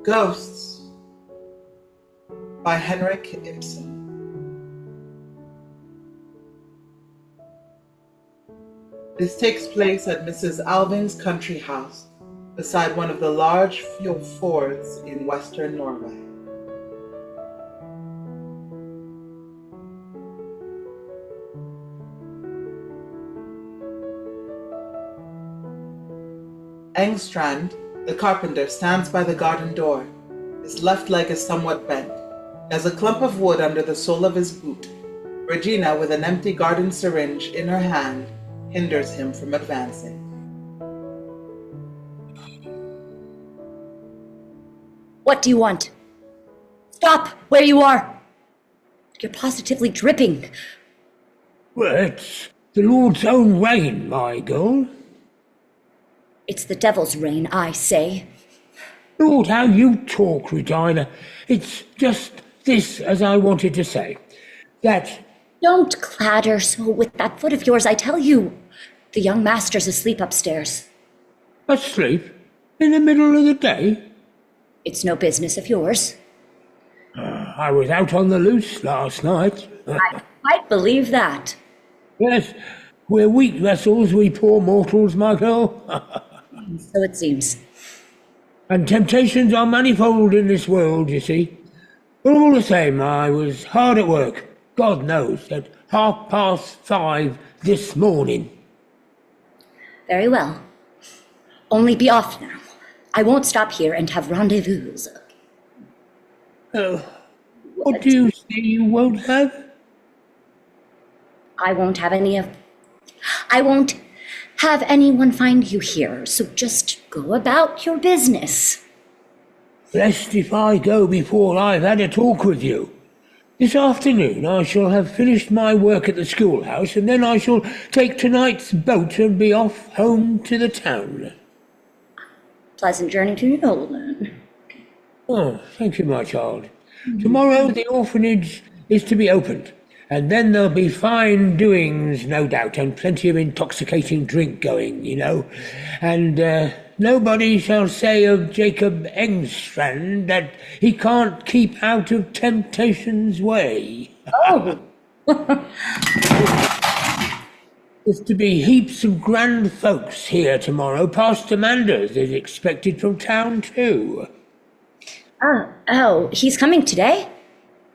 Ghosts by Henrik Ibsen. This takes place at Mrs. Alving's country house beside one of the large fjords in western Norway. ENGSTRAND, the carpenter, stands by the garden door. His left leg is somewhat bent. He has a clump of wood under the sole of his boot. Regina, with an empty garden syringe in her hand, hinders him from advancing. What do you want? Stop where you are. You're positively dripping. Well, it's the Lord's own rain, my girl. It's the devil's rain, I say. Lord, how you talk, Regina. It's just this as I wanted to say. That... Don't clatter so with that foot of yours, I tell you. The young master's asleep upstairs. Asleep? In the middle of the day? It's no business of yours. I was out on the loose last night. I quite believe that. Yes, we're weak vessels, we poor mortals, my girl. So it seems. And temptations are manifold in this world, you see. But all the same, I was hard at work, God knows, at 5:30 this morning. Very well. Only be off now. I won't stop here and have rendezvous. What do you say you won't have? I won't have anyone find you here, so just go about your business. Blessed if I go before I've had a talk with you. This afternoon I shall have finished my work at the schoolhouse, and then I shall take tonight's boat and be off home to the town. Pleasant journey to you, then. Oh, thank you, my child. Tomorrow the orphanage is to be opened, and then there'll be fine doings, no doubt, and plenty of intoxicating drink going, you know. And nobody shall say of Jacob ENGSTRAND that he can't keep out of temptation's way. Oh! There's to be heaps of grand folks here tomorrow. Pastor MANDERS is expected from town too. Oh, he's coming today?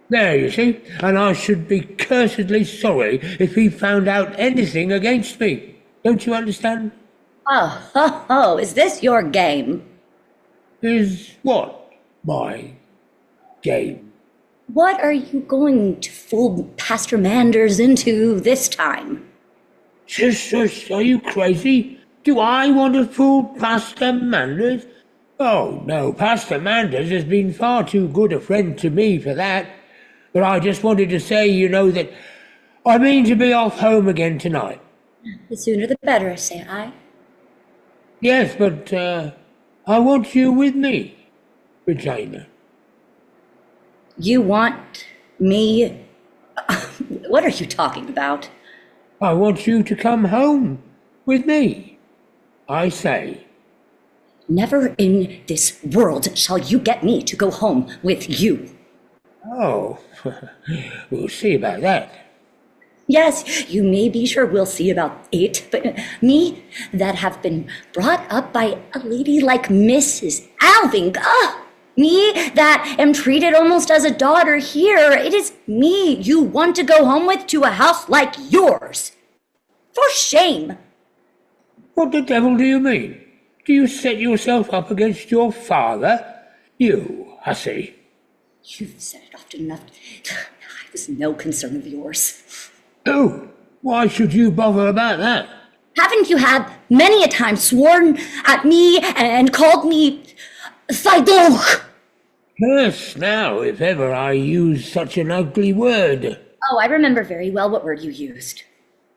There, you see, and I should be cursedly sorry if he found out anything against me. Don't you understand? Oh, is this your game? Is what my game? What are you going to fool Pastor MANDERS into this time? Shush, are you crazy? Do I want to fool Pastor MANDERS? Oh, no, Pastor MANDERS has been far too good a friend to me for that. But I just wanted to say, you know, that I mean to be off home again tonight. The sooner the better, say I. Yes, but I want you with me, Regina. You want me? What are you talking about? I want you to come home with me, I say. Never in this world shall you get me to go home with you. Oh, we'll see about that. Yes, you may be sure we'll see about it, but me that have been brought up by a lady like Mrs. Alving, me that am treated almost as a daughter here, it is me you want to go home with to a house like yours. For shame! What the devil do you mean? Do you set yourself up against your father? You hussy. You've said it often enough. I was no concern of yours. Oh, why should you bother about that? Haven't you had many a time sworn at me and called me Saidonk? Curse now, if ever I use such an ugly word. Oh, I remember very well what word you used.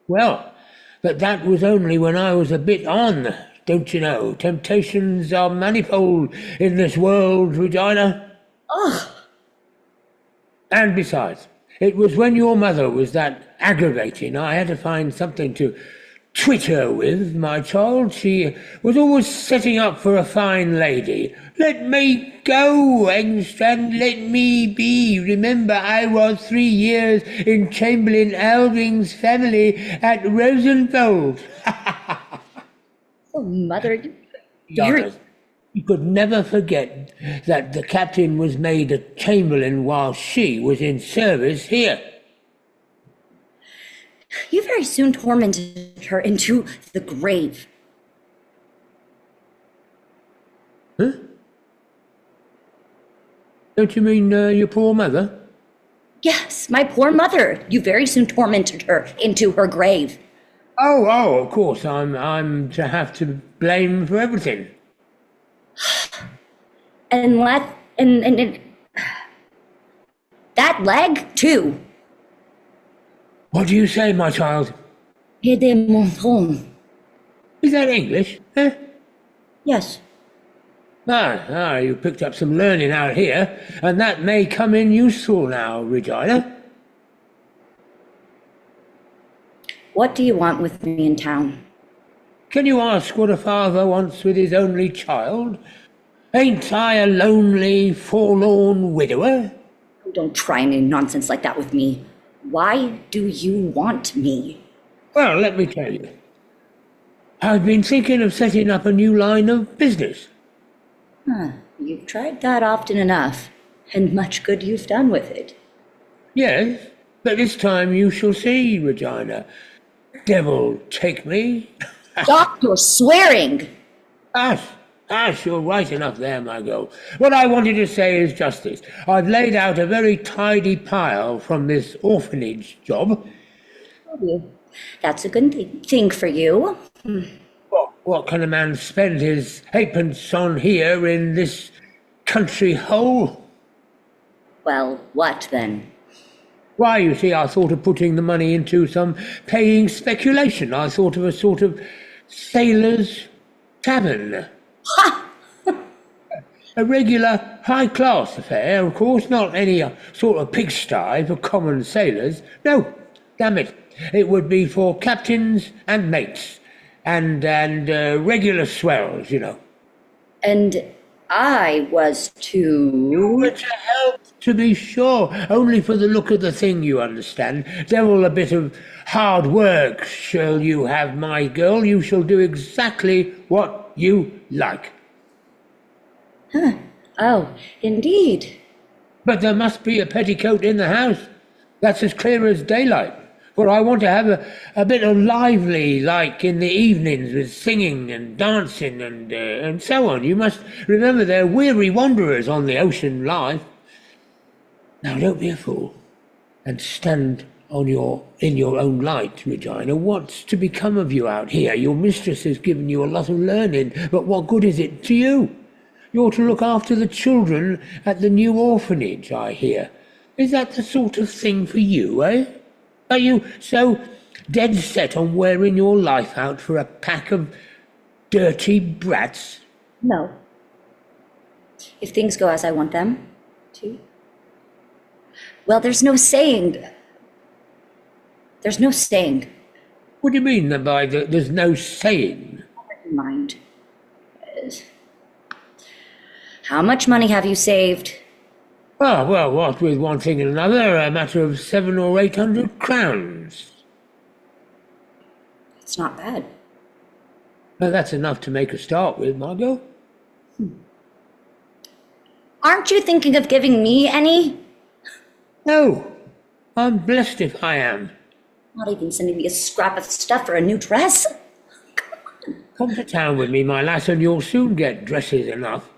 Well, but that was only when I was a bit on, don't you know? Temptations are manifold in this world, Regina. Oh. And besides, it was when your mother was that aggravating, I had to find something to twit her with, my child. She was always setting up for a fine lady. Let me go, Engstrand, let me be. Remember, I was 3 years in Chamberlain Alving's family at Rosenwald. Oh, Mother, you could never forget that the captain was made a chamberlain while she was in service here. You very soon tormented her into the grave. Huh? Don't you mean your poor mother? Yes, my poor mother. You very soon tormented her into her grave. Oh, of course, I'm to have to blame for everything. And that leg, too. What do you say, my child? Et de menton. Is that English? Eh? Yes. You picked up some learning out here, and that may come in useful now, Regina. What do you want with me in town? Can you ask what a father wants with his only child? Ain't I a lonely, forlorn widower? Don't try any nonsense like that with me. Why do you want me? Well, let me tell you. I've been thinking of setting up a new line of business. You've tried that often enough, and much good you've done with it. Yes, but this time you shall see, Regina. Devil take me. Stop your swearing! Ash, you're right enough there, my girl. What I wanted to say is just this. I've laid out a very tidy pile from this orphanage job. That's a good thing for you. What can a man spend his halfpence on here in this country hole? Well, what then? Why, you see, I thought of putting the money into some paying speculation. I thought of a sort of sailor's tavern. Ha! A regular high-class affair, of course, not any sort of pigsty for common sailors. No, damn it. It would be for captains and mates and regular swells, you know. And I was to... You were to help, to be sure. Only for the look of the thing, you understand. Devil a bit of hard work shall you have, my girl. You shall do exactly what you like. Huh. Oh, indeed. But there must be a petticoat in the house. That's as clear as daylight. For I want to have a bit of lively, like in the evenings, with singing and dancing and so on. You must remember they're weary wanderers on the ocean life. Now don't be a fool, and stand in your own light, Regina. What's to become of you out here? Your mistress has given you a lot of learning, but what good is it to you? You're to look after the children at the new orphanage, I hear. Is that the sort of thing for you, eh? Are you so dead set on wearing your life out for a pack of dirty brats? No. If things go as I want them to. Well, there's no saying. There's no saying. What do you mean by there's no saying? Never mind. How much money have you saved? Oh, well, what with one thing and another, a matter of 700 or 800 crowns. It's not bad. Well, that's enough to make a start with, Margot. Aren't you thinking of giving me any? No, I'm blessed if I am. Not even sending me a scrap of stuff for a new dress? Come on. Come to town with me, my lass, and you'll soon get dresses enough.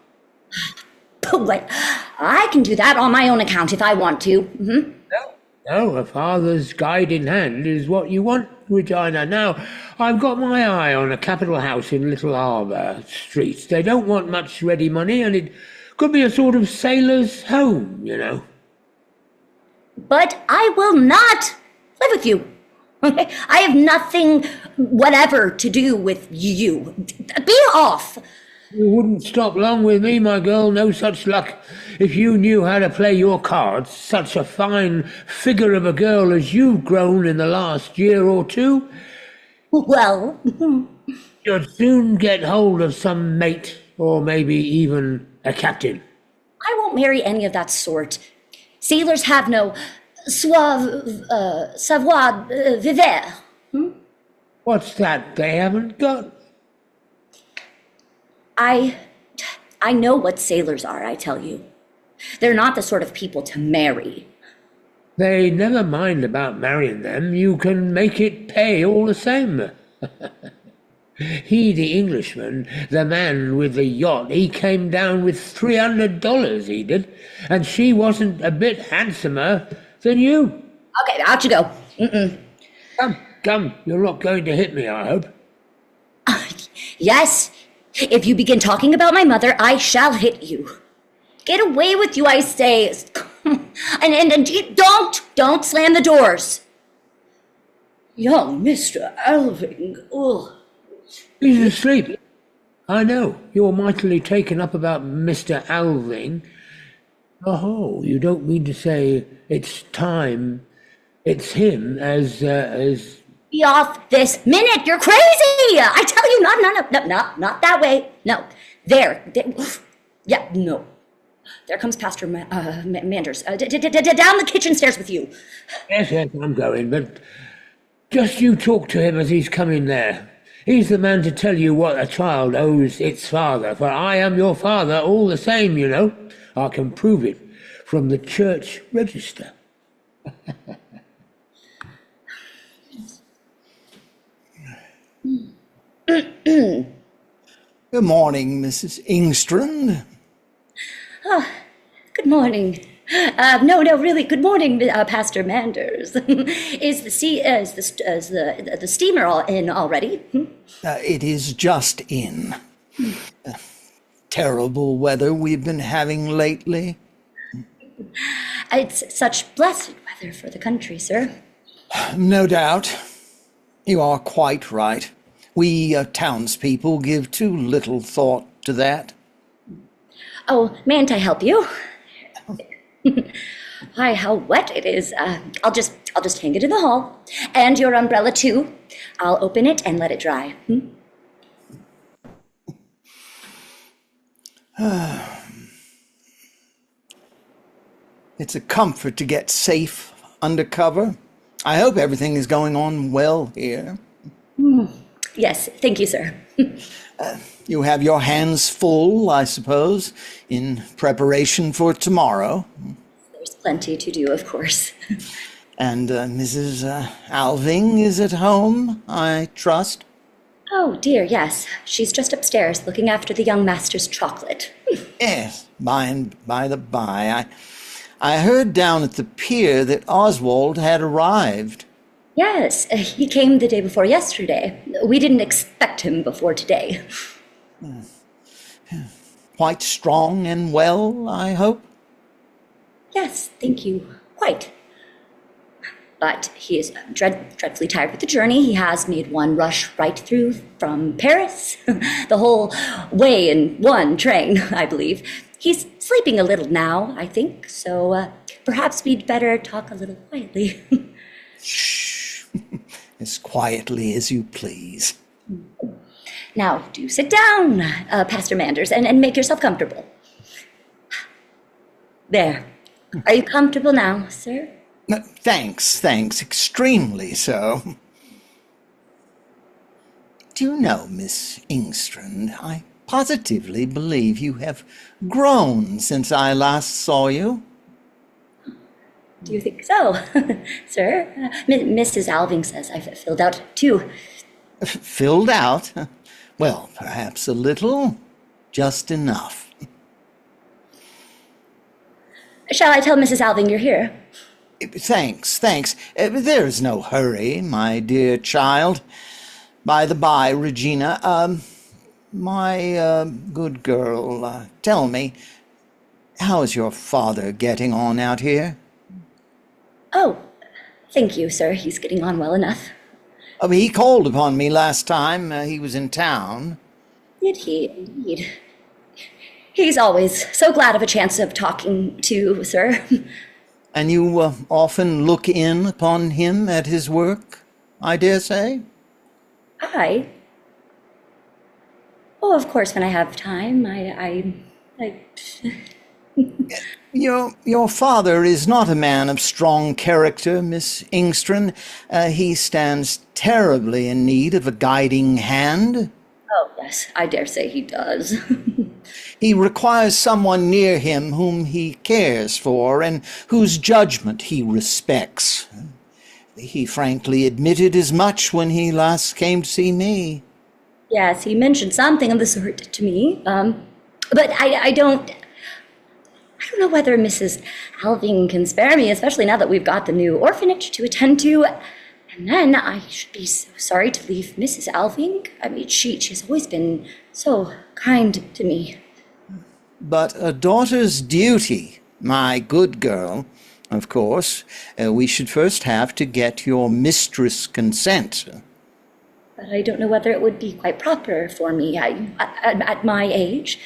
But I can do that on my own account if I want to. Mm-hmm. No, a father's guiding hand is what you want, Regina. Now, I've got my eye on a capital house in Little Harbour Street. They don't want much ready money, and it could be a sort of sailor's home, you know. But I will not live with you. I have nothing whatever to do with you. Be off. You wouldn't stop long with me, my girl, no such luck. If you knew how to play your cards, such a fine figure of a girl as you've grown in the last year or two, Well, You'll soon get hold of some mate, or maybe even a captain. I won't marry any of that sort. Sailors have no savoir-vivre. What's that they haven't got? I know what sailors are, I tell you. They're not the sort of people to marry. They never mind about marrying them. You can make it pay all the same. He, the Englishman, the man with the yacht, he came down with $300, he did, and she wasn't a bit handsomer than you. Okay, out you go. Come, you're not going to hit me, I hope. Yes, if you begin talking about my mother, I shall hit you. Get away with you, I say. And don't slam the doors. Young Mr. Alving, ugh. He's asleep. I know, you're mightily taken up about Mr. Alving. Oh, you don't mean to say it's time, it's him as... Be off this minute, you're crazy! I tell you, not that way. No, there. Yeah, no. There comes Pastor Manders. Down the kitchen stairs with you. Yes, I'm going, but just you talk to him as he's coming there. He's the man to tell you what a child owes its father, for I am your father all the same, you know. I can prove it from the church register. Good morning, Mrs. ENGSTRAND. Good morning. No, really. Good morning, Pastor Manders. Is the steamer all in already? It is just in. Terrible weather we've been having lately. It's such blessed weather for the country, sir. No doubt. You are quite right. We townspeople give too little thought to that. Oh, mayn't I help you? Hi, how wet it is. I'll just hang it in the hall. And your umbrella too. I'll open it and let it dry. It's a comfort to get safe under cover. I hope everything is going on well here. Yes, thank you, sir. You have your hands full, I suppose, in preparation for tomorrow. There's plenty to do, of course. And Mrs. Alving is at home, I trust? Oh, dear, yes. She's just upstairs looking after the young master's chocolate. Yes, by the by, I heard down at the pier that OSWALD had arrived. Yes, he came the day before yesterday. We didn't expect him before today. Quite strong and well, I hope? Yes, thank you. Quite. But he is dreadfully tired with the journey. He has made one rush right through from Paris, the whole way in one train, I believe. He's sleeping a little now, I think, so perhaps we'd better talk a little quietly. Shh. As quietly as you please. Now, do sit down, Pastor Manders, and make yourself comfortable. There. Are you comfortable now, sir? Thanks, extremely so. Do you know, Miss ENGSTRAND, I positively believe you have grown since I last saw you. Do you think so, sir? Mrs. Alving says I've filled out too. Filled out? Well, perhaps a little. Just enough. Shall I tell Mrs. Alving you're here? Thanks. There is no hurry, my dear child. By the by, Regina, my good girl, tell me, how is your father getting on out here? Oh, thank you, sir. He's getting on well enough. Oh, he called upon me last time he was in town. Did he indeed? He's always so glad of a chance of talking to, sir. And you often look in upon him at his work, I dare say? I? Oh, of course, when I have time, I Your father is not a man of strong character, Miss Engstrand. He stands terribly in need of a guiding hand. Oh, yes, I dare say he does. He requires someone near him whom he cares for and whose judgment he respects. He frankly admitted as much when he last came to see me. Yes, he mentioned something of the sort to me. But I don't know whether Mrs. Alving can spare me, especially now that we've got the new orphanage to attend to. And then I should be so sorry to leave Mrs. Alving. I mean, she's always been so kind to me. But a daughter's duty, my good girl, of course, we should first have to get your mistress' consent. But I don't know whether it would be quite proper for me, at my age,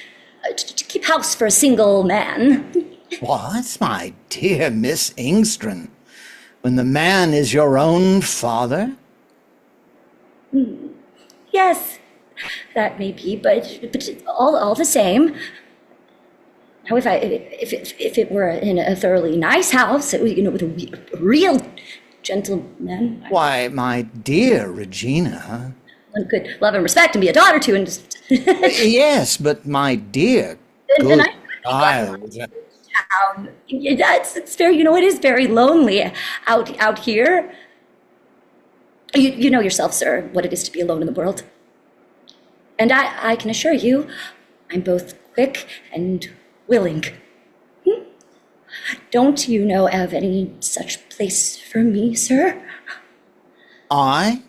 to keep house for a single man. What, my dear Miss Engstrand? When the man is your own father? Yes, that may be, but all the same. Now, if it were in a thoroughly nice house, with a real gentleman, Why, my dear Regina. one could love and respect and be a daughter to, and just. Yes, but my dear Then good I child. town. It's very, it is very lonely out here. You know yourself, sir, what it is to be alone in the world. And I can assure you, I'm both quick and willing. Don't you know of any such place for me, sir? I?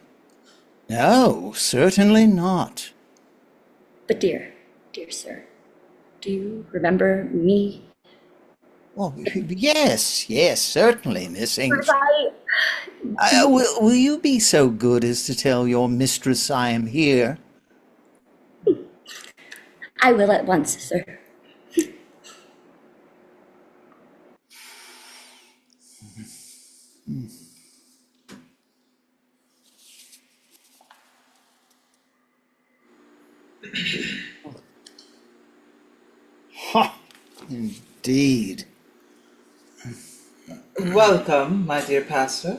No, certainly not. But dear sir, do you remember me? Well, yes, certainly, Miss Engstrand. I, Will you be so good as to tell your mistress I am here? I will at once, sir. Ha! Indeed. Welcome, my dear pastor.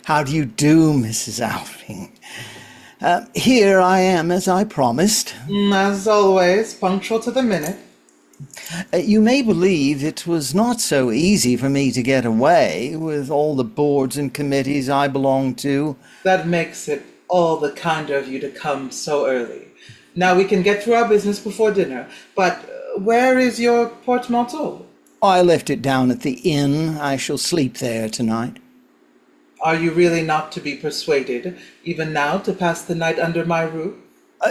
How do you do, Mrs. Alving? Here I am, as I promised. As always, punctual to the minute. You may believe it was not so easy for me to get away with all the boards and committees I belong to. That makes it all the kinder of you to come so early. Now we can get through our business before dinner. But where is your portmanteau? I left it down at the inn. I shall sleep there tonight. Are you really not to be persuaded, even now, to pass the night under my roof?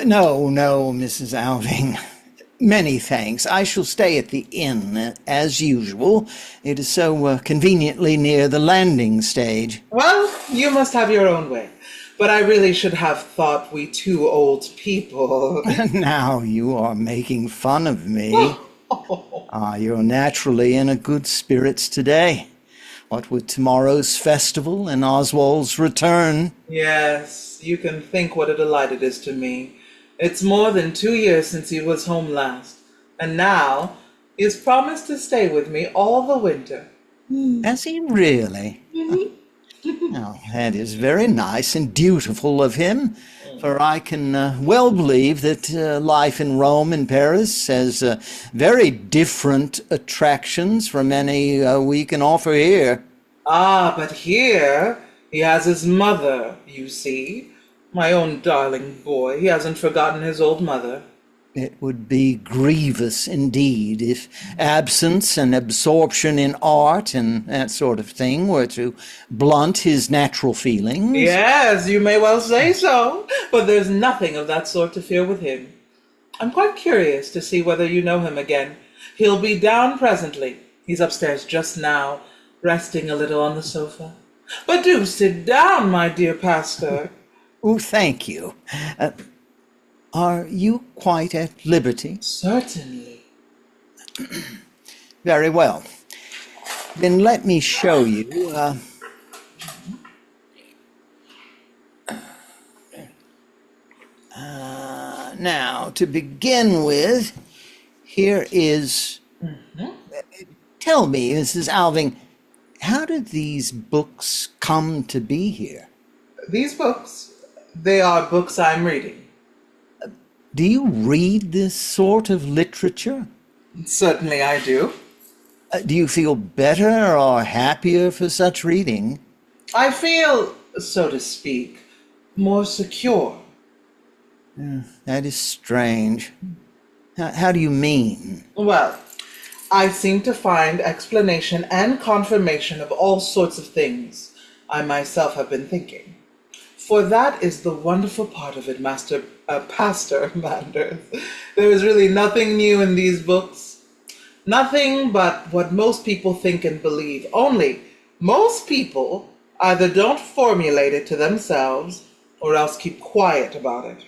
No, Mrs. Alving. Many thanks. I shall stay at the inn, as usual. It is so conveniently near the landing stage. Well, you must have your own way. But I really should have thought we two old people. Now you are making fun of me. You're naturally in a good spirits today. What with tomorrow's festival and Oswald's return. Yes, you can think what a delight it is to me. It's more than 2 years since he was home last, and now he has promised to stay with me all the winter. Has he really? Now, that is very nice and dutiful of him, for I can well believe that life in Rome and Paris has very different attractions from any we can offer here. Ah, but here he has his mother, you see. My own darling boy, he hasn't forgotten his old mother. It would be grievous indeed if absence and absorption in art and that sort of thing were to blunt his natural feelings. Yes, you may well say so, but there's nothing of that sort to fear with him. I'm quite curious to see whether you know him again. He'll be down presently. He's upstairs just now, resting a little on the sofa. But do sit down, my dear pastor. Oh, thank you. Are you quite at liberty? Certainly. Very well. Then let me show you. Now, to begin with, here is... Tell me, Mrs. Alving, how did these books come to be here? These books, they are books I'm reading. Do you read this sort of literature? Certainly I do. Do you feel better or happier for such reading? I feel, so to speak, more secure. That is strange. How do you mean? Well, I seem to find explanation and confirmation of all sorts of things I myself have been thinking. For that is the wonderful part of it, Pastor Manders. There is really nothing new in these books. Nothing but what most people think and believe. Only, most people either don't formulate it to themselves or else keep quiet about it.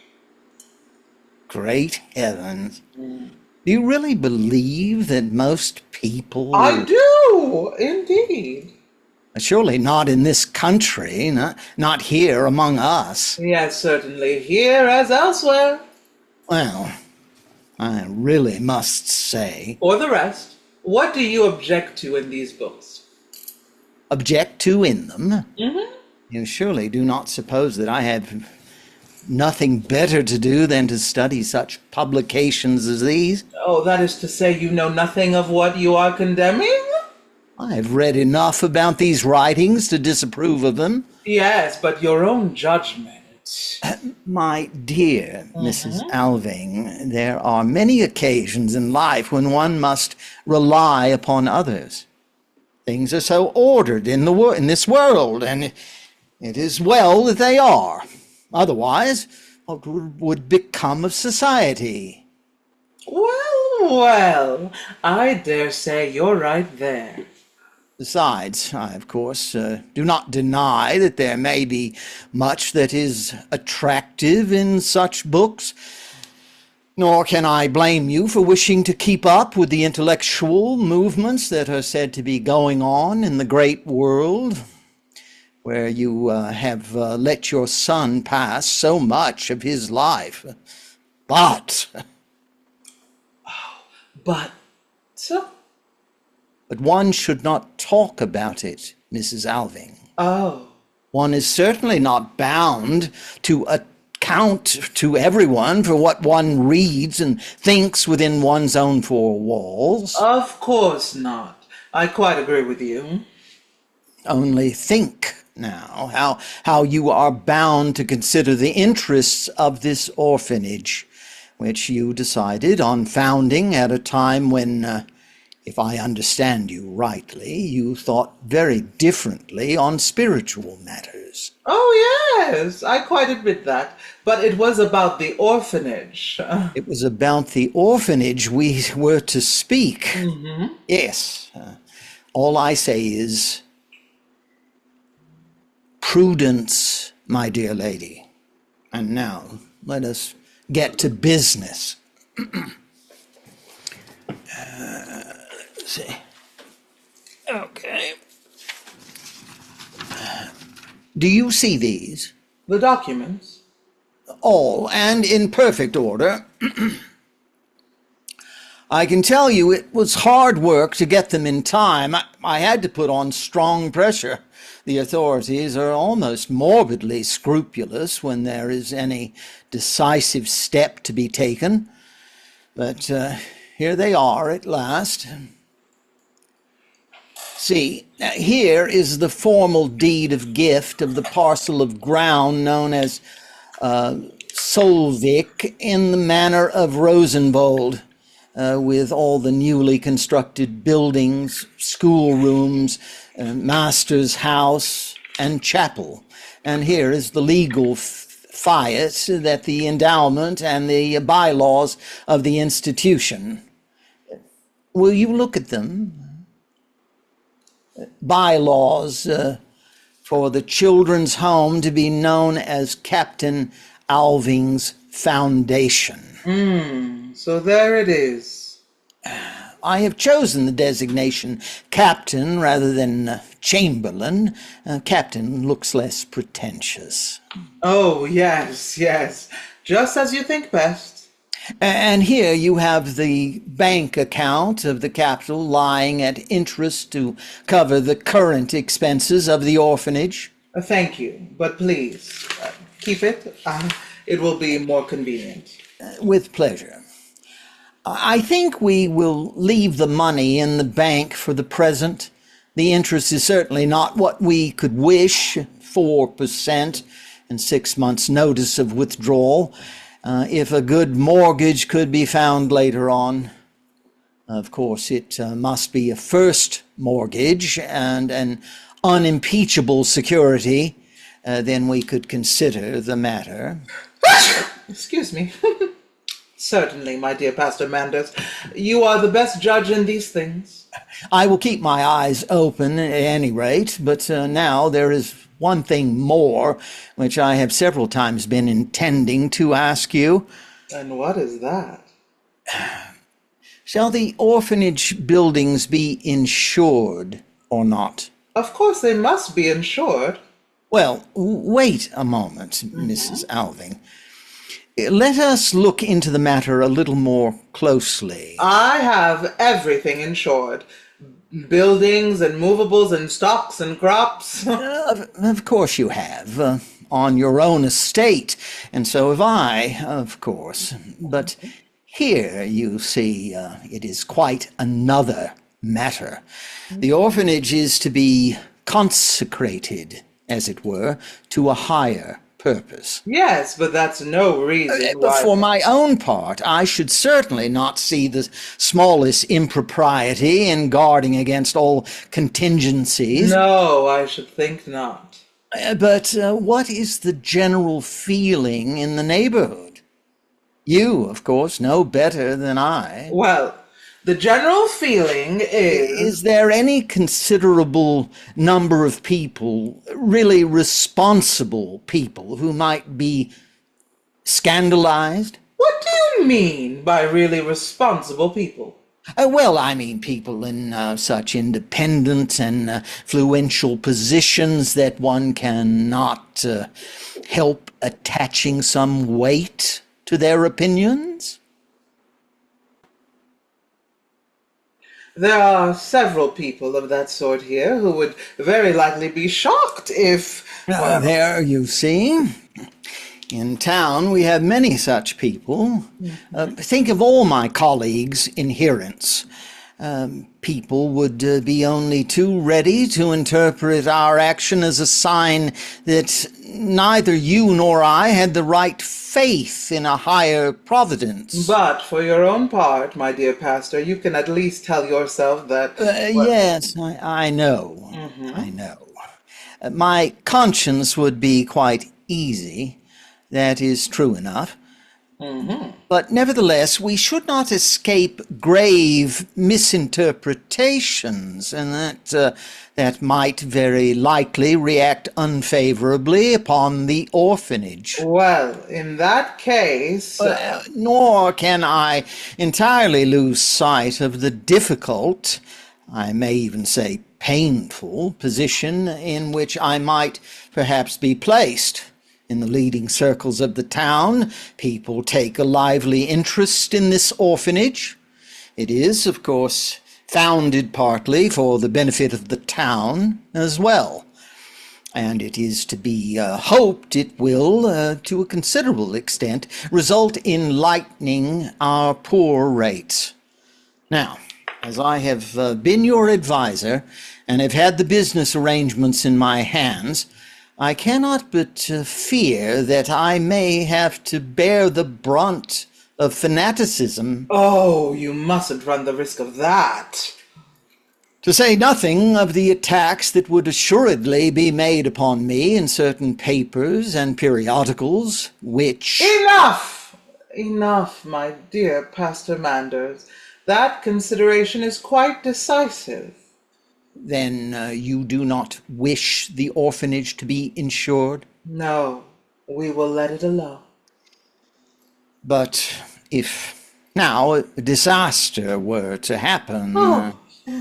Great heavens. Do you really believe that most people... I do, indeed. Surely not in this country, not here among us. Yes, certainly, here as elsewhere. Well, I really must say... For the rest, what do you object to in these books? Object to in them? Mm-hmm. You surely do not suppose that I have nothing better to do than to study such publications as these? Oh, that is to say you know nothing of what you are condemning? I have read enough about these writings to disapprove of them. Yes, but your own judgment. My dear Mrs. Alving, there are many occasions in life when one must rely upon others. Things are so ordered in this world, and it is well that they are. Otherwise, what would become of society? Well, I dare say you're right there. Besides, I, of course, do not deny that there may be much that is attractive in such books, nor can I blame you for wishing to keep up with the intellectual movements that are said to be going on in the great world, where you have let your son pass so much of his life. But one should not talk about it, Mrs. Alving. Oh. One is certainly not bound to account to everyone for what one reads and thinks within one's own four walls. Of course not. I quite agree with you. Only think now how you are bound to consider the interests of this orphanage, which you decided on founding at a time when, if I understand you rightly, you thought very differently on spiritual matters. Oh, yes, I quite admit that. But it was about the orphanage. It was about the orphanage we were to speak. Mm-hmm. Yes. All I say is, prudence, my dear lady. And now, let us get to business. Let's see. Okay. Do you see these? The documents? All, and in perfect order. I can tell you it was hard work to get them in time. I had to put on strong pressure. The authorities are almost morbidly scrupulous when there is any decisive step to be taken. But here they are at last. See, here is the formal deed of gift of the parcel of ground known as Solvik in the manor of Rosenwald, with all the newly constructed buildings, schoolrooms, master's house, and chapel. And here is the legal fiat that the endowment and the bylaws of the institution. Will you look at them? Bylaws for the children's home to be known as Captain Alving's Foundation. So there it is. I have chosen the designation captain rather than chamberlain. Captain looks less pretentious. Oh, yes, yes. Just as you think best. And here you have the bank account of the capital lying at interest to cover the current expenses of the orphanage. Thank you, but please, keep it. It will be more convenient. With pleasure. I think we will leave the money in the bank for the present. The interest is certainly not what we could wish, 4% and 6 months' notice of withdrawal. If a good mortgage could be found later on. Of course, it must be a first mortgage and an unimpeachable security. Then we could consider the matter. Excuse me. Certainly, my dear Pastor Manders. You are the best judge in these things. I will keep my eyes open at any rate, but now there is one thing more, which I have several times been intending to ask you. And what is that? Shall the orphanage buildings be insured or not? Of course they must be insured. Well, wait a moment, Mrs. Alving. Let us look into the matter a little more closely. I have everything insured. Buildings and movables and stocks and crops. Of course you have, on your own estate, and so have I, of course. But here, you see, it is quite another matter. The orphanage is to be consecrated, as it were, to a higher purpose. Yes, but that's no reason But why. for my own part, I should certainly not see the smallest impropriety in guarding against all contingencies. No, I should think not. But what is the general feeling in the neighborhood? You, of course, know better than I. Well, the general feeling is... Is there any considerable number of people, really responsible people, who might be scandalized? What do you mean by really responsible people? Well, I mean people in such independent and influential positions that one cannot help attaching some weight to their opinions. There are several people of that sort here who would very likely be shocked if... There, you see. In town, we have many such people. Think of all my colleagues' adherents. People would be only too ready to interpret our action as a sign that neither you nor I had the right faith in a higher providence. But for your own part, my dear pastor, you can at least tell yourself that... Yes, I know. I know. My conscience would be quite easy. That is true enough. But nevertheless, we should not escape grave misinterpretations, and that might very likely react unfavorably upon the orphanage. Well, in that case... Nor can I entirely lose sight of the difficult, I may even say painful, position in which I might perhaps be placed. In the leading circles of the town, people take a lively interest in this orphanage. It is, of course, founded partly for the benefit of the town as well. And it is to be hoped it will, to a considerable extent, result in lightening our poor rates. Now, as I have been your adviser and have had the business arrangements in my hands, I cannot but fear that I may have to bear the brunt of fanaticism. Oh, you mustn't run the risk of that. To say nothing of the attacks that would assuredly be made upon me in certain papers and periodicals, which... Enough! Enough, my dear Pastor Manders. That consideration is quite decisive. Then you do not wish the orphanage to be insured? No, we will let it alone. But if now a disaster were to happen,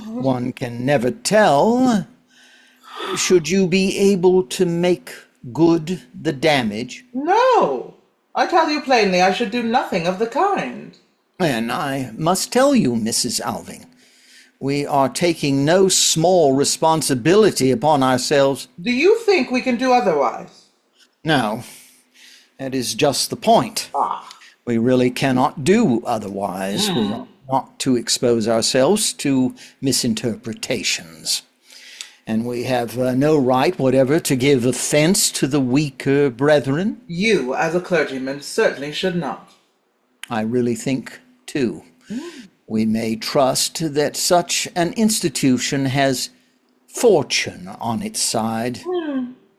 one can never tell. Should you be able to make good the damage? No, I tell you plainly, I should do nothing of the kind. And I must tell you, Mrs. Alving, we are taking no small responsibility upon ourselves. Do you think we can do otherwise? No, that is just the point. We really cannot do otherwise. We are not to expose ourselves to misinterpretations. And we have no right whatever to give offense to the weaker brethren. You, as a clergyman, certainly should not. I really think, too, we may trust that such an institution has fortune on its side.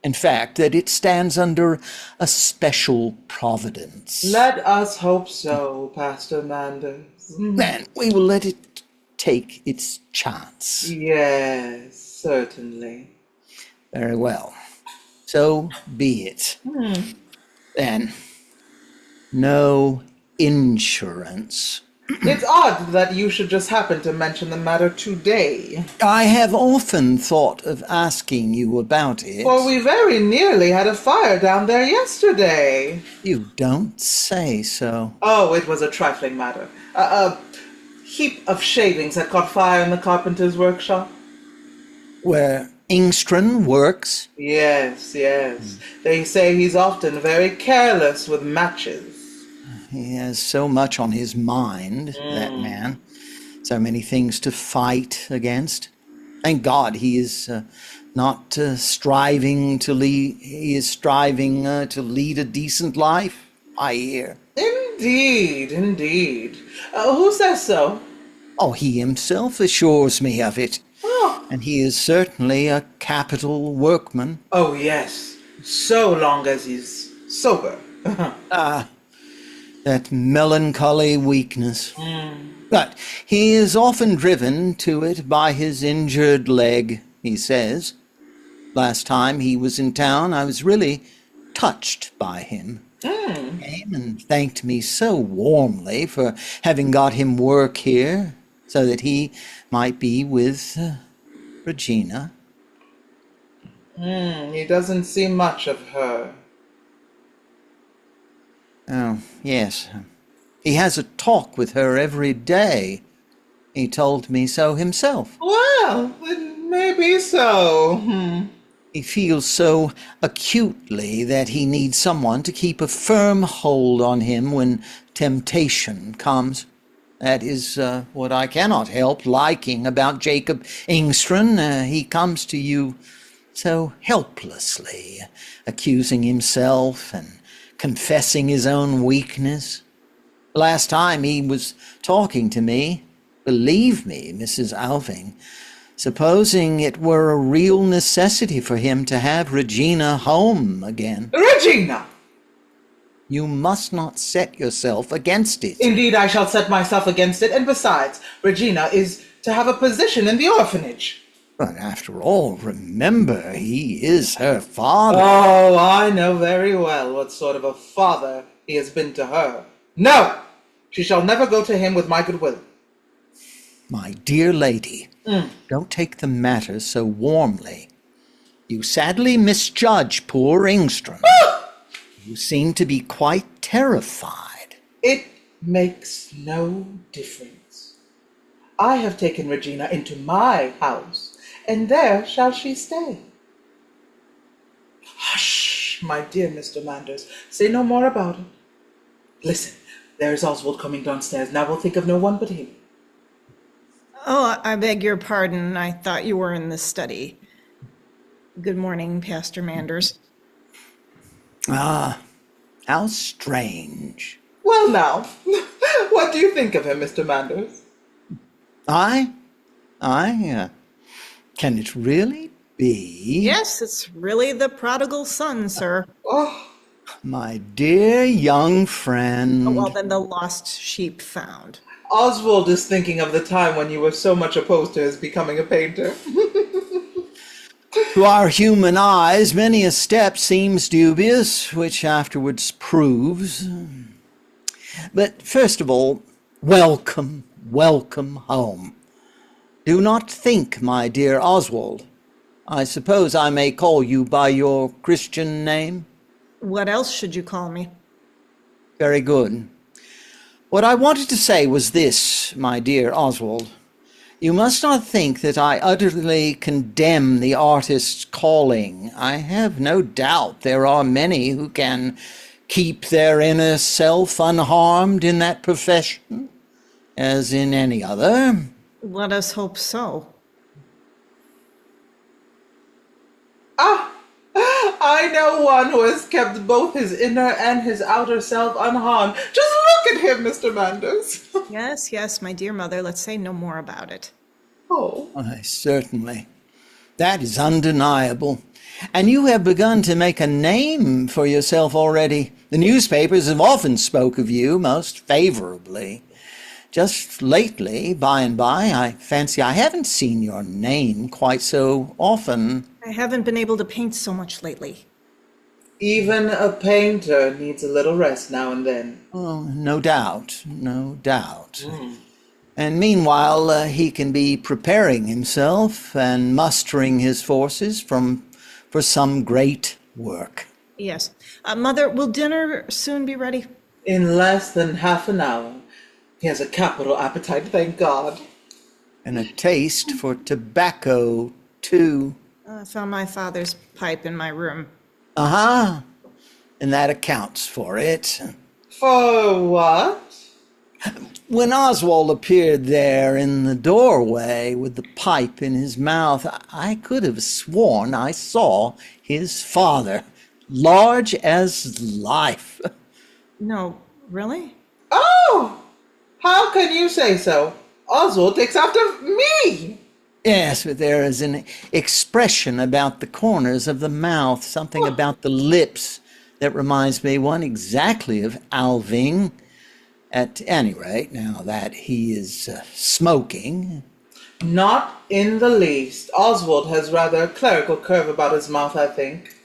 In fact, that it stands under a special providence. Let us hope so, Pastor Manders. Then we will let it take its chance. Yes, certainly. Very well. So be it. Then, no insurance. It's odd that you should just happen to mention the matter today. I have often thought of asking you about it. For we very nearly had a fire down there yesterday. You don't say so. Oh, it was a trifling matter. A heap of shavings had caught fire in the carpenter's workshop. Where ENGSTRAND works? Yes. They say he's often very careless with matches. He has so much on his mind, that man. So many things to fight against. Thank God he is not striving to lead. He is striving to lead a decent life, I hear. Indeed. Who says so? Oh, he himself assures me of it. Oh. And he is certainly a capital workman. Oh, yes. So long as he's sober. That melancholy weakness. But he is often driven to it by his injured leg, he says. Last time he was in town, I was really touched by him. Came and thanked me so warmly for having got him work here, so that he might be with Regina. He doesn't see much of her. Oh, yes. He has a talk with her every day. He told me so himself. Well, it may be so. He feels so acutely that he needs someone to keep a firm hold on him when temptation comes. That is what I cannot help liking about Jacob ENGSTRAND. He comes to you so helplessly, accusing himself and confessing his own weakness. Last time he was talking to me, believe me, Mrs. Alving, supposing it were a real necessity for him to have Regina home again. Regina! You must not set yourself against it. Indeed, I shall set myself against it, and besides, Regina is to have a position in the orphanage. But after all, remember, he is her father. Oh, I know very well what sort of a father he has been to her. No! She shall never go to him with my goodwill. My dear lady, don't take the matter so warmly. You sadly misjudge poor ENGSTRAND. You seem to be quite terrified. It makes no difference. I have taken Regina into my house, and there shall she stay. Hush, my dear Mr. Manders. Say no more about it. Listen, there is Oswald coming downstairs, and I will think of no one but him. Oh, I beg your pardon. I thought you were in the study. Good morning, Pastor Manders. Ah, how strange. Well now, what do you think of him, Mr. Manders? Can it really be? Yes, it's really the prodigal son, sir. Oh, My dear young friend. Oh, well, then the lost sheep found. Oswald is thinking of the time when you were so much opposed to his becoming a painter. To our human eyes, many a step seems dubious, which afterwards proves. But first of all, welcome home. Do not think, my dear Oswald. I suppose I may call you by your Christian name? What else should you call me? Very good. What I wanted to say was this, my dear Oswald. You must not think that I utterly condemn the artist's calling. I have no doubt there are many who can keep their inner self unharmed in that profession, as in any other. Let us hope so. Ah, I know one who has kept both his inner and his outer self unharmed. Just look at him, Mr. Manders. Yes, yes, my dear mother, let's say no more about it. Oh. Why, certainly. That is undeniable. And you have begun to make a name for yourself already. The newspapers have often spoke of you most favorably. Just lately, by and by, I fancy I haven't seen your name quite so often. I haven't been able to paint so much lately. Even a painter needs a little rest now and then. Oh, no doubt, no doubt. And meanwhile, he can be preparing himself and mustering his forces for some great work. Yes. Mother, will dinner soon be ready? In less than half an hour. He has a capital appetite, thank God. And a taste for tobacco, too. I found my father's pipe in my room. Uh-huh. And that accounts for it. For what? When Oswald appeared there in the doorway with the pipe in his mouth, I could have sworn I saw his father, large as life. No, really? Oh! How can you say so? Oswald takes after me! Yes, but there is an expression about the corners of the mouth, something about the lips that reminds me one exactly of Alving. At any rate, now that he is smoking. Not in the least. Oswald has rather a clerical curve about his mouth, I think.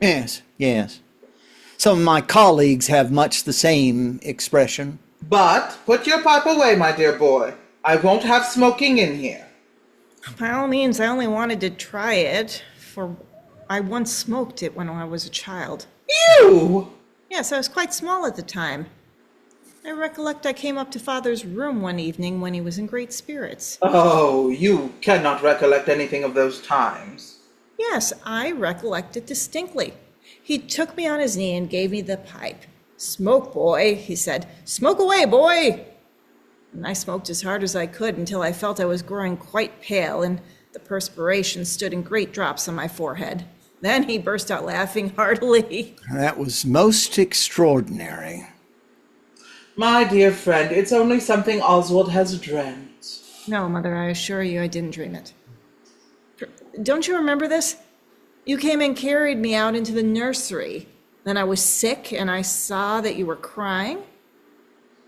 Yes, yes. Some of my colleagues have much the same expression. But put your pipe away, my dear boy. I won't have smoking in here. By all means, I only wanted to try it, for I once smoked it when I was a child. You! Yes, I was quite small at the time. I recollect I came up to Father's room one evening when he was in great spirits. Oh, you cannot recollect anything of those times. Yes, I recollect it distinctly. He took me on his knee and gave me the pipe. "Smoke, boy," he said. "Smoke away, boy." And I smoked as hard as I could until I felt I was growing quite pale and the perspiration stood in great drops on my forehead. Then he burst out laughing heartily. That was most extraordinary. My dear friend, it's only something Oswald has dreamt. No, Mother, I assure you I didn't dream it. Don't you remember this? You came and carried me out into the nursery. Then I was sick and I saw that you were crying.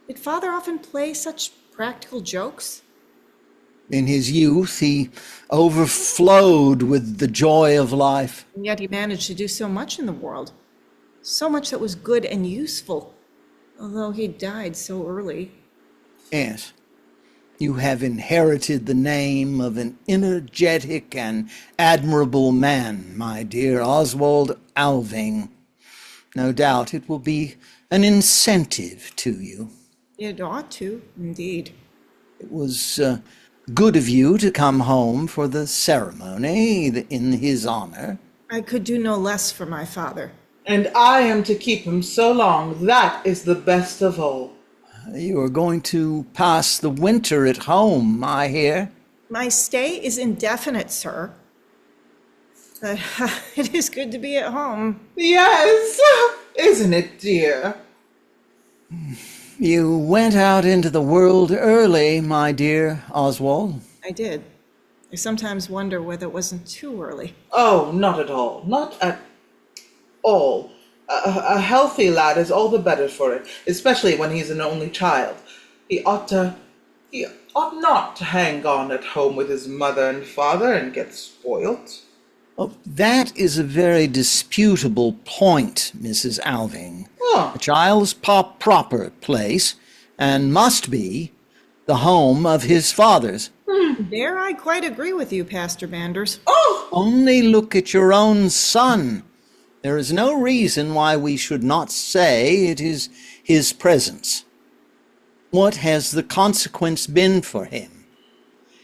Did Father often play such practical jokes? In his youth, he overflowed with the joy of life. And yet he managed to do so much in the world. So much that was good and useful, although he died so early. Yes, you have inherited the name of an energetic and admirable man, my dear Oswald Alving. No doubt it will be an incentive to you. It ought to, indeed. It was good of you to come home for the ceremony in his honor. I could do no less for my father. And I am to keep him so long. That is the best of all. You are going to pass the winter at home, I hear. My stay is indefinite, sir. But it is good to be at home. Yes, isn't it, dear? You went out into the world early, my dear Oswald. I did. I sometimes wonder whether it wasn't too early. Oh, not at all. Not at all. A healthy lad is all the better for it, especially when he's an only child. He ought not to hang on at home with his mother and father and get spoilt. Oh, that is a very disputable point, Mrs. Alving. Oh. A child's proper place, and must be, the home of his fathers. There I quite agree with you, Pastor Manders. Oh! Only look at your own son. There is no reason why we should not say it is his presence. What has the consequence been for him?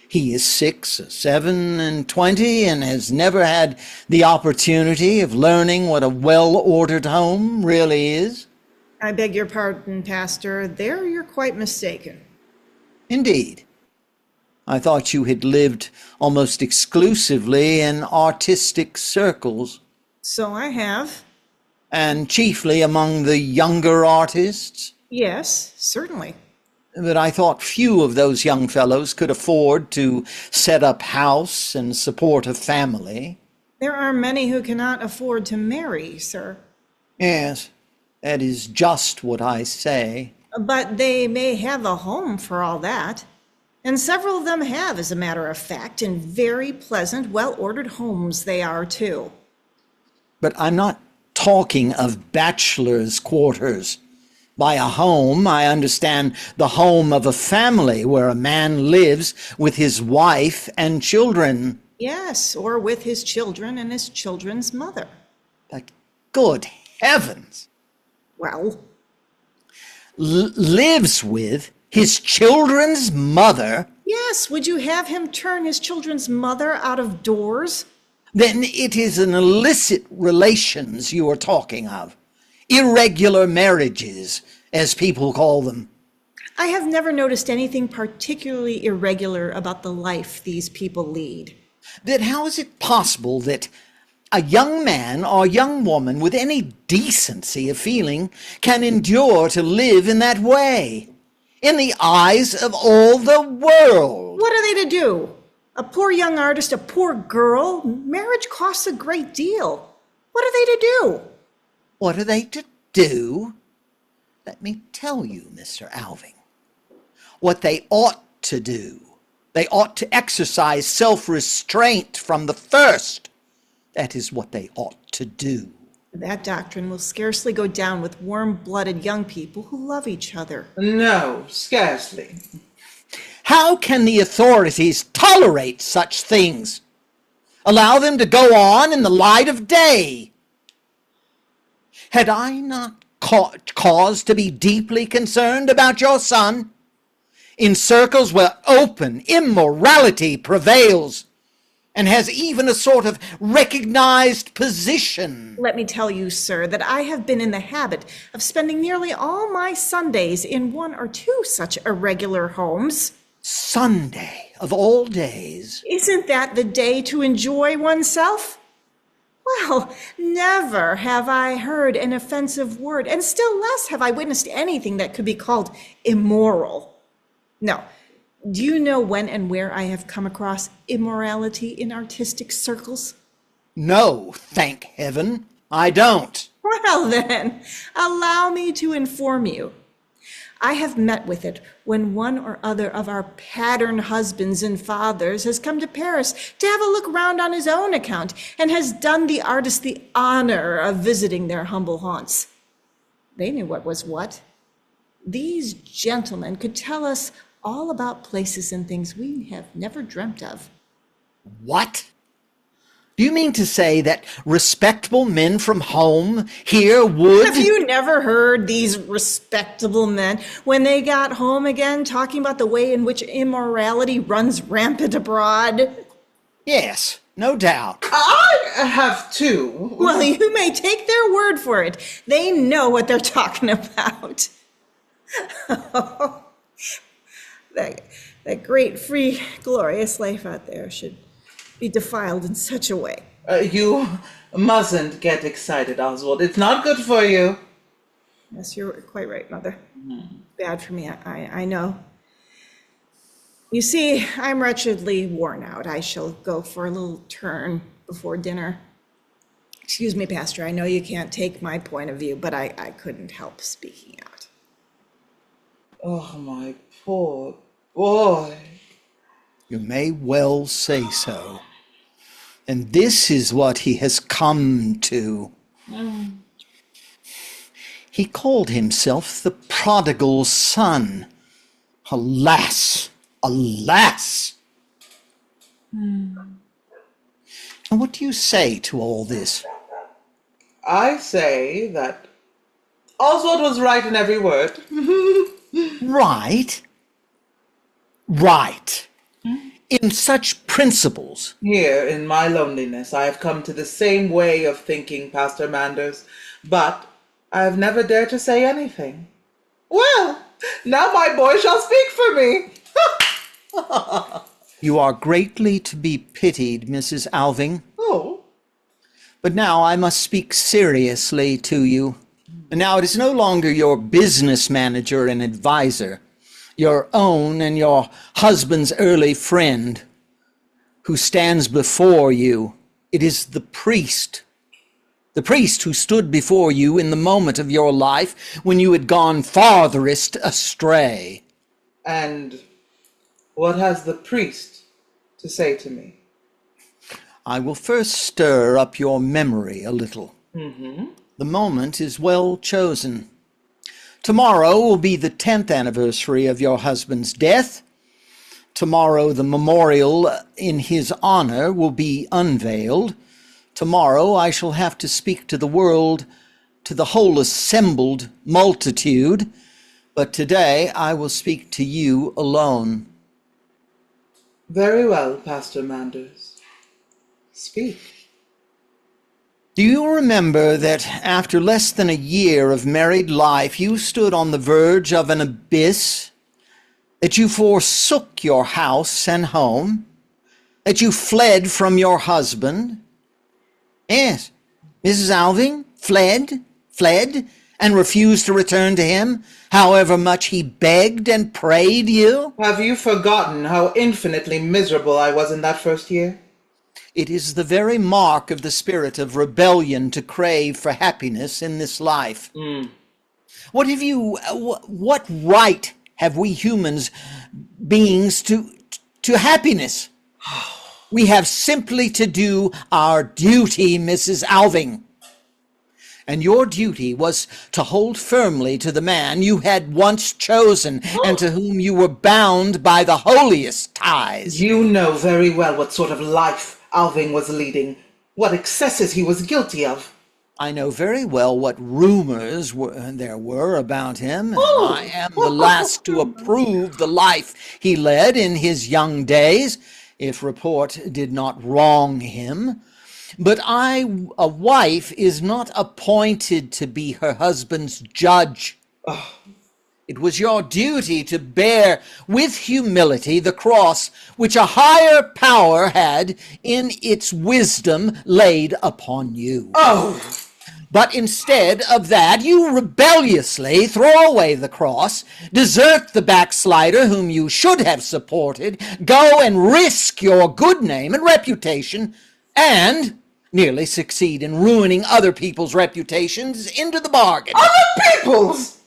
He is 6 or 7 and 20 and has never had the opportunity of learning what a well-ordered home really is. I beg your pardon, Pastor. There you're quite mistaken. Indeed. I thought you had lived almost exclusively in artistic circles. So I have. And chiefly among the younger artists. Yes, certainly. But I thought few of those young fellows could afford to set up house and support a family. There are many who cannot afford to marry, sir. Yes, that is just what I say. But they may have a home for all that. And several of them have, as a matter of fact, and very pleasant, well-ordered homes they are, too. But I'm not talking of bachelor's quarters. By a home, I understand the home of a family where a man lives with his wife and children. Yes, or with his children and his children's mother. But good heavens! Well, Lives with his children's mother? yes, would you have him turn his children's mother out of doors? Then it is an illicit relations you are talking of. Irregular marriages, as people call them. I have never noticed anything particularly irregular about the life these people lead. Then how is it possible that a young man or young woman with any decency of feeling can endure to live in that way, in the eyes of all the world? What are they to do? A poor young artist, a poor girl? Marriage costs a great deal. What are they to do? What are they to do? Let me tell you, Mr. Alving, what they ought to do. They ought to exercise self-restraint from the first. That is what they ought to do. That doctrine will scarcely go down with warm-blooded young people who love each other. No, scarcely. How can the authorities tolerate such things? Allow them to go on in the light of day? Had I not cause to be deeply concerned about your son? In circles where open immorality prevails and has even a sort of recognized position. Let me tell you, sir, that I have been in the habit of spending nearly all my Sundays in one or two such irregular homes. Sunday of all days. Isn't that the day to enjoy oneself? Well, never have I heard an offensive word, and still less have I witnessed anything that could be called immoral. No. Do you know when and where I have come across immorality in artistic circles? No, thank heaven, I don't. Well then, allow me to inform you. I have met with it when one or other of our pattern husbands and fathers has come to Paris to have a look round on his own account and has done the artist the honor of visiting their humble haunts. They knew what was what. These gentlemen could tell us all about places and things we have never dreamt of. What? Do you mean to say that respectable men from home here would... Have you never heard these respectable men, when they got home again, talking about the way in which immorality runs rampant abroad? Yes, no doubt. I have too. Well, you may take their word for it. They know what they're talking about. That great, free, glorious life out there should be defiled in such a way. You mustn't get excited, Oswald. It's not good for you. Yes, you're quite right, Mother. Bad for me, I know. You see, I'm wretchedly worn out. I shall go for a little turn before dinner. Excuse me, Pastor, I know you can't take my point of view, but I couldn't help speaking out. Oh, my poor boy. You may well say so. And this is what he has come to. He called himself the prodigal son. Alas, alas! And what do you say to all this? I say that Oswald was right in every word. Right? Right. In such principles. Here, in my loneliness, I have come to the same way of thinking, Pastor Manders, but I have never dared to say anything. Well, now my boy shall speak for me. You are greatly to be pitied, Mrs. Alving. Oh, But now I must speak seriously to you. And now it is no longer your business manager and advisor, your own and your husband's early friend, who stands before you. It is the priest who stood before you in the moment of your life when you had gone farthest astray. and what has the priest to say to me? I will first stir up your memory a little. The moment is well chosen. Tomorrow will be the 10th anniversary of your husband's death. Tomorrow the memorial in his honor will be unveiled. Tomorrow I shall have to speak to the world, to the whole assembled multitude. But today I will speak to you alone. Very well, Pastor Manders. Speak. Do you remember that after less than a year of married life, you stood on the verge of an abyss? That you forsook your house and home? That you fled from your husband? Yes, Mrs. Alving fled, and refused to return to him, however much he begged and prayed you? Have you forgotten how infinitely miserable I was in that first year? It is the very mark of the spirit of rebellion to crave for happiness in this life. What right have we humans beings to happiness? We have simply to do our duty, Mrs. Alving. And your duty was to hold firmly to the man you had once chosen and to whom you were bound by the holiest ties. You know very well what sort of life Alving was leading, what excesses he was guilty of. I know very well what rumors there were about him, and I am the last to approve the life he led in his young days, if report did not wrong him. But a wife is not appointed to be her husband's judge. It was your duty to bear with humility the cross which a higher power had in its wisdom laid upon you. But instead of that, you rebelliously throw away the cross, desert the backslider whom you should have supported, go and risk your good name and reputation, and nearly succeed in ruining other people's reputations into the bargain. Other people's!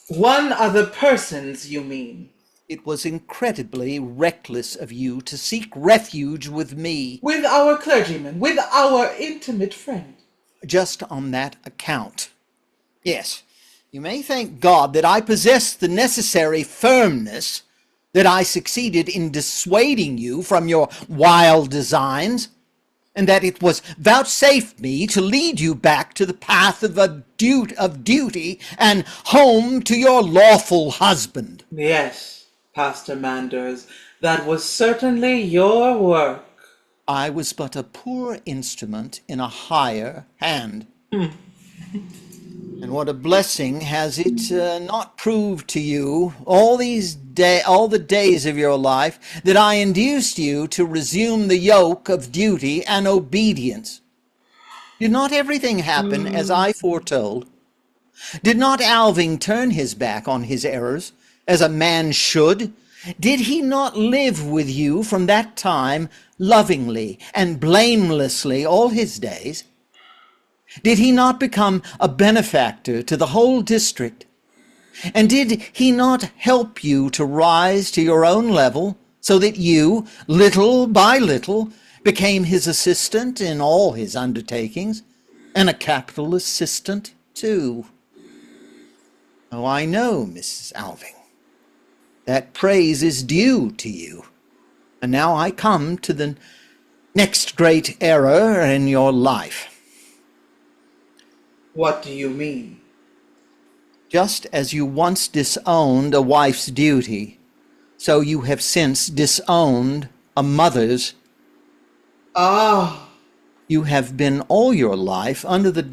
One other person's, you mean? It was incredibly reckless of you to seek refuge with me. With our clergyman, with our intimate friend. Just on that account. Yes, you may thank God that I possess the necessary firmness, that I succeeded in dissuading you from your wild designs, and that it was vouchsafed me to lead you back to the path of duty and home to your lawful husband. Yes, Pastor Manders, that was certainly your work. I was but a poor instrument in a higher hand. And what a blessing has it not proved to you all the days of your life that I induced you to resume the yoke of duty and obedience. Did not everything happen as I foretold? Did not Alving turn his back on his errors, as a man should? Did he not live with you from that time lovingly and blamelessly all his days? Did he not become a benefactor to the whole district? And did he not help you to rise to your own level, so that you, little by little, became his assistant in all his undertakings, and a capital assistant too? Oh, I know, Mrs. Alving, that praise is due to you. And now I come to the next great error in your life. What do you mean? Just as you once disowned a wife's duty, so you have since disowned a mother's. Ah, You have been all your life under the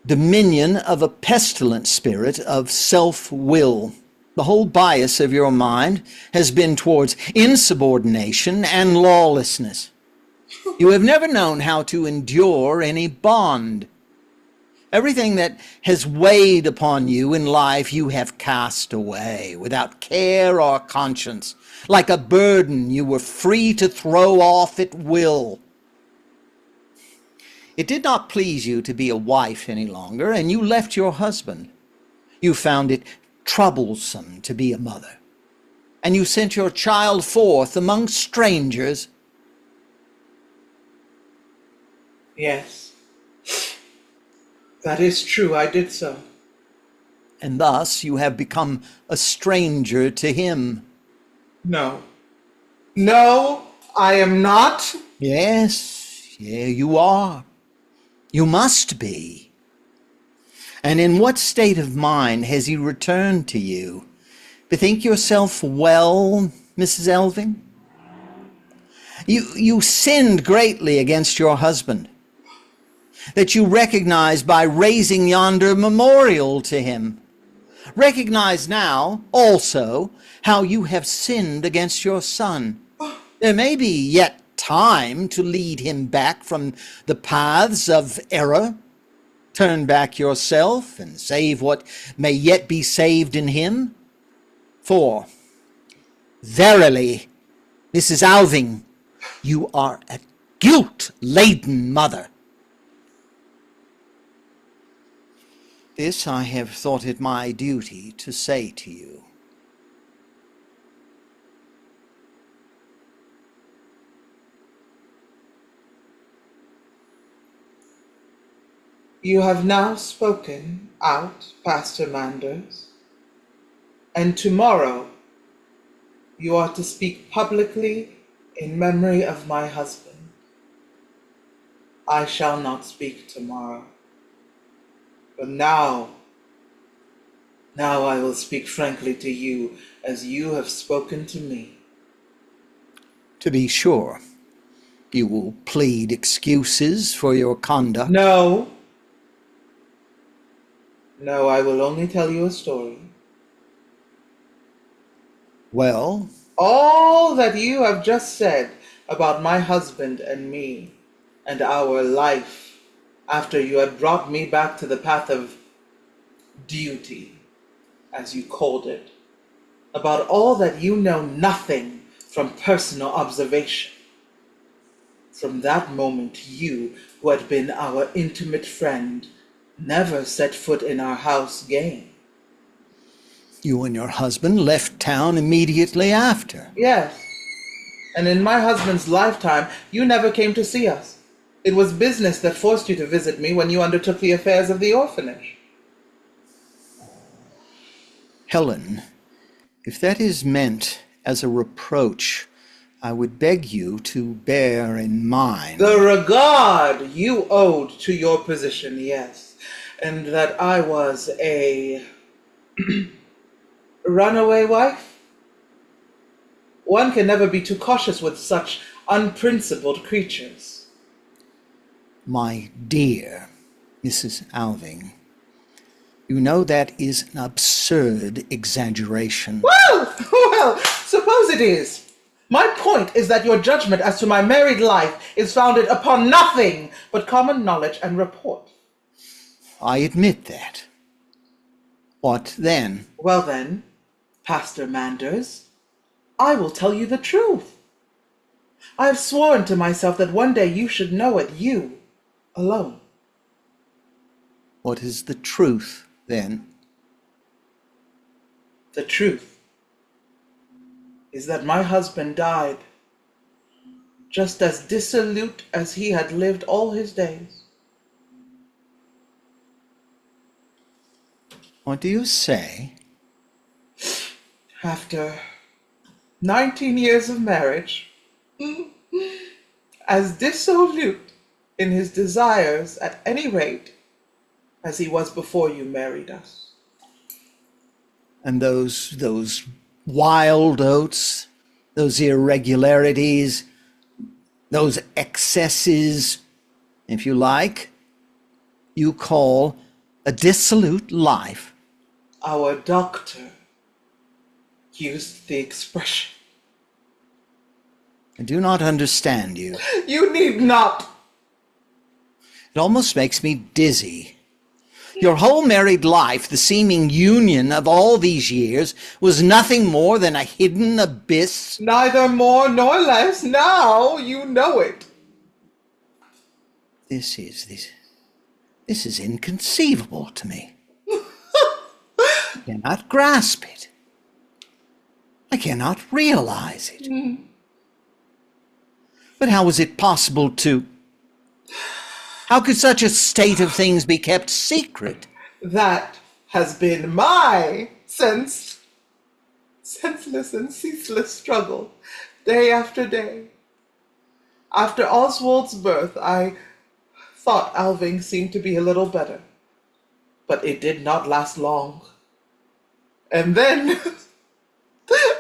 dominion of a pestilent spirit of self-will. The whole bias of your mind has been towards insubordination and lawlessness. You have never known how to endure any bond. Everything that has weighed upon you in life you have cast away without care or conscience. Like a burden you were free to throw off at will. It did not please you to be a wife any longer, and you left your husband. You found it troublesome to be a mother, and you sent your child forth among strangers. yes. That is true, I did so. And thus you have become a stranger to him. No. No, I am not. Yes, you are. You must be. And in what state of mind has he returned to you? Bethink yourself well, Mrs. Alving. You sinned greatly against your husband, that you recognize by raising yonder memorial to him. Recognize now, also, how you have sinned against your son. There may be yet time to lead him back from the paths of error. Turn back yourself and save what may yet be saved in him. For, verily, Mrs. Alving, you are a guilt-laden mother. This I have thought it my duty to say to you. You have now spoken out, Pastor Manders, and tomorrow you are to speak publicly in memory of my husband. I shall not speak tomorrow, but now I will speak frankly to you as you have spoken to me. To be sure, you will plead excuses for your conduct. No, I will only tell you a story. Well, All that you have just said about my husband and me and our life after you had brought me back to the path of duty, as you called it, about all that you know nothing from personal observation. From that moment, you, who had been our intimate friend, never set foot in our house again. you and your husband left town immediately after. Yes, and in my husband's lifetime, you never came to see us. It was business that forced you to visit me when you undertook the affairs of the orphanage. Helen, if that is meant as a reproach, I would beg you to bear in mind The regard you owed to your position, yes, and that I was a runaway wife. One can never be too cautious with such unprincipled creatures. my dear Mrs. Alving. You know that is an absurd exaggeration. Well, suppose it is. My point is that your judgment as to my married life is founded upon nothing but common knowledge and report. I admit that. What then? Well then, Pastor Manders, I will tell you the truth. I have sworn to myself that one day you should know it, you alone. What is the truth then? The truth is that my husband died just as dissolute as he had lived all his days. What do you say? After 19 years of marriage, as dissolute in his desires at any rate as he was before you married us. And those wild oats, those irregularities, those excesses, if you like, you call a dissolute life. Our doctor used the expression. I do not understand you. You need not. It almost makes me dizzy. Your whole married life, the seeming union of all these years, was nothing more than a hidden abyss. Neither more nor less. Now you know it. This is inconceivable to me. I cannot grasp it. I cannot realize it. But how is it possible to... How could such a state of things be kept secret? That has been my senseless and ceaseless struggle, day after day. After Oswald's birth, I thought Alving seemed to be a little better, but it did not last long. And then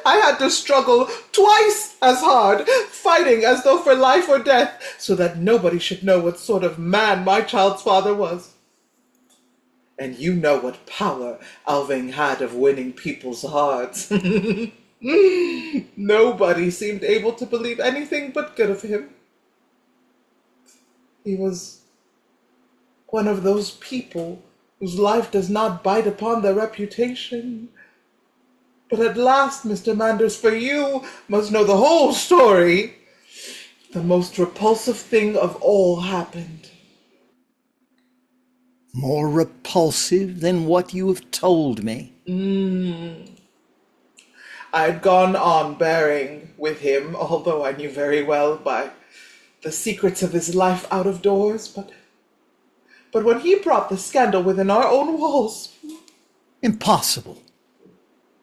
I had to struggle twice as hard, fighting as though for life or death, so that nobody should know what sort of man my child's father was. And you know what power Alving had of winning people's hearts. Nobody seemed able to believe anything but good of him. He was one of those people whose life does not bite upon their reputation. But at last, Mr. Manders, for you must know the whole story. The most repulsive thing of all happened. More repulsive than what you have told me. I'd gone on bearing with him, although I knew very well by the secrets of his life out of doors, but when he brought the scandal within our own walls... Impossible.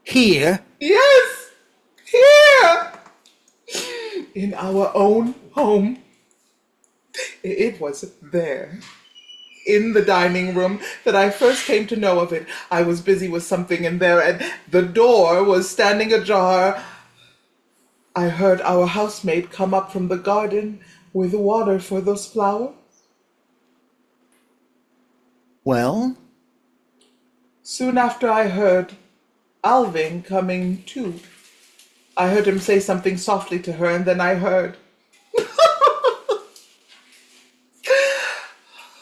Here? Yes! Here! In our own home. It was there, in the dining room, that I first came to know of it. I was busy with something in there, and the door was standing ajar. I heard our housemaid come up from the garden with water for those flowers. Well? Soon after I heard Alving coming too. I heard him say something softly to her, and then I heard...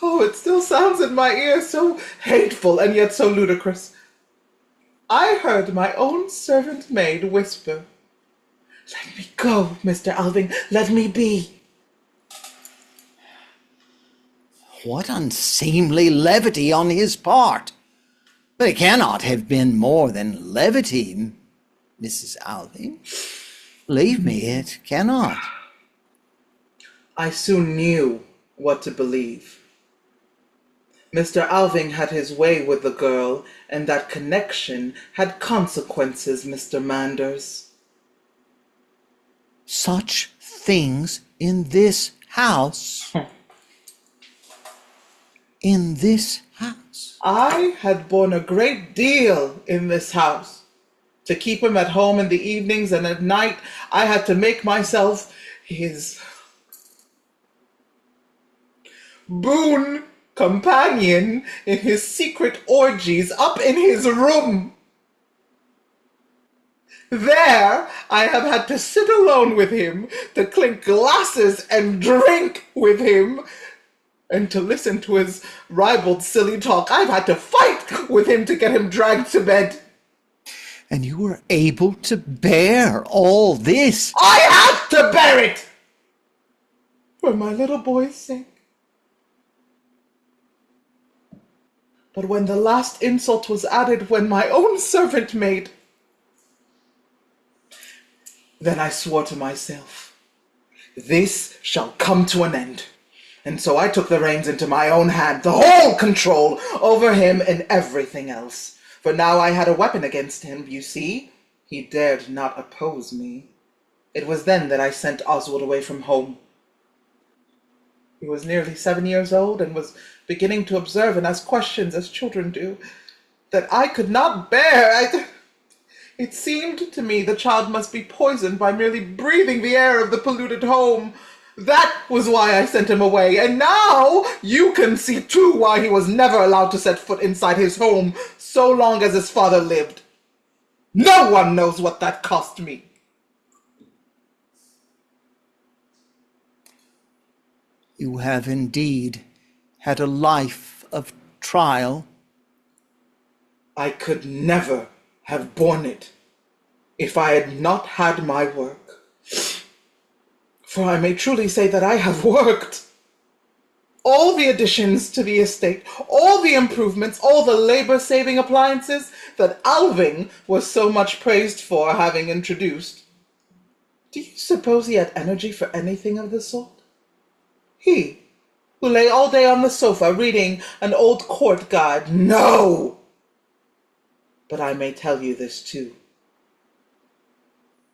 Oh, it still sounds in my ears, so hateful and yet so ludicrous. I heard my own servant maid whisper, "Let me go, Mr. Alving, let me be." What unseemly levity on his part! But it cannot have been more than levity, Mrs. Alving. Believe me, it cannot. I soon knew what to believe. Mr. Alving had his way with the girl, and that connection had consequences, Mr. Manders. Such things in this house. In this house. I had borne a great deal in this house. To keep him at home in the evenings and at night, I had to make myself his boon companion in his secret orgies up in his room. There, I have had to sit alone with him, to clink glasses and drink with him, and to listen to his ribald silly talk. I've had to fight with him to get him dragged to bed. And you were able to bear all this? I had to bear it! For my little boy's sake. But when the last insult was added, when my own servant maid... Then I swore to myself, this shall come to an end. And so I took the reins into my own hand, the whole control over him and everything else. For now I had a weapon against him, you see. He dared not oppose me. It was then that I sent Oswald away from home. He was nearly 7 years old and was beginning to observe and ask questions as children do, that I could not bear. It seemed to me the child must be poisoned by merely breathing the air of the polluted home. That was why I sent him away, and now you can see too why he was never allowed to set foot inside his home so long as his father lived. No one knows what that cost me. You have indeed had a life of trial. I could never have borne it if I had not had my work. For I may truly say that I have worked. All the additions to the estate, all the improvements, all the labor-saving appliances that ALVING was so much praised for having introduced. Do you suppose he had energy for anything of the sort? He, who lay all day on the sofa reading an old court guide? No! But I may tell you this too.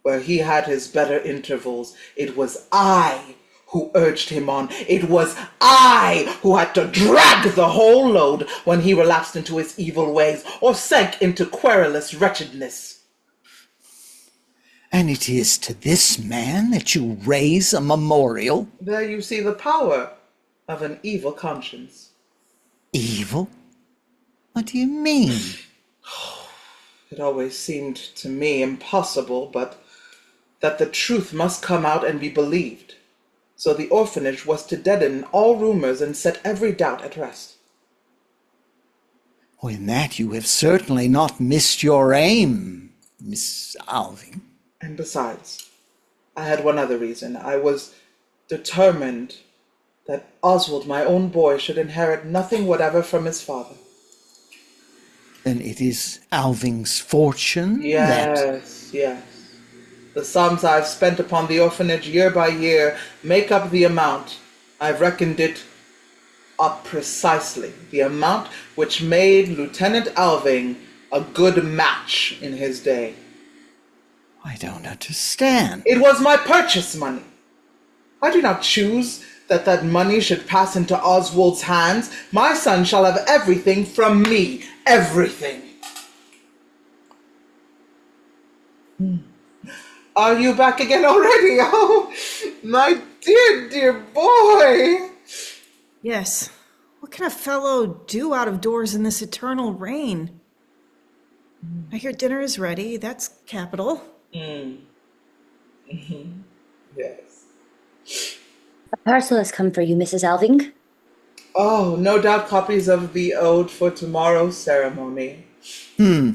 Where he had his better intervals, it was I who urged him on. It was I who had to drag the whole load when he relapsed into his evil ways or sank into querulous wretchedness. And it is to this man that you raise a memorial? There you see the power of an evil conscience. Evil? What do you mean? It always seemed to me impossible, but that the truth must come out and be believed. So the orphanage was to deaden all rumors and set every doubt at rest. Oh, in that you have certainly not missed your aim, Miss Alving. And besides, I had one other reason. I was determined that Oswald, my own boy, should inherit nothing whatever from his father. Then it is Alving's fortune Yes, yes. The sums I've spent upon the orphanage year by year make up the amount. I've reckoned it up precisely, the amount which made Lieutenant Alving a good match in his day. I don't understand. It was my purchase money. I do not choose that that money should pass into Oswald's hands. My son shall have everything from me. Everything. Are you back again already? Oh, my dear, dear boy. Yes. What can a fellow do out of doors in this eternal rain? I hear dinner is ready. That's capital. Yes. A parcel has come for you, Mrs. Alving. Oh, no doubt copies of the ode for tomorrow's ceremony. And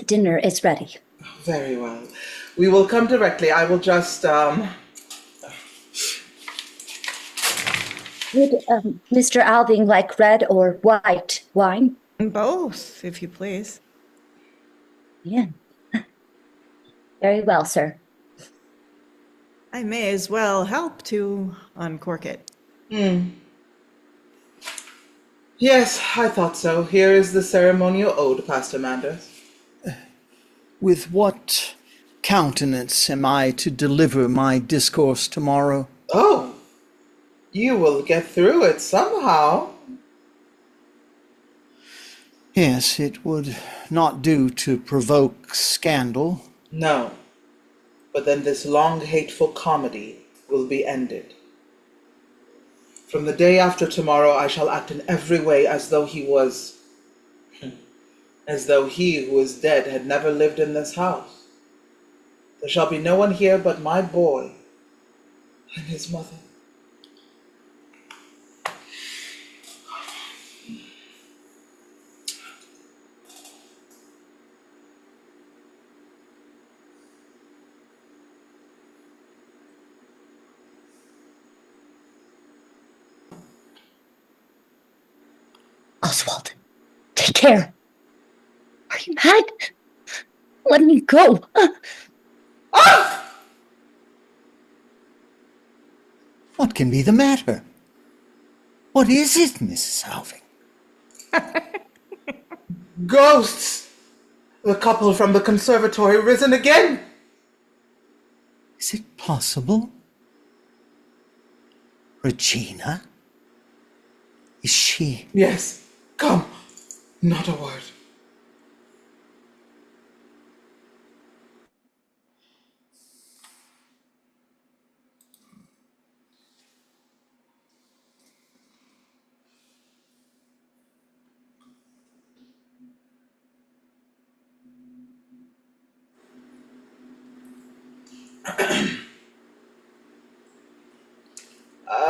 dinner is ready. Very well. We will come directly. I will just, Would Mr. Alving like red or white wine? Both, if you please. Yeah. Very well, sir. I may as well help to uncork it. Yes, I thought so. Here is the ceremonial ode, Pastor Manders. With what countenance am I to deliver my discourse tomorrow? Oh, you will get through it somehow. Yes, it would not do to provoke scandal. No, but then this long, hateful comedy will be ended. From the day after tomorrow, I shall act in every way as though he was... as though he who is dead had never lived in this house. There shall be no one here but my boy and his mother. Oswald, take care. Are you mad? Let me go. What can be the matter? What is it, Mrs. Alving? Ghosts! The couple from the conservatory risen again! Is it possible? Regina? Is she... Yes, come. Not a word.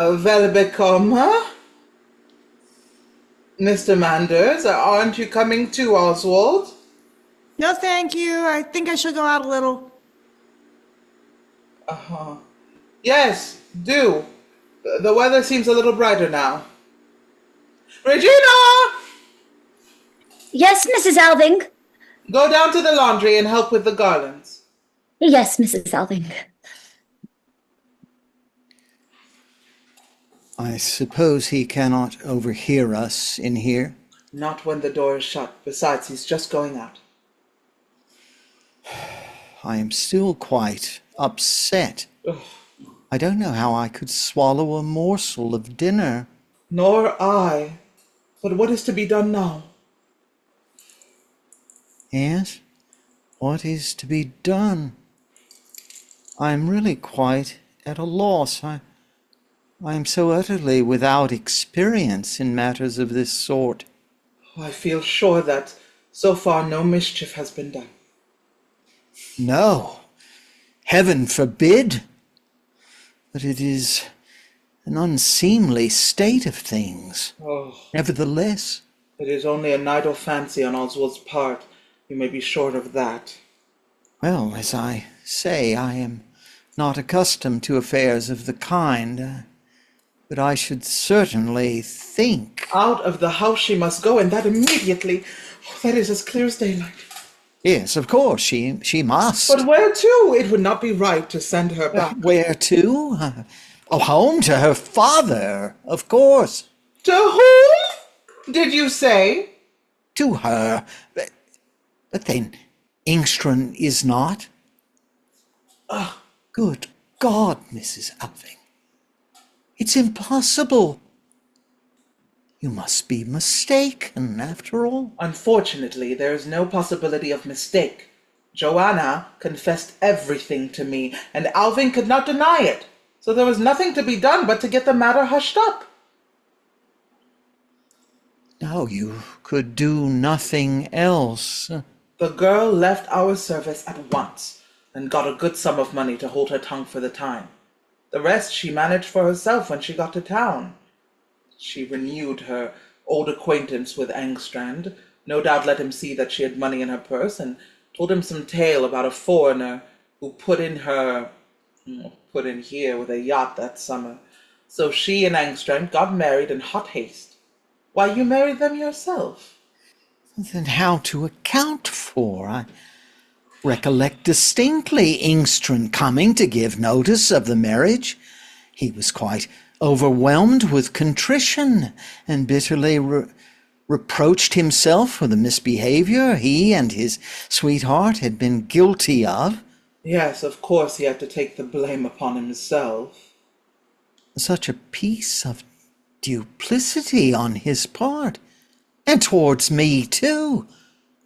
Welbekomme. Mr. Manders, aren't you coming too, Oswald? No, thank you. I think I should go out a little. Yes, do. The weather seems a little brighter now. Regina! Yes, Mrs. Alving. Go down to the laundry and help with the garlands. Yes, Mrs. Alving. I suppose he cannot overhear us in here? Not when the door is shut. Besides, he's just going out. I am still quite upset. Ugh. I don't know how I could swallow a morsel of dinner. Nor I. But what is to be done now? Yes? What is to be done? I am really quite at a loss. I am so utterly without experience in matters of this sort. I feel sure that so far no mischief has been done. No, heaven forbid. But it is an unseemly state of things. Oh, Nevertheless, it is only an idle fancy on Oswald's part. You may be sure of that. well, as I say, I am not accustomed to affairs of the kind. But I should certainly think... Out of the house she must go, and that immediately. Oh, that is as clear as daylight. Yes, of course, she must. But where to? It would not be right to send her back. Where to? Home to her father, of course. To whom, did you say? To her. But then, ENGSTRAND is not. Good God, Mrs. Alving. It's impossible. You must be mistaken, after all. Unfortunately, there is no possibility of mistake. Joanna confessed everything to me, and Alving could not deny it. So there was nothing to be done but to get the matter hushed up. No, you could do nothing else. The girl left our service at once, and got a good sum of money to hold her tongue for the time. The rest she managed for herself when she got to town. She renewed her old acquaintance with ENGSTRAND, no doubt let him see that she had money in her purse, and told him some tale about a foreigner who put in here with a yacht that summer. So she and ENGSTRAND got married in hot haste. Why, you married them yourself. Then how to account for? I recollect distinctly ENGSTRAND coming to give notice of the marriage. He was quite overwhelmed with contrition and bitterly reproached himself for the misbehavior he and his sweetheart had been guilty of. Yes, of course he had to take the blame upon himself. Such a piece of duplicity on his part, and towards me too.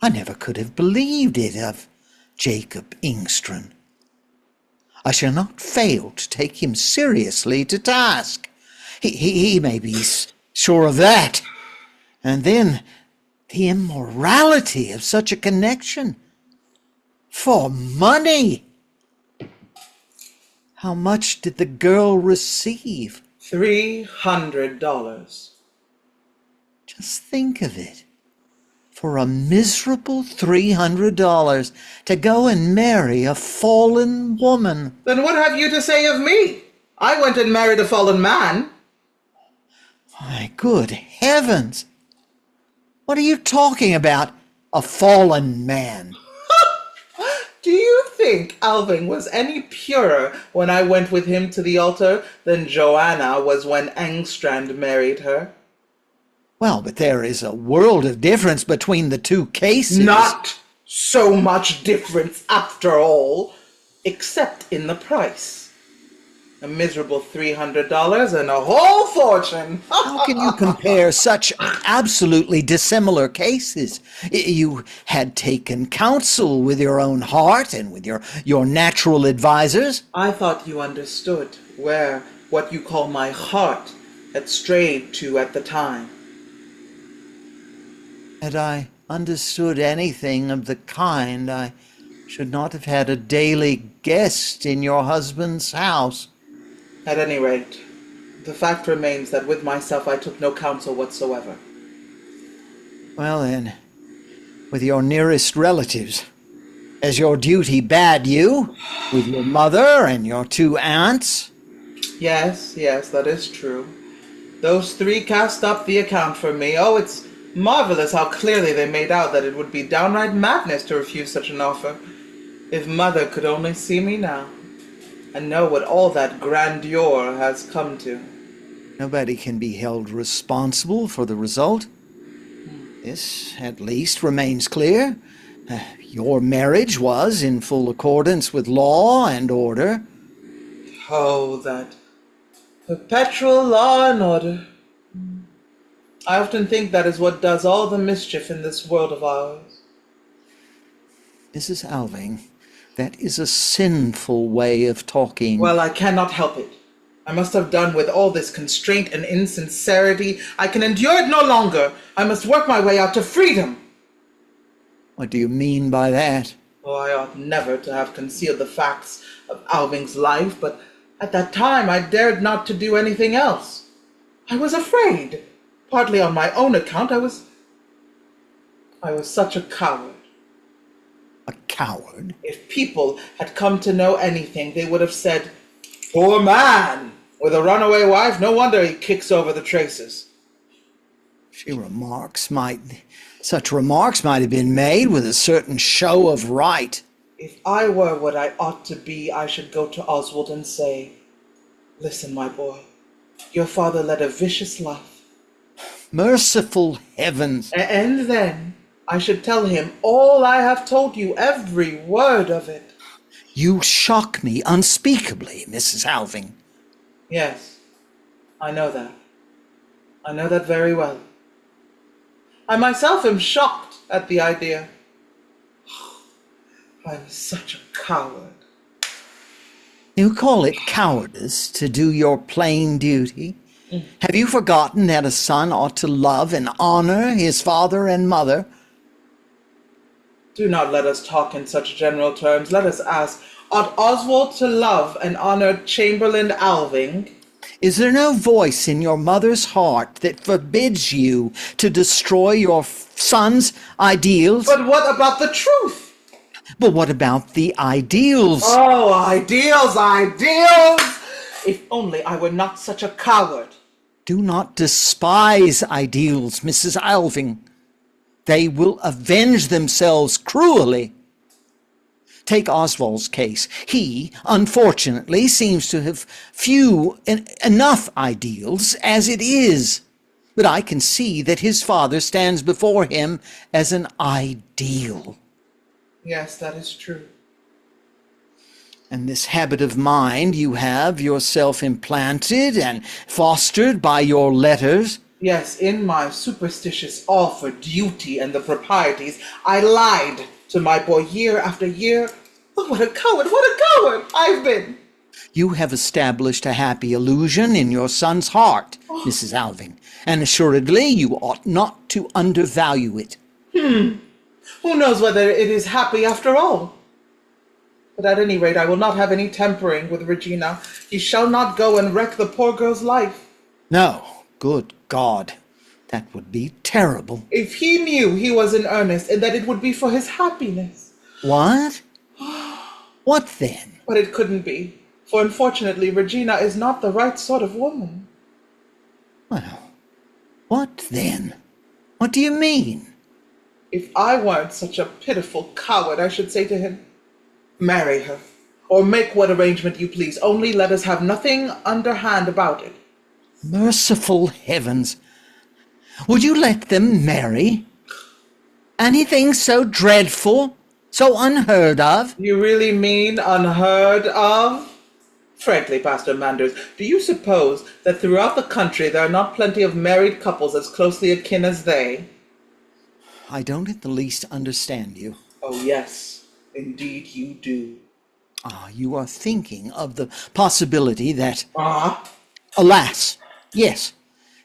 I never could have believed it of Jacob ENGSTRAND. I shall not fail to take him seriously to task. He may be sure of that. And then the immorality of such a connection. For money. How much did the girl receive? $300. Just think of it. For a miserable $300 to go and marry a fallen woman. Then what have you to say of me? I went and married a fallen man. My good heavens! What are you talking about, a fallen man? Do you think Alving was any purer when I went with him to the altar than Joanna was when ENGSTRAND married her? Well, but there is a world of difference between the two cases. Not so much difference after all, except in the price. A miserable $300 and a whole fortune. How can you compare such absolutely dissimilar cases? You had taken counsel with your own heart and with your natural advisors. I thought you understood where what you call my heart had strayed to at the time. Had I understood anything of the kind, I should not have had a daily guest in your husband's house. At any rate, the fact remains that with myself I took no counsel whatsoever. Well then, with your nearest relatives, as your duty bade you, with your mother and your 2 aunts. Yes, that is true. Those 3 cast up the account for me. Oh, it's marvelous how clearly they made out that it would be downright madness to refuse such an offer. If Mother could only see me now, and know what all that grandeur has come to. Nobody can be held responsible for the result. This, at least, remains clear. Your marriage was in full accordance with law and order. Oh, that perpetual law and order. I often think that is what does all the mischief in this world of ours. Mrs. Alving, that is a sinful way of talking. Well, I cannot help it. I must have done with all this constraint and insincerity. I can endure it no longer. I must work my way out to freedom. What do you mean by that? Oh, I ought never to have concealed the facts of Alving's life, but at that time I dared not to do anything else. I was afraid. Partly on my own account, I was such a coward. A coward? If people had come to know anything, they would have said, "Poor man! With a runaway wife, no wonder he kicks over the traces." Such remarks might have been made with a certain show of right. If I were what I ought to be, I should go to Oswald and say, "Listen, my boy, your father led a vicious life." Merciful heavens! And then I should tell him all I have told you, every word of it. You shock me unspeakably, Mrs. Alving. Yes, I know that. I know that very well. I myself am shocked at the idea. I'm such a coward. You call it cowardice to do your plain duty? Have you forgotten that a son ought to love and honor his father and mother? Do not let us talk in such general terms. Let us ask, ought Oswald to love and honor Chamberlain Alving? Is there no voice in your mother's heart that forbids you to destroy your son's ideals? But what about the truth? But what about the ideals? Oh, ideals, ideals! If only I were not such a coward. Do not despise ideals, Mrs. Alving. They will avenge themselves cruelly. Take Oswald's case. He, unfortunately, seems to have enough ideals as it is. But I can see that his father stands before him as an ideal. Yes, that is true. And this habit of mind you have yourself implanted and fostered by your letters. Yes, in my superstitious awe for duty and the proprieties, I lied to my boy year after year. Oh, what a coward I've been. You have established a happy illusion in your son's heart, Mrs. Alving, and assuredly you ought not to undervalue it. Who knows whether it is happy after all? But at any rate, I will not have any tempering with Regina. He shall not go and wreck the poor girl's life. No, good God, that would be terrible. If he knew he was in earnest and that it would be for his happiness. What? What then? But it couldn't be, for unfortunately Regina is not the right sort of woman. Well, what then? What do you mean? If I weren't such a pitiful coward, I should say to him, "Marry her, or make what arrangement you please, only let us have nothing underhand about it." Merciful heavens! Would you let them marry? Anything so dreadful, so unheard of? You really mean unheard of? Frankly, Pastor Manders, do you suppose that throughout the country there are not plenty of married couples as closely akin as they? I don't in the least understand you. Oh, yes, indeed you do. You are thinking of the possibility that, Ah, alas, yes,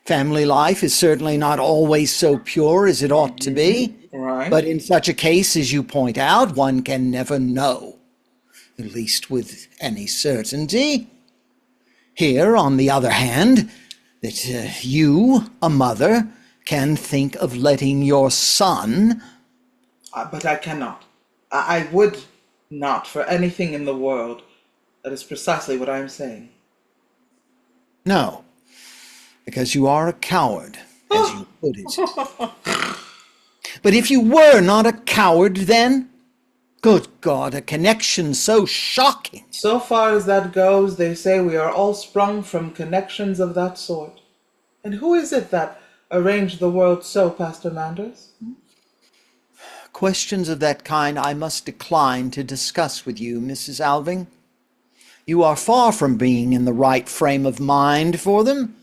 family life is certainly not always so pure as it ought to be. right. But in such a case, as you point out, one can never know, at least with any certainty. Here, on the other hand, that you, a mother, can think of letting your son... But I cannot. I would not for anything in the world. That is precisely what I am saying. No, because you are a coward, as you put it. But if you were not a coward, then, good God, a connection so shocking. So far as that goes, they say we are all sprung from connections of that sort. And who is it that arranged the world so, Pastor Manders? Questions of that kind I must decline to discuss with you, Mrs. Alving. You are far from being in the right frame of mind for them,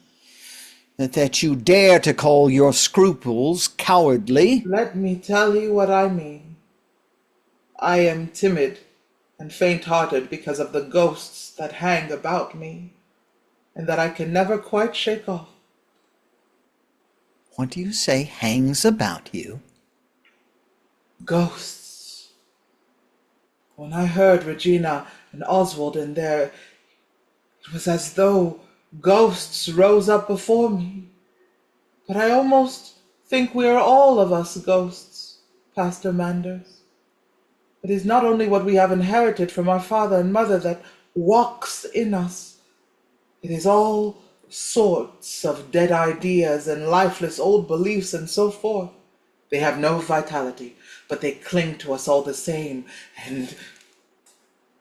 that you dare to call your scruples cowardly. Let me tell you what I mean. I am timid and faint-hearted because of the ghosts that hang about me, and that I can never quite shake off. What do you say hangs about you? Ghosts. When I heard Regina and Oswald in there, it was as though ghosts rose up before me. But I almost think we are all of us ghosts, Pastor Manders. It is not only what we have inherited from our father and mother that walks in us. It is all sorts of dead ideas and lifeless old beliefs and so forth. They have no vitality, but they cling to us all the same, and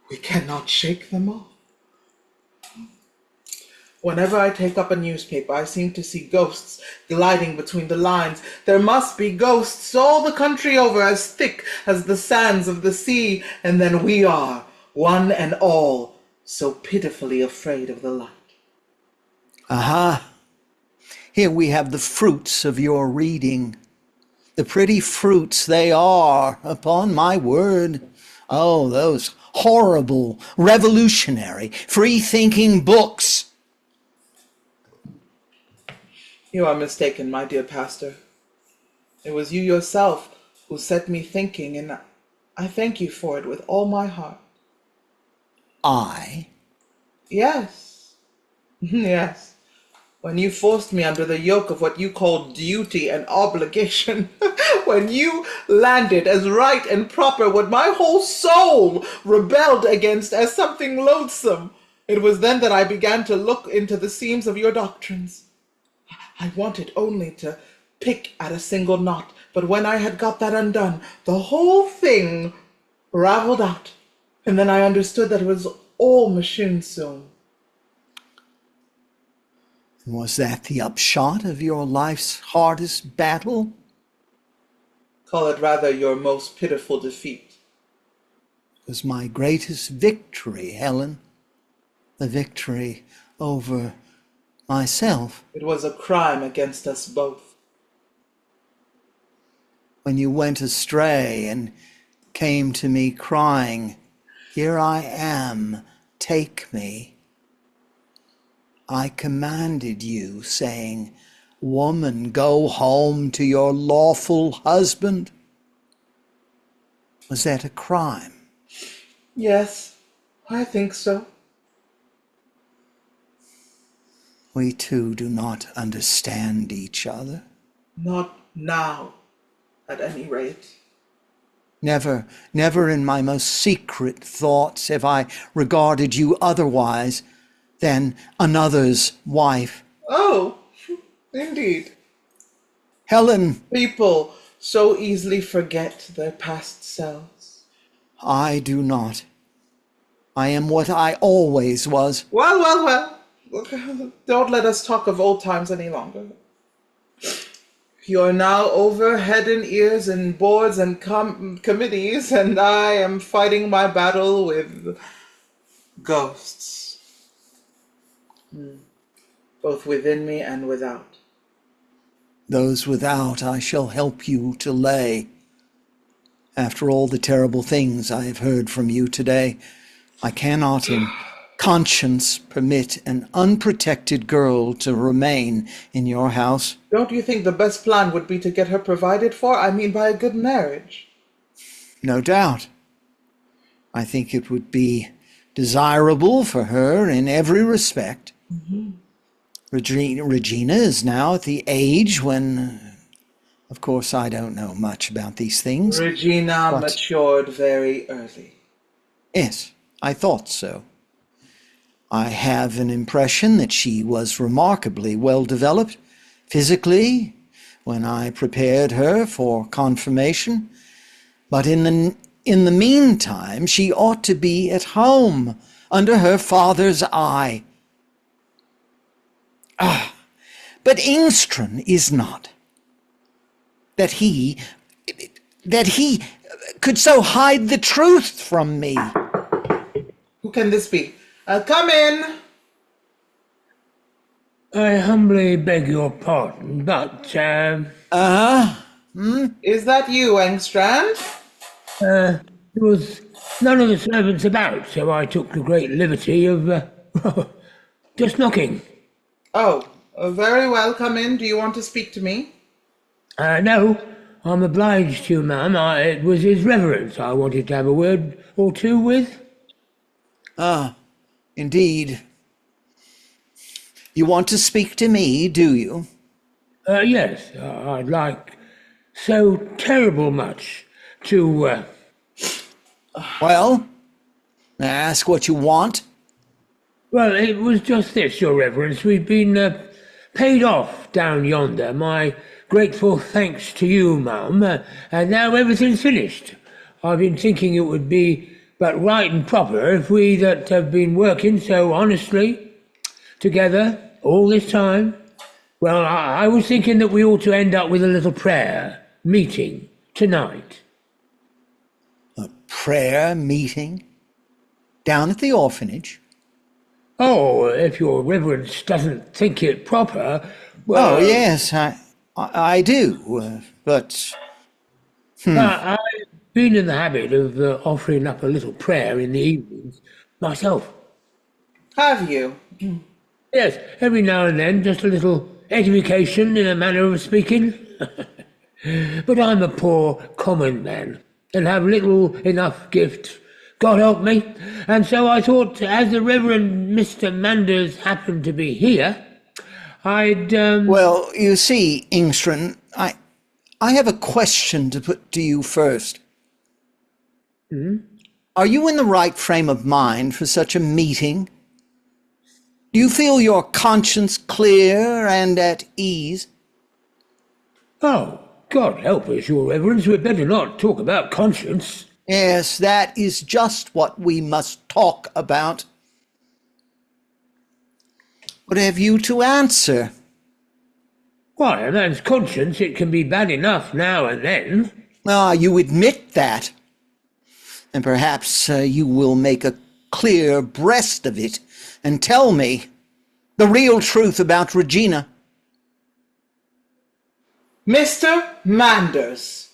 we cannot shake them off. Whenever I take up a newspaper, I seem to see ghosts gliding between the lines. There must be ghosts all the country over, as thick as the sands of the sea, and then we are, one and all, so pitifully afraid of the light. Aha! Here we have the fruits of your reading. The pretty fruits they are, upon my word. Oh, those horrible, revolutionary, free-thinking books. You are mistaken, my dear pastor. It was you yourself who set me thinking, and I thank you for it with all my heart. I? Yes. Yes. When you forced me under the yoke of what you called duty and obligation, when you landed as right and proper what my whole soul rebelled against as something loathsome, it was then that I began to look into the seams of your doctrines. I wanted only to pick at a single knot, but when I had got that undone, the whole thing raveled out, and then I understood that it was all machine sewn. Was that the upshot of your life's hardest battle? Call it rather your most pitiful defeat. It was my greatest victory, Helen. The victory over myself. It was a crime against us both. When you went astray and came to me crying, "Here I am, take me," I commanded you, saying, "Woman, go home to your lawful husband." Was that a crime? Yes, I think so. We two do not understand each other. Not now, at any rate. Never, never in my most secret thoughts have I regarded you otherwise than another's wife. Oh, indeed. Helen, People so easily forget their past selves. I do not. I am what I always was. Well. Don't let us talk of old times any longer. You're now over head and ears in boards and committees, and I am fighting my battle with ghosts. both within me and without. Those without I shall help you to lay. After all the terrible things I have heard from you today, I cannot in conscience permit an unprotected girl to remain in your house. Don't you think the best plan would be to get her provided for? I mean, by a good marriage. No doubt. I think it would be desirable for her in every respect. Regina is now at the age when, of course, I don't know much about these things. Regina matured very early. Yes, I thought so. I have an impression that she was remarkably well developed physically when I prepared her for confirmation. But in the meantime, she ought to be at home under her father's eye. But ENGSTRAND is not. That he could so hide the truth from me. Who can this be? Come in. I humbly beg your pardon, but, Is that you, ENGSTRAND? there was none of the servants about, so I took the great liberty of, just knocking. Oh, very well. Come in. Do you want to speak to me? No, I'm obliged to you, ma'am. It was His Reverence I wanted to have a word or two with. Indeed. You want to speak to me, do you? Yes, I'd like so terrible much to, Well, may I ask what you want? Well, it was just this, Your Reverence. We've been paid off down yonder. My grateful thanks to you, ma'am. And now everything's finished. I've been thinking it would be but right and proper if we that have been working so honestly together all this time. Well, I was thinking that we ought to end up with a little prayer meeting tonight. A prayer meeting? Down at the orphanage? Oh, if Your Reverence doesn't think it proper, well... Oh, yes, I do, but... I've been in the habit of offering up a little prayer in the evenings myself. Have you? Yes, every now and then, just a little edification in a manner of speaking. But I'm a poor common man and have little enough gift, God help me. And so I thought, as the Reverend Mr. Manders happened to be here, I'd... Well, you see, ENGSTRAND, I have a question to put to you first. Are you in the right frame of mind for such a meeting? Do you feel your conscience clear and at ease? Oh, God help us, Your Reverence, we'd better not talk about conscience. Yes, that is just what we must talk about. What have you to answer? Why, a man's conscience, it can be bad enough now and then. You admit that. And perhaps you will make a clear breast of it and tell me the real truth about Regina. Mr. Manders.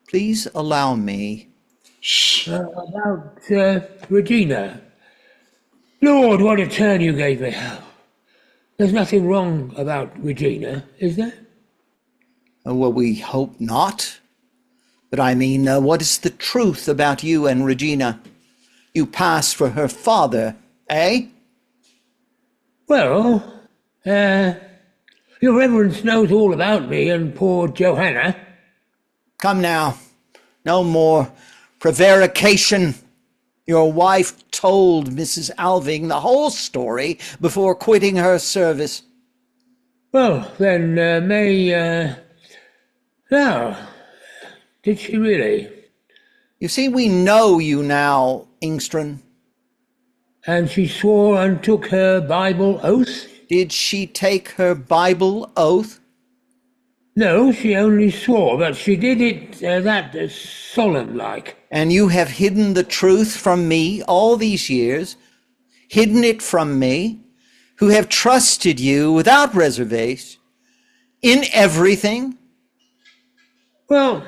Please allow me. Shh. About Regina. Lord, what a turn you gave me. There's nothing wrong about Regina, is there? Well, we hope not. But I mean, what is the truth about you and Regina? You pass for her father, eh? Well, Your Reverence knows all about me and poor Johanna. Come now, no more prevarication. Your wife told Mrs. Alving the whole story before quitting her service. Well, then, now, did she really? You see, we know you now, ENGSTRAND. And she swore and took her Bible oath? Did she take her Bible oath? No, she only swore, but she did it that solemn-like. And you have hidden the truth from me all these years, hidden it from me, who have trusted you without reservation in everything? Well,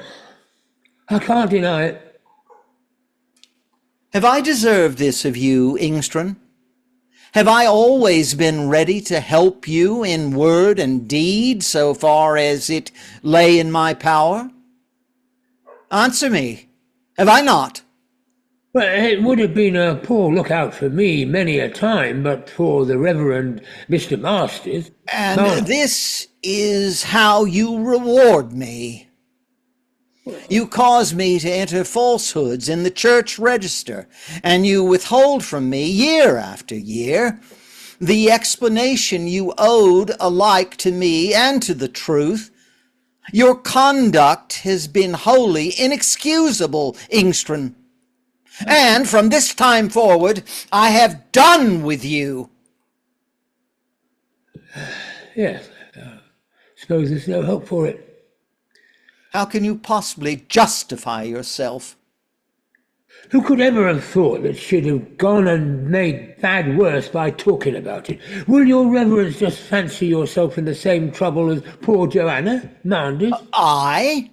I can't deny it. Have I deserved this of you, ENGSTRAND? Have I always been ready to help you in word and deed so far as it lay in my power? Answer me. Have I not? Well, it would have been a poor lookout for me many a time, but for the Reverend Mr. Masters. And this is how you reward me. You cause me to enter falsehoods in the church register, and you withhold from me year after year the explanation you owed alike to me and to the truth. Your conduct has been wholly inexcusable, ENGSTRAND. And from this time forward, I have done with you. Yes, suppose there's no hope for it. How can you possibly justify yourself? Who could ever have thought that she'd have gone and made bad worse by talking about it? Will your reverence just fancy yourself in the same trouble as poor Joanna Manders? I?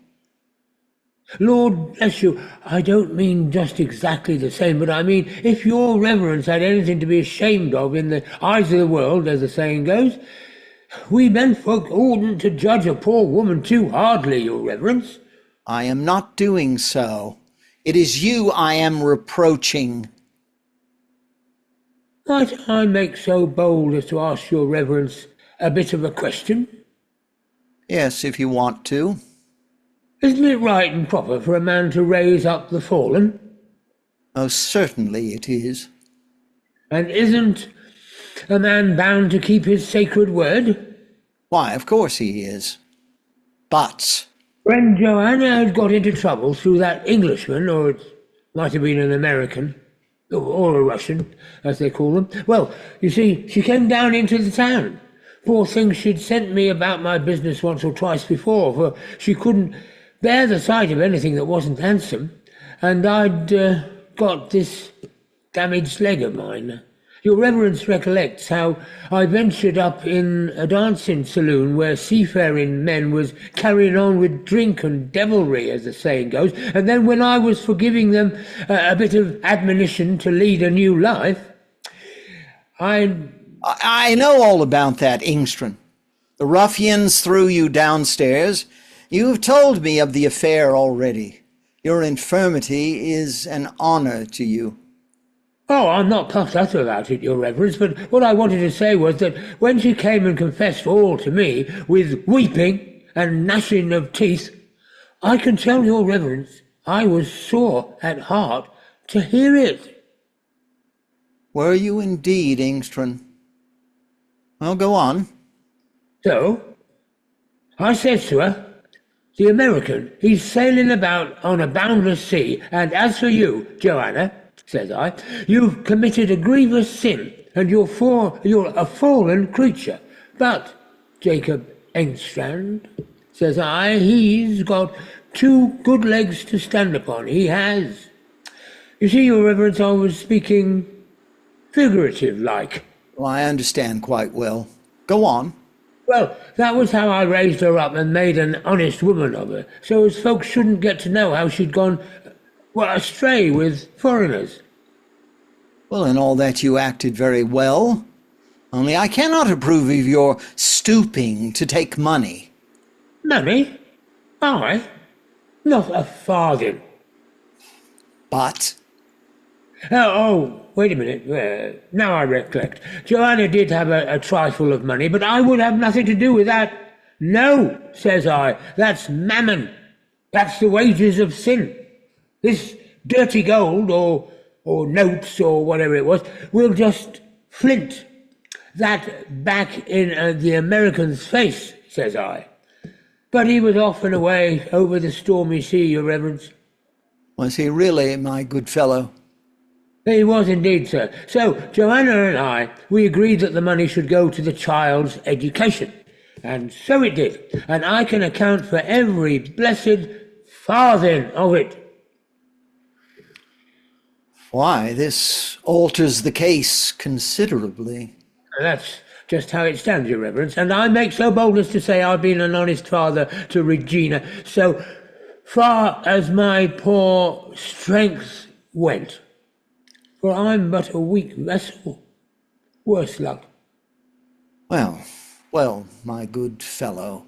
Lord bless you, I don't mean just exactly the same, but I mean if your reverence had anything to be ashamed of in the eyes of the world, as the saying goes, we menfolk oughtn't to judge a poor woman too hardly, your reverence. I am not doing so. It is you I am reproaching. Might I make so bold as to ask your reverence a bit of a question? Yes, if you want to. Isn't it right and proper for a man to raise up the fallen? Oh, certainly it is. And isn't a man bound to keep his sacred word? Why, of course he is. But When Joanna had got into trouble through that Englishman, or it might have been an American, or a Russian, as they call them, well, you see, she came down into the town. Poor thing, she'd sent me about my business once or twice before, for she couldn't bear the sight of anything that wasn't handsome, and I'd got this damaged leg of mine. Your reverence recollects how I ventured up in a dancing saloon where seafaring men was carrying on with drink and devilry, as the saying goes, and then when I was for giving them a bit of admonition to lead a new life, I know all about that, ENGSTRAND. The ruffians threw you downstairs. You have told me of the affair already. Your infirmity is an honor to you. Oh, I'm not puffed up about it, your reverence, but what I wanted to say was that when she came and confessed all to me, with weeping and gnashing of teeth, I can tell your reverence I was sore at heart to hear it. Were you indeed, ENGSTRAND? Well, go on. So, I says to her, the American, he's sailing about on a boundless sea, and as for you, Joanna, says I, you've committed a grievous sin, and you're a fallen creature. But, Jacob Engstrand, says I, he's got 2 good legs to stand upon, he has. You see, your reverence, I was speaking figurative-like. Well, I understand quite well. Go on. Well, that was how I raised her up and made an honest woman of her, so as folks shouldn't get to know how she'd gone astray with foreigners. Well, in all that you acted very well. Only I cannot approve of your stooping to take money. Money? I? Not a farthing. But Wait a minute. Now I recollect. Joanna did have a trifle of money, but I would have nothing to do with that. No, says I, that's mammon. That's the wages of sin. This dirty gold, or notes, or whatever it was, will just flint that back in the American's face, says I. But he was off and away over the stormy sea, your reverence. was he really, my good fellow? He was indeed, sir. So, Joanna and I, we agreed that the money should go to the child's education. And so it did. And I can account for every blessed farthing of it. Why, this alters the case considerably. That's just how it stands, your reverence, and I make so bold as to say I've been an honest father to Regina, so far as my poor strength went. For I'm but a weak vessel, worse luck. Well, my good fellow.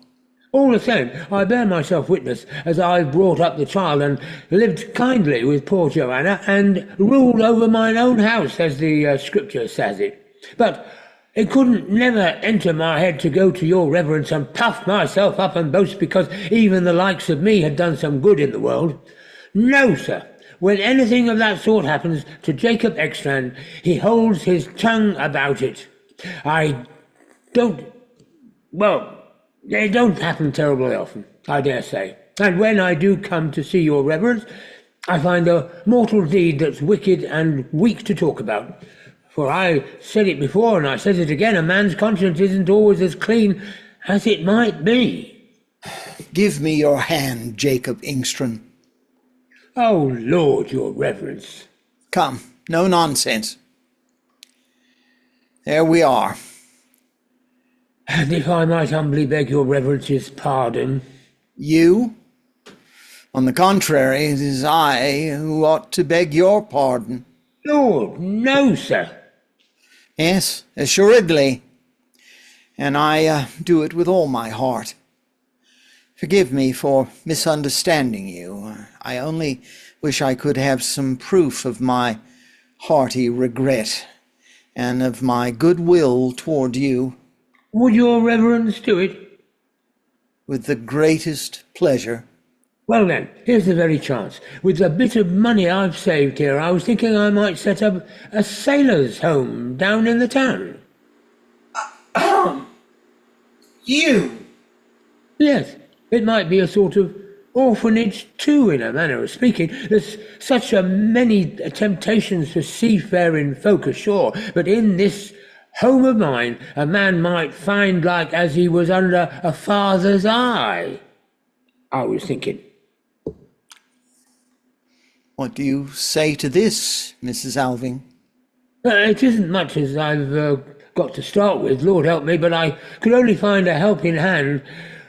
All the same, I bear myself witness, as I brought up the child and lived kindly with poor Joanna, and ruled over mine own house, as the scripture says it. But it couldn't never enter my head to go to your reverence and puff myself up and boast because even the likes of me had done some good in the world. No, sir. When anything of that sort happens to Jacob ENGSTRAND, he holds his tongue about it. They don't happen terribly often, I dare say. And when I do come to see your reverence, I find a mortal deed that's wicked and weak to talk about. For I said it before, and I said it again, a man's conscience isn't always as clean as it might be. Give me your hand, Jacob ENGSTRAND. Oh, Lord, your reverence. Come, no nonsense. There we are. And if I might humbly beg your reverence's pardon. You? On the contrary, it is I who ought to beg your pardon. Lord, no, sir. Yes, assuredly. And I do it with all my heart. Forgive me for misunderstanding you. I only wish I could have some proof of my hearty regret and of my goodwill toward you. Would your reverence do it? With the greatest pleasure. Well then, here's the very chance. With the bit of money I've saved here, I was thinking I might set up a sailor's home down in the town. You? Yes, it might be a sort of orphanage too, in a manner of speaking. There's such a many temptations for seafaring folk ashore, but in this home of mine, a man might find like as he was under a father's eye, I was thinking. What do you say to this, Mrs. Alving? It isn't much as I've got to start with, Lord help me, but I could only find a helping hand.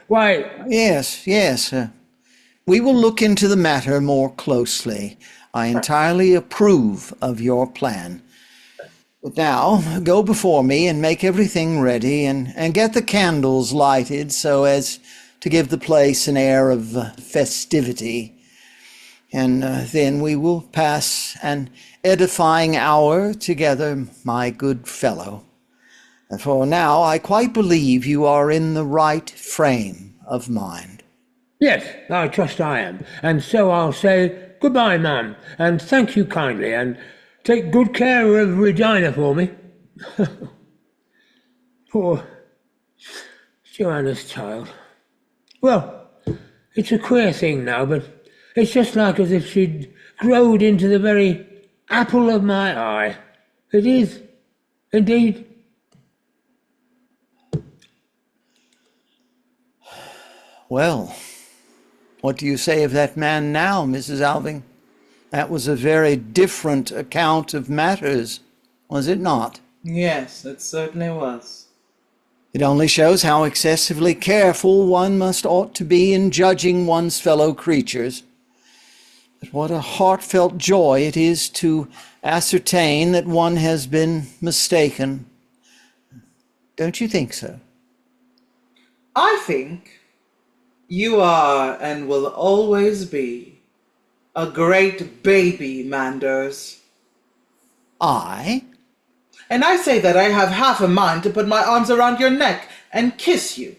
Why... Yes. We will look into the matter more closely. I entirely approve of your plan. But now, go before me and make everything ready and get the candles lighted so as to give the place an air of festivity. And then we will pass an edifying hour together, my good fellow. For now, I quite believe you are in the right frame of mind. Yes, I trust I am. And so I'll say goodbye, ma'am, and thank you kindly, and take good care of Regina for me. Poor Joanna's child. Well, it's a queer thing now, but it's just like as if she'd growed into the very apple of my eye. It is, indeed. Well, what do you say of that man now, Mrs. Alving? That was a very different account of matters, was it not? Yes, it certainly was. It only shows how excessively careful one ought to be in judging one's fellow creatures. But what a heartfelt joy it is to ascertain that one has been mistaken. Don't you think so? I think you are and will always be a great baby, Manders. I? And I say that I have half a mind to put my arms around your neck and kiss you.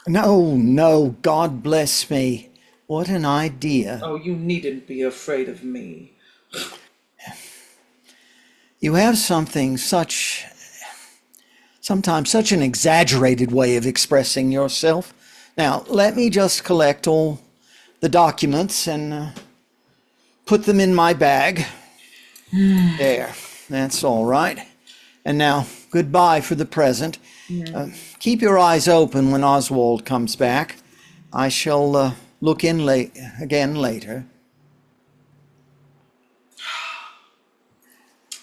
No, God bless me. What an idea. Oh, you needn't be afraid of me. You have sometimes such an exaggerated way of expressing yourself. Now, let me just collect all the documents and put them in my bag. There, that's all right. And now, goodbye for the present. Keep your eyes open when Oswald comes back. I shall look in again later.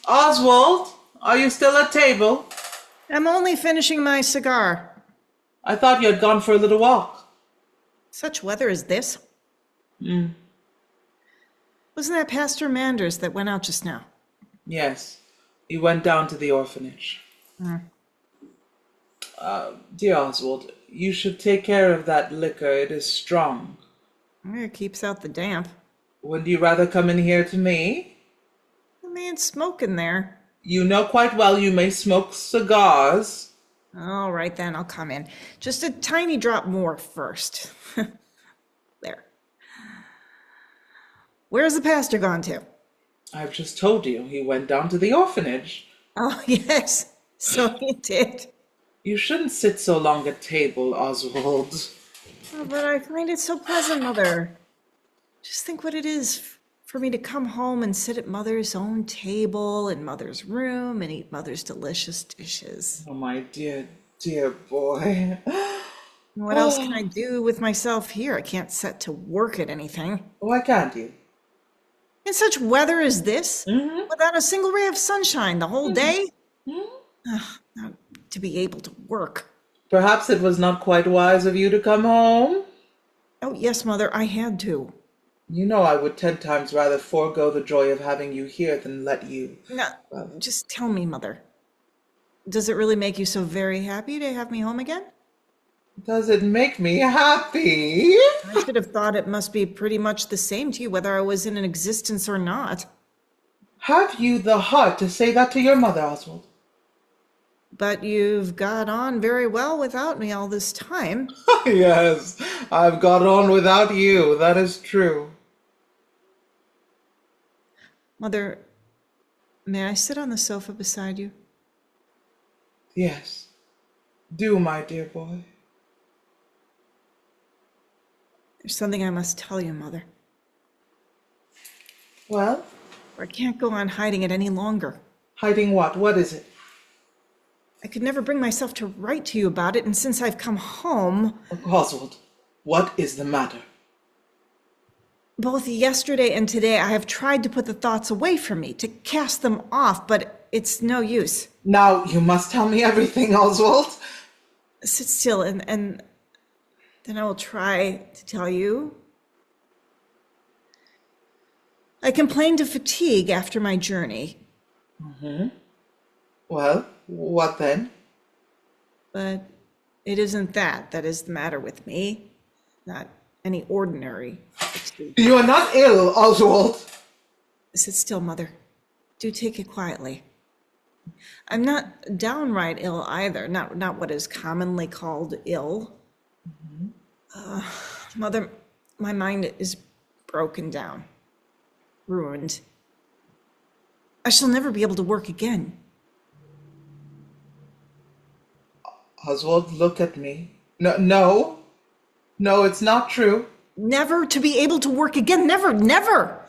Oswald, are you still at table? I'm only finishing my cigar. I thought you had gone for a little walk. Such weather as this? Hmm. Wasn't that Pastor Manders that went out just now? Yes, he went down to the orphanage. Dear Oswald, you should take care of that liquor. It is strong. It keeps out the damp. Wouldn't you rather come in here to me? The man's smoking there. You know quite well you may smoke cigars. All right, then, I'll come in. Just a tiny drop more first. There. Where's the pastor gone to? I've just told you, he went down to the orphanage. Oh, yes, so he did. You shouldn't sit so long at table, Oswald. Oh, but I find it so pleasant, Mother. Just think what it is for me to come home and sit at Mother's own table in Mother's room and eat Mother's delicious dishes. Oh, my dear, dear boy. What else can I do with myself here? I can't set to work at anything. Why can't you? In such weather as this, without a single ray of sunshine the whole day, not to be able to work. Perhaps it was not quite wise of you to come home. Oh, yes, Mother, I had to. You know I would 10 times rather forego the joy of having you here than let you. Now, just tell me, Mother, does it really make you so very happy to have me home again? Does it make me happy? I should have thought it must be pretty much the same to you whether I was in an existence or not. Have you the heart to say that to your mother, Oswald? But you've got on very well without me all this time. Yes, I've got on without you. That is true. Mother, may I sit on the sofa beside you? Yes, do, my dear boy. There's something I must tell you, Mother. Well, Or I can't go on hiding it any longer. hiding what? What is it? I could never bring myself to write to you about it, and since I've come home, Oswald, what is the matter? both yesterday and today, I have tried to put the thoughts away from me, to cast them off, but it's no use. Now you must tell me everything, Oswald. Sit still, and then I will try to tell you. I complained of fatigue after my journey, Well, what then? but it isn't that is the matter with me. Not any ordinary fatigue. You are not ill, Oswald. Sit still, Mother. Do take it quietly. I'm not downright ill either, not what is commonly called ill. Mother, my mind is broken down, ruined. I shall never be able to work again. Oswald, look at me. No, it's not true. Never to be able to work again, never.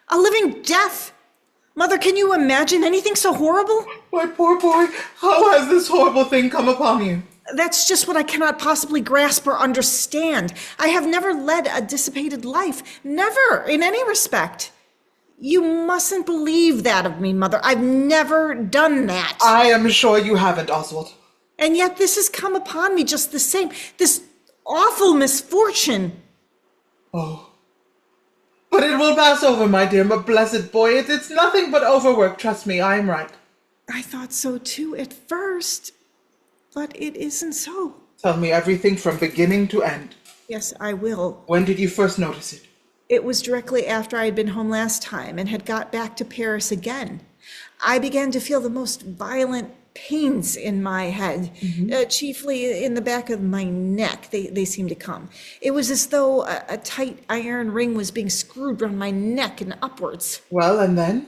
A living death. Mother, can you imagine anything so horrible? My poor boy, how has this horrible thing come upon you? That's just what I cannot possibly grasp or understand. I have never led a dissipated life, never, in any respect. You mustn't believe that of me, Mother. I've never done that. I am sure you haven't, Oswald. And yet this has come upon me just the same, this awful misfortune. Oh. But it will pass over, my dear, my blessed boy. It's nothing but overwork. Trust me, I am right. I thought so too at first, but it isn't so. Tell me everything from beginning to end. Yes, I will. When did you first notice it? It was directly after I had been home last time and had got back to Paris again. I began to feel the most violent pains in my head, chiefly in the back of my neck. They seemed to come. It was as though a tight iron ring was being screwed around my neck and upwards. Well, and then?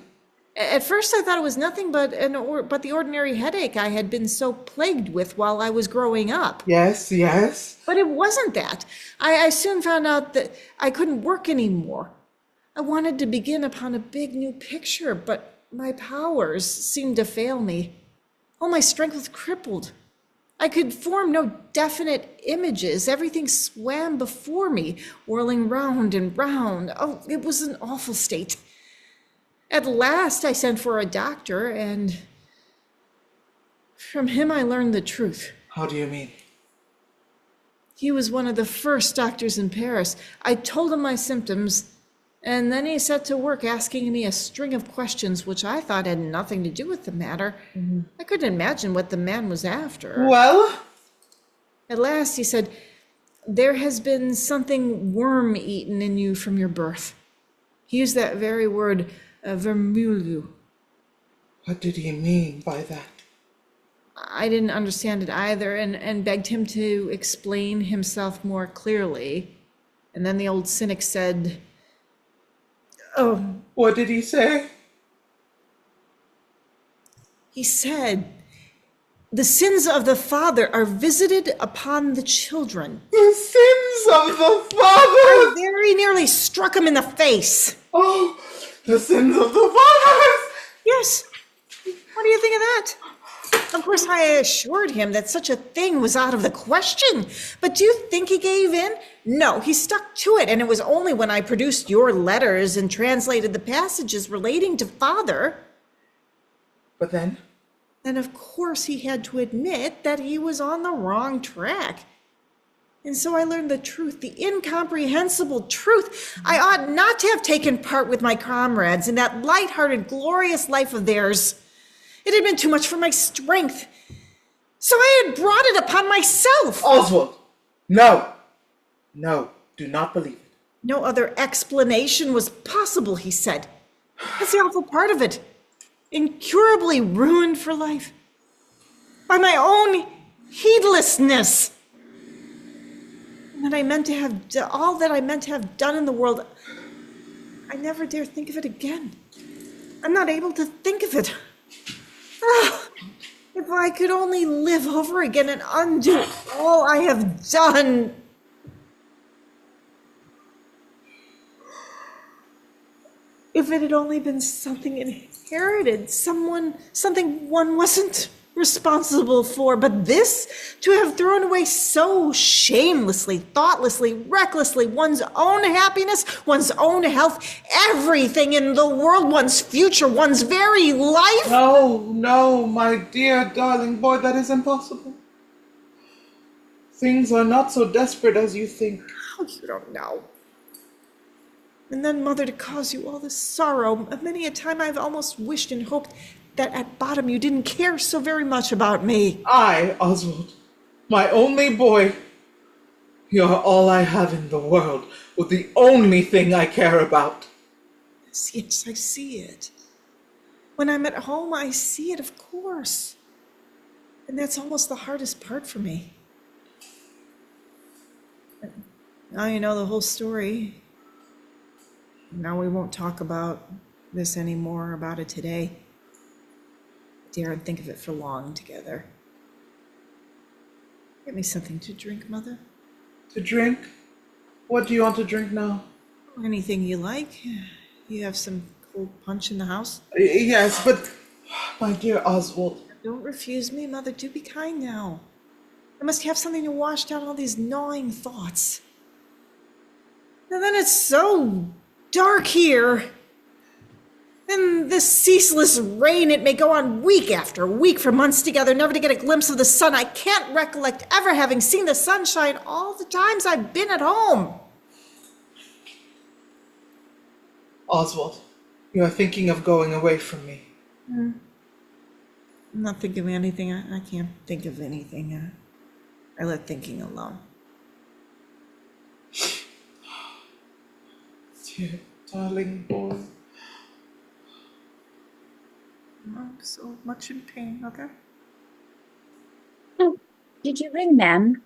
At first I thought it was nothing but the ordinary headache I had been so plagued with while I was growing up. Yes. But it wasn't that. I soon found out that I couldn't work anymore. I wanted to begin upon a big new picture, but my powers seemed to fail me. All my strength was crippled. I could form no definite images. Everything swam before me, whirling round and round. Oh, it was an awful state. At last I sent for a doctor, and From him I learned the truth. How do you mean? He was one of the first doctors in Paris. I told him my symptoms, and then he set to work asking me a string of questions which I thought had nothing to do with the matter. I couldn't imagine what the man was after. Well? At last he said, "There has been something worm-eaten in you from your birth." He used that very word, vermilieu. What did he mean by that? I didn't understand it either, and begged him to explain himself more clearly. And then the old cynic said, "Oh," What did he say? he said, "the sins of the father are visited upon the children." The sins of the I fathers! very nearly struck him in the face. Oh, the sins of the fathers! Yes. What do you think of that? Of course, I assured him that such a thing was out of the question. But do you think he gave in? No, he stuck to it, and it was only when I produced your letters and translated the passages relating to father. But then? Then, of course, he had to admit that he was on the wrong track. And so I learned the truth, the incomprehensible truth. I ought not to have taken part with my comrades in that light-hearted, glorious life of theirs. It had been too much for my strength. So I had brought it upon myself. Oswald! No! No, do not believe it. No other explanation was possible, he said. That's the awful part of it. Incurably ruined for life. By my own heedlessness. And that I meant to have all that I meant to have done in the world. I never dare think of it again. I'm not able to think of it. Ah, if I could only live over again and undo all I have done. If it had only been something inherited, something one wasn't responsible for, but this, to have thrown away so shamelessly, thoughtlessly, recklessly, one's own happiness, one's own health, everything in the world, one's future, one's very life. No, my dear darling boy, that is impossible. Things are not so desperate as you think. Oh, you don't know. And then, Mother, to cause you all this sorrow, many a time I've almost wished and hoped that at bottom you didn't care so very much about me. I, Oswald, my only boy, you're all I have in the world, with the only thing I care about. Yes, I see it. When I'm at home, I see it, of course. And that's almost the hardest part for me. Now you know the whole story. Now we won't talk about this anymore, about it today. Daren't think of it for long together. Get me something to drink, Mother. To drink? What do you want to drink now? Anything you like. You have some cold punch in the house? Yes, but my dear Oswald. Don't refuse me, Mother. Do be kind now. I must have something to wash down all these gnawing thoughts. And then it's so dark here. And this ceaseless rain, it may go on week after week for months together, never to get a glimpse of the sun. I can't recollect ever having seen the sunshine all the times I've been at home. Oswald, you are thinking of going away from me. I'm not thinking of anything. I can't think of anything. I let thinking alone. Dear darling boy. I'm so much in pain, Mother. Oh, did you ring, ma'am?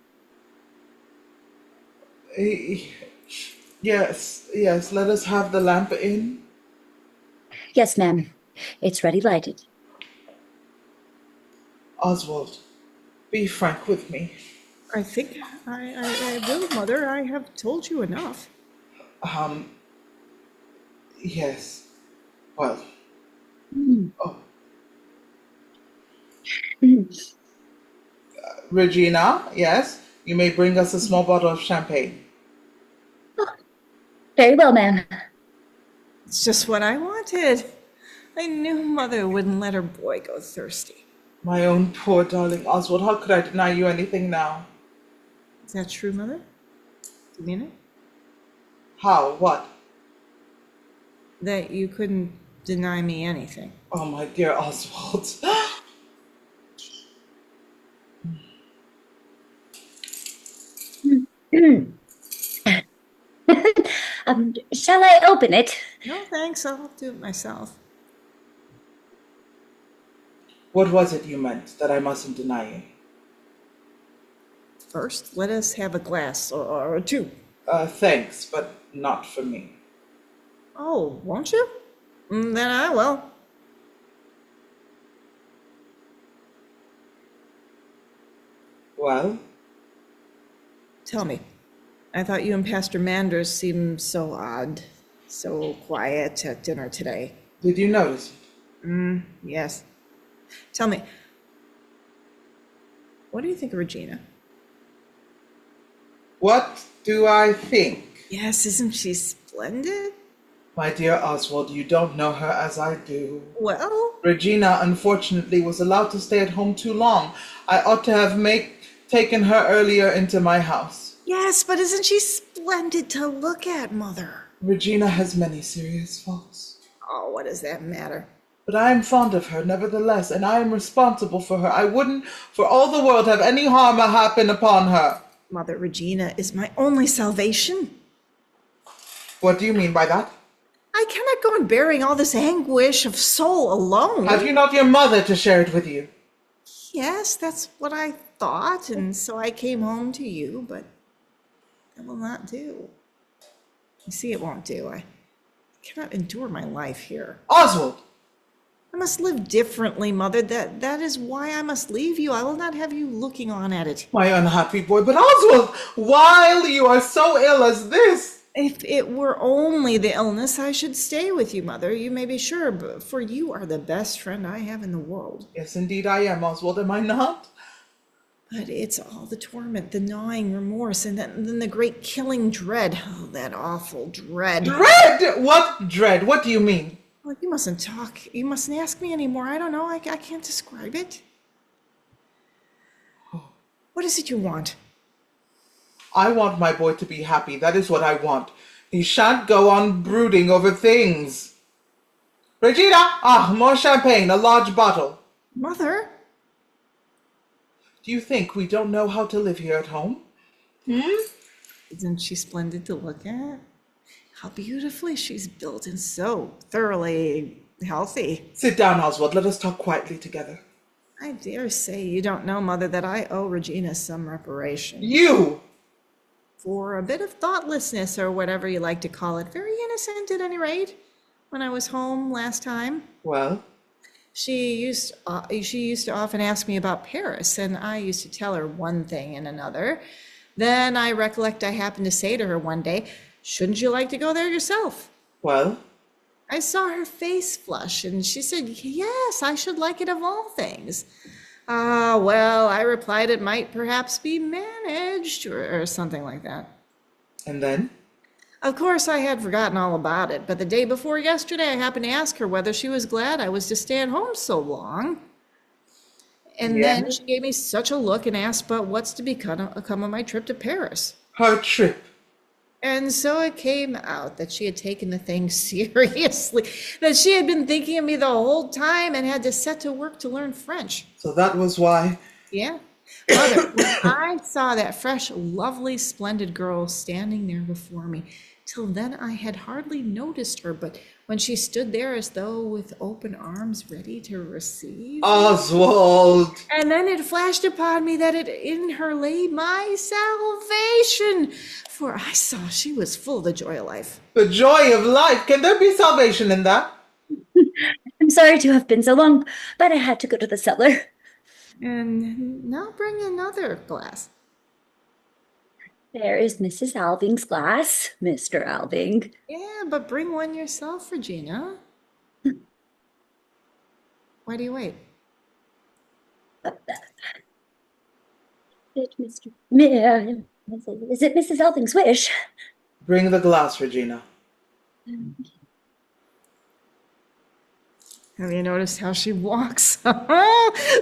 Yes, let us have the lamp in. Yes, ma'am. It's ready lighted. Oswald, be frank with me. I think I will, Mother. I have told you enough. Yes. Well. Oh. Regina, yes, you may bring us a small bottle of champagne. Oh, very well, ma'am. It's just what I wanted. I knew Mother wouldn't let her boy go thirsty. My own poor darling Oswald, how could I deny you anything now? Is that true, Mother? Do you mean it? How? What? That you couldn't deny me anything. Oh, my dear Oswald. Shall I open it? No, thanks. I'll do it myself. What was it you meant that I mustn't deny you? First, let us have a glass or two. Thanks, but not for me. Oh, won't you? Then I will. Well? Tell me, I thought you and Pastor Manders seemed so odd, so quiet at dinner today. Did you notice it? Yes. Tell me, what do you think of Regina? What do I think? Yes, isn't she splendid? My dear Oswald, you don't know her as I do. Well, Regina, unfortunately, was allowed to stay at home too long. I ought to have taken her earlier into my house. yes, but isn't she splendid to look at, Mother? Regina has many serious faults. Oh, what does that matter? But I am fond of her, nevertheless, and I am responsible for her. I wouldn't for all the world have any harm happen upon her. Mother, Regina is my only salvation. What do you mean by that? I cannot go on bearing all this anguish of soul alone. Have you not your mother to share it with you? Yes, that's what I thought, and so I came home to you, but that will not do. You see, it won't do. I cannot endure my life here. Oswald! I must live differently, Mother. That is why I must leave you. I will not have you looking on at it. My unhappy boy, but Oswald, while you are so ill as this. If it were only the illness, I should stay with you, Mother. You may be sure, but for you are the best friend I have in the world. Yes, indeed I am, Oswald, am I not? But it's all the torment, the gnawing remorse, and then the great killing dread. Oh, that awful dread. Dread? What dread? What do you mean? Well, you mustn't talk. You mustn't ask me anymore. I don't know. I can't describe it. What is it you want? I want my boy to be happy. That is what I want. He shan't go on brooding over things. Regina! Ah, more champagne, a large bottle. Mother? Do you think we don't know how to live here at home? Isn't she splendid to look at? How beautifully she's built and so thoroughly healthy. Sit down, Oswald. Let us talk quietly together. I dare say you don't know, Mother, that I owe Regina some reparation. You! For a bit of thoughtlessness, or whatever you like to call it. Very innocent, at any rate, when I was home last time. Well? She used to often ask me about Paris, and I used to tell her one thing and another. Then I recollect I happened to say to her one day, "Shouldn't you like to go there yourself?" Well? I saw her face flush, and she said, "Yes, I should like it of all things." Ah, well, I replied it might perhaps be managed, or something like that. And then? Of course, I had forgotten all about it, but the day before yesterday, I happened to ask her whether she was glad I was to stay at home so long. And then she gave me such a look and asked but what's to become of my trip to Paris. Her trip. And so it came out that she had taken the thing seriously, that she had been thinking of me the whole time and had to set to work to learn French. So that was why. Yeah. Mother, when I saw that fresh, lovely, splendid girl standing there before me, till then I had hardly noticed her, but when she stood there as though with open arms ready to receive. Oswald! And then it flashed upon me that in her lay my salvation, for I saw she was full of the joy of life. The joy of life. Can there be salvation in that? I'm sorry to have been so long, but I had to go to the cellar. And now bring another glass. There is Mrs. Alving's glass, Mr. Alving. Yeah, but bring one yourself, Regina. Why do you wait? Is it Mrs. Alving's wish? Bring the glass, Regina. Have you noticed how she walks?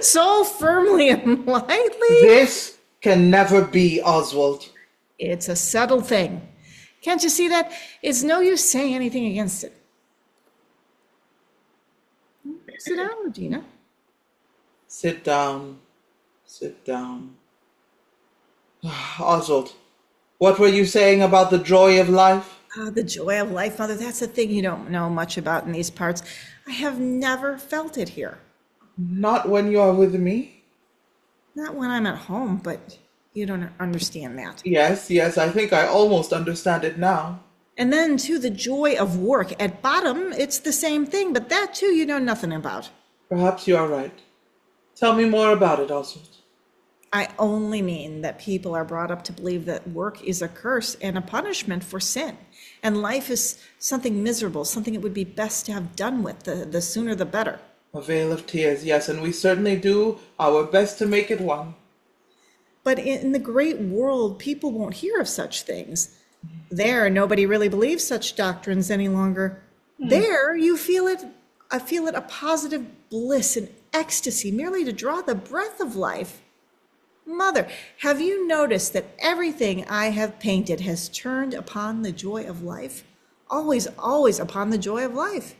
So firmly and lightly. This can never be, Oswald. It's a subtle thing. Can't you see that? It's no use saying anything against it. Sit down, Regina. Sit down. Sit down. Oswald, what were you saying about the joy of life? The joy of life, Mother, that's a thing you don't know much about in these parts. I have never felt it here. Not when you are with me? Not when I'm at home, but you don't understand that. Yes, I think I almost understand it now. And then, too, the joy of work. At bottom, it's the same thing, but that, too, you know nothing about. Perhaps you are right. Tell me more about it, Oswald. I only mean that people are brought up to believe that work is a curse and a punishment for sin, and life is something miserable, something it would be best to have done with, the sooner the better. A veil of tears, yes, and we certainly do our best to make it one. But in the great world, people won't hear of such things. There, nobody really believes such doctrines any longer. There, you feel it, I feel it a positive bliss and ecstasy merely to draw the breath of life. Mother, have you noticed that everything I have painted has turned upon the joy of life? Always, always upon the joy of life.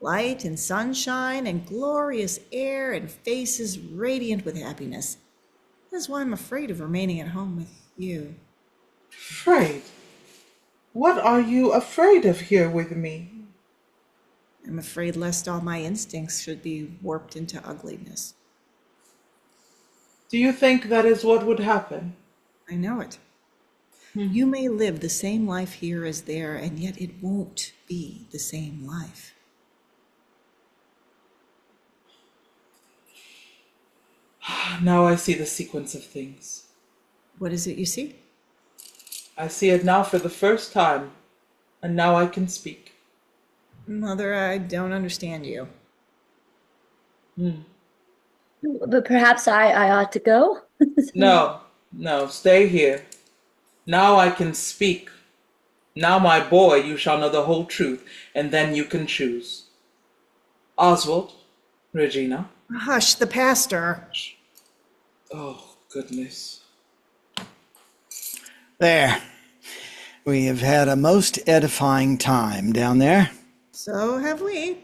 Light and sunshine and glorious air and faces radiant with happiness. That's why I'm afraid of remaining at home with you. Afraid? What are you afraid of here with me? I'm afraid lest all my instincts should be warped into ugliness. Do you think that is what would happen? I know it. You may live the same life here as there, and yet it won't be the same life. Now I see the sequence of things. What is it you see? I see it now for the first time, and now I can speak. Mother, I don't understand you. But perhaps I ought to go? No, stay here. Now I can speak. Now, my boy, you shall know the whole truth, and then you can choose. Oswald, Regina. Hush, the pastor. Oh, goodness. There. We have had a most edifying time down there. So have we.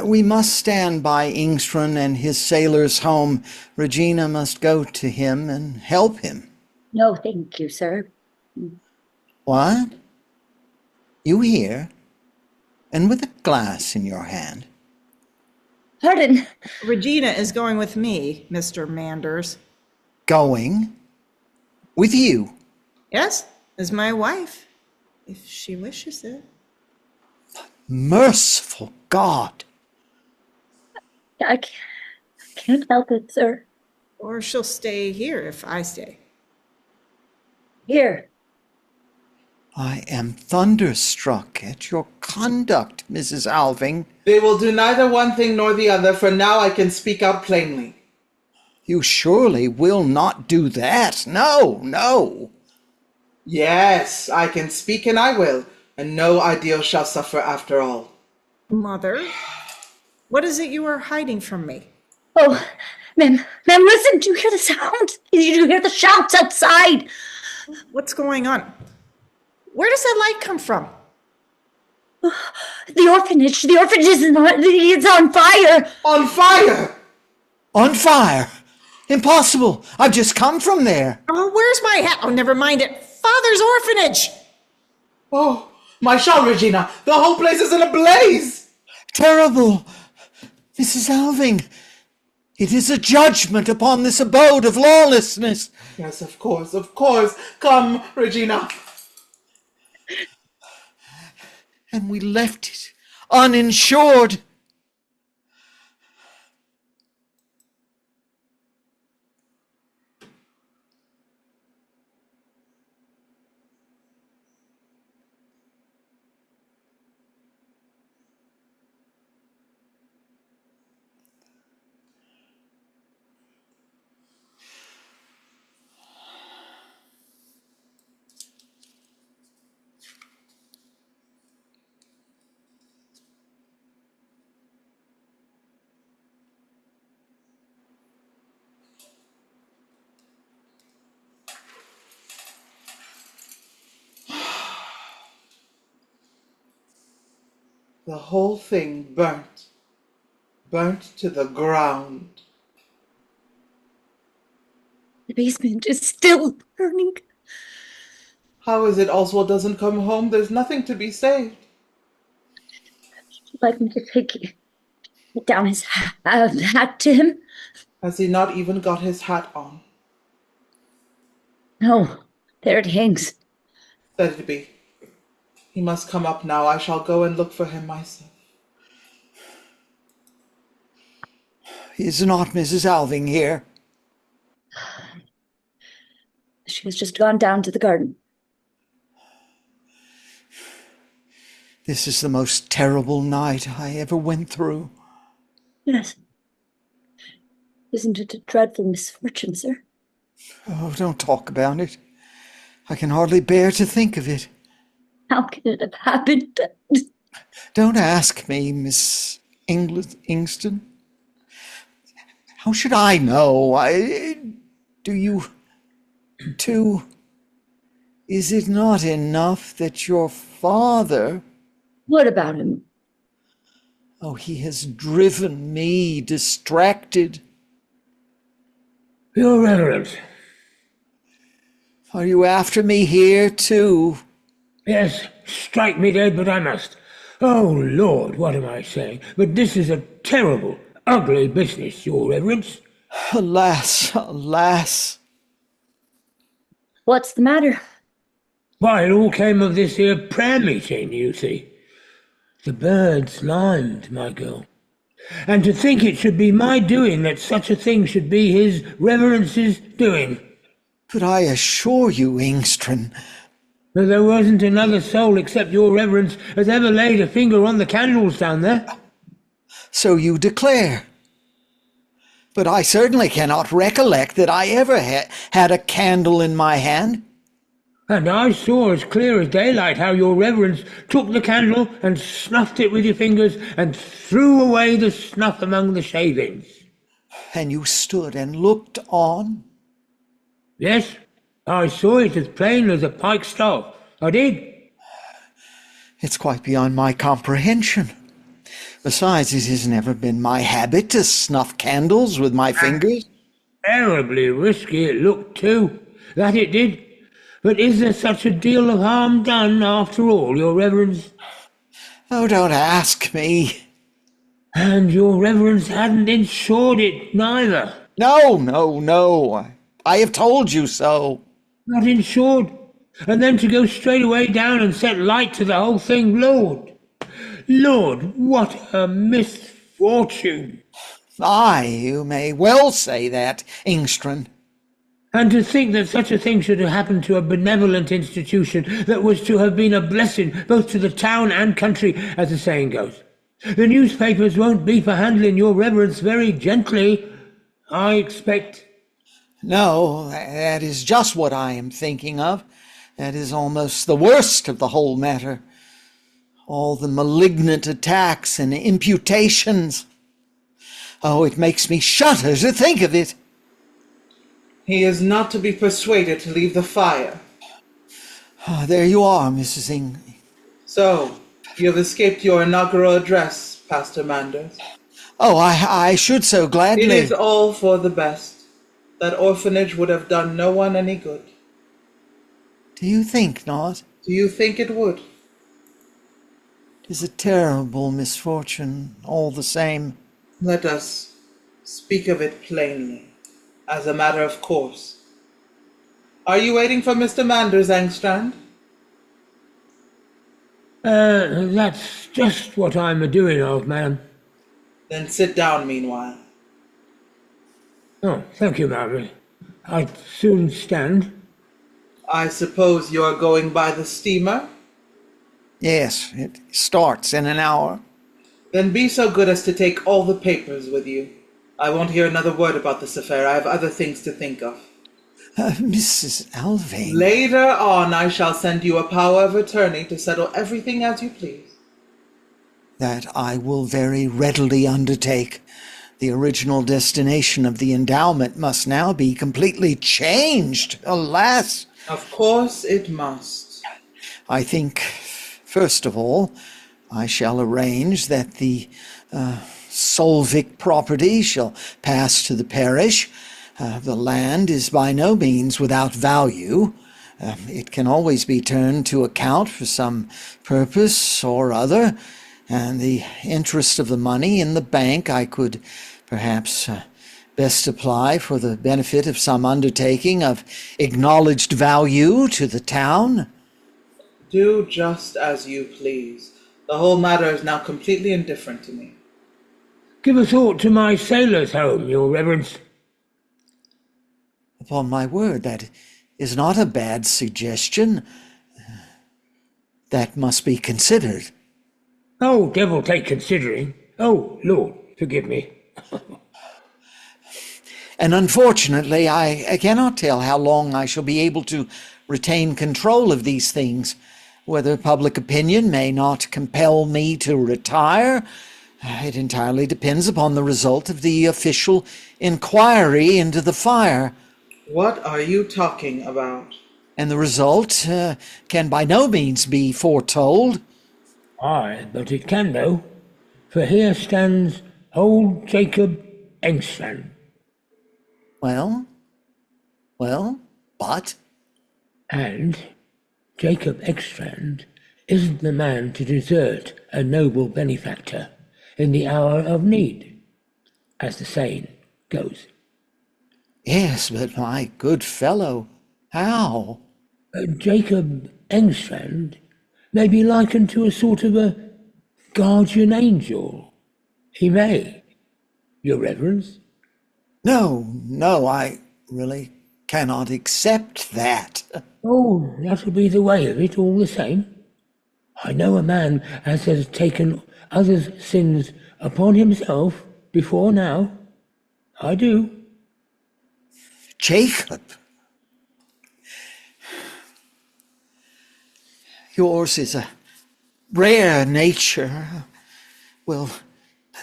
We must stand by ENGSTRAND and his sailors' home. Regina must go to him and help him. No, thank you, sir. What? You here? And with a glass in your hand? Pardon. Regina is going with me, Mr. Manders. Going? With you? Yes, as my wife, if she wishes it. Merciful God! I can't help it, sir. Or she'll stay here if I stay. Here. I am thunderstruck at your conduct, Mrs. Alving. They will do neither one thing nor the other, for now I can speak out plainly. You surely will not do that. No, no. Yes, I can speak and I will, and no ideal shall suffer after all. Mother, what is it you are hiding from me? Oh, ma'am, listen, do you hear the sound? Do you hear the shouts outside? What's going on? Where does that light come from? The orphanage it's on fire. On fire! On fire! Impossible! I've just come from there. Oh, where's my hat? Oh, never mind it. Father's orphanage! Oh, my shawl, Regina! The whole place is in a blaze! Terrible! Mrs. Alving, it is a judgment upon this abode of lawlessness. Yes, of course. Come, Regina. And we left it uninsured. The whole thing burnt. Burnt to the ground. The basement is still burning. How is it Oswald doesn't come home? There's nothing to be saved. Would you like me to take down his hat to him? Has he not even got his hat on? No, there it hangs. Let it be. He must come up now. I shall go and look for him myself. Is not Mrs. Alving here? She has just gone down to the garden. This is the most terrible night I ever went through. Yes. Isn't it a dreadful misfortune, sir? Oh, don't talk about it. I can hardly bear to think of it. How can it have happened? Don't ask me, Miss Engston. How should I know? Do you, too? Is it not enough that your father... What about him? Oh, he has driven me distracted. Your Reverence. Are you after me here, too? Yes, strike me dead, but I must. Oh, Lord, what am I saying? But this is a terrible, ugly business, Your Reverence. Alas, alas. What's the matter? Why, it all came of this here prayer meeting, you see. The birds limed, my girl. And to think it should be my doing that such a thing should be his Reverence's doing. But I assure you, Engstrand... That there wasn't another soul except Your Reverence has ever laid a finger on the candles down there. So you declare. But I certainly cannot recollect that I ever had a candle in my hand. And I saw as clear as daylight how Your Reverence took the candle and snuffed it with your fingers and threw away the snuff among the shavings. And you stood and looked on? Yes, I saw it as plain as a pikestaff. I did. It's quite beyond my comprehension. Besides, it has never been my habit to snuff candles with my fingers. Terribly risky it looked too, that it did. But is there such a deal of harm done after all, Your Reverence? Oh, don't ask me. And Your Reverence hadn't insured it neither. No, no, no. I have told you so. Not insured. And then to go straight away down and set light to the whole thing, Lord. Lord, what a misfortune. Aye, you may well say that, Engstrand. And to think that such a thing should have happened to a benevolent institution that was to have been a blessing both to the town and country, as the saying goes. The newspapers won't be for handling Your Reverence very gently, I expect. No, that is just what I am thinking of. That is almost the worst of the whole matter. All the malignant attacks and imputations. Oh, it makes me shudder to think of it. He is not to be persuaded to leave the fire. Ah, there you are, Mrs. Ing. So, you have escaped your inaugural address, Pastor Manders. Oh, I should so gladly. It is all for the best. That orphanage would have done no one any good. Do you think not? Do you think it would? It is a terrible misfortune, all the same. Let us speak of it plainly, as a matter of course. Are you waiting for Mr. Manders, ENGSTRAND? That's just what I'm a-doing of, madam. Then sit down meanwhile. Oh, thank you, Margaret. I'd soon stand. I suppose you are going by the steamer? Yes, it starts in an hour. Then be so good as to take all the papers with you. I won't hear another word about this affair. I have other things to think of. Mrs. Alving. Later on, I shall send you a power of attorney to settle everything as you please. That I will very readily undertake. The original destination of the endowment must now be completely changed, alas. Of course it must. I think, first of all, I shall arrange that the Solvik property shall pass to the parish. The land is by no means without value. It can always be turned to account for some purpose or other, and the interest of the money in the bank I could perhaps best apply for the benefit of some undertaking of acknowledged value to the town. Do just as you please. The whole matter is now completely indifferent to me. Give a thought to my sailor's home, your reverence. Upon my word, that is not a bad suggestion. That must be considered. Oh, devil take considering. Oh, Lord, forgive me. And unfortunately, I cannot tell how long I shall be able to retain control of these things. Whether public opinion may not compel me to retire, it entirely depends upon the result of the official inquiry into the fire. What are you talking about? And the result can by no means be foretold. Aye, but it can, though. For here stands old Jacob ENGSTRAND. Well, but? And Jacob ENGSTRAND isn't the man to desert a noble benefactor in the hour of need, as the saying goes. Yes, but my good fellow, how? Jacob ENGSTRAND may be likened to a sort of a guardian angel. He may, your reverence. No, I really cannot accept that. Oh, that'll be the way of it all the same. I know a man as has taken others' sins upon himself before now. I do. Jacob, yours is a rare nature. Well,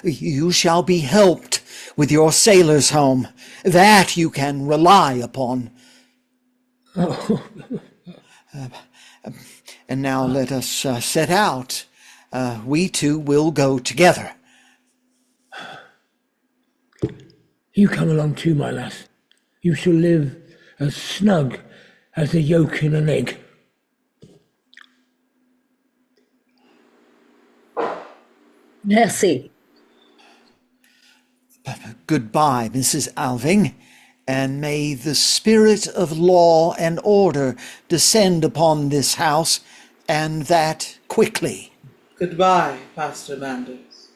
you shall be helped with your sailor's home. That you can rely upon. Oh. And now let us set out. We two will go together. You come along too, my lass. You shall live as snug as a yolk in an egg. Merci. Goodbye, Mrs. Alving, and may the spirit of law and order descend upon this house, and that quickly. Goodbye, Pastor Manders.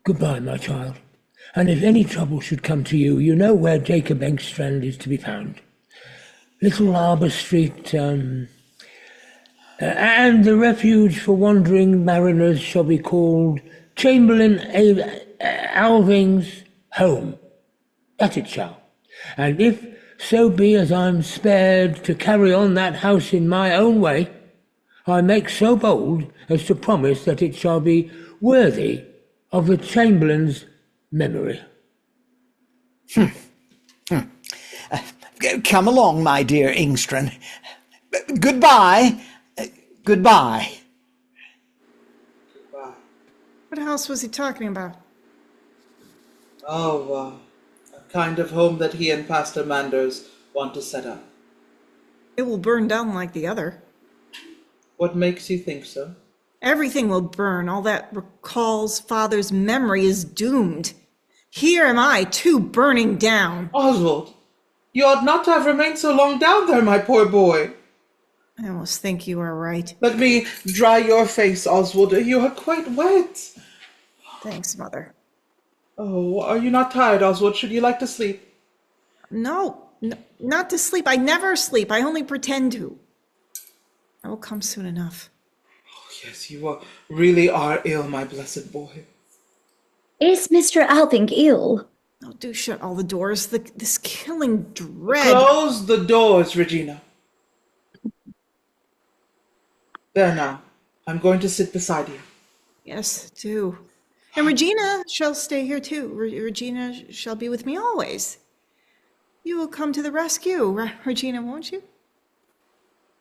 Goodbye, my child. And if any trouble should come to you, you know where Jacob ENGSTRAND is to be found. Little Arbour Street, and the refuge for wandering mariners shall be called Chamberlain Alving's home. That it shall. And if so be as I'm spared to carry on that house in my own way, I make so bold as to promise that it shall be worthy of the Chamberlain's memory. Come along, my dear ENGSTRAND. Goodbye. Goodbye. Goodbye. What house was he talking about? Oh, a kind of home that he and Pastor Manders want to set up. It will burn down like the other. What makes you think so? Everything will burn. All that recalls father's memory is doomed. Here am I, too, burning down. Oswald, you ought not to have remained so long down there, my poor boy. I almost think you are right. Let me dry your face, Oswald. You are quite wet. Thanks, Mother. Oh, are you not tired, Oswald? Should you like to sleep? No, not to sleep. I never sleep. I only pretend to. I will come soon enough. Yes, you really are ill, my blessed boy. Is Mr. Alving ill? Oh, do shut all the doors. This killing dread. Close the doors, Regina. There now. I'm going to sit beside you. Yes, do. And Regina shall stay here too. Regina shall be with me always. You will come to the rescue, Regina, won't you?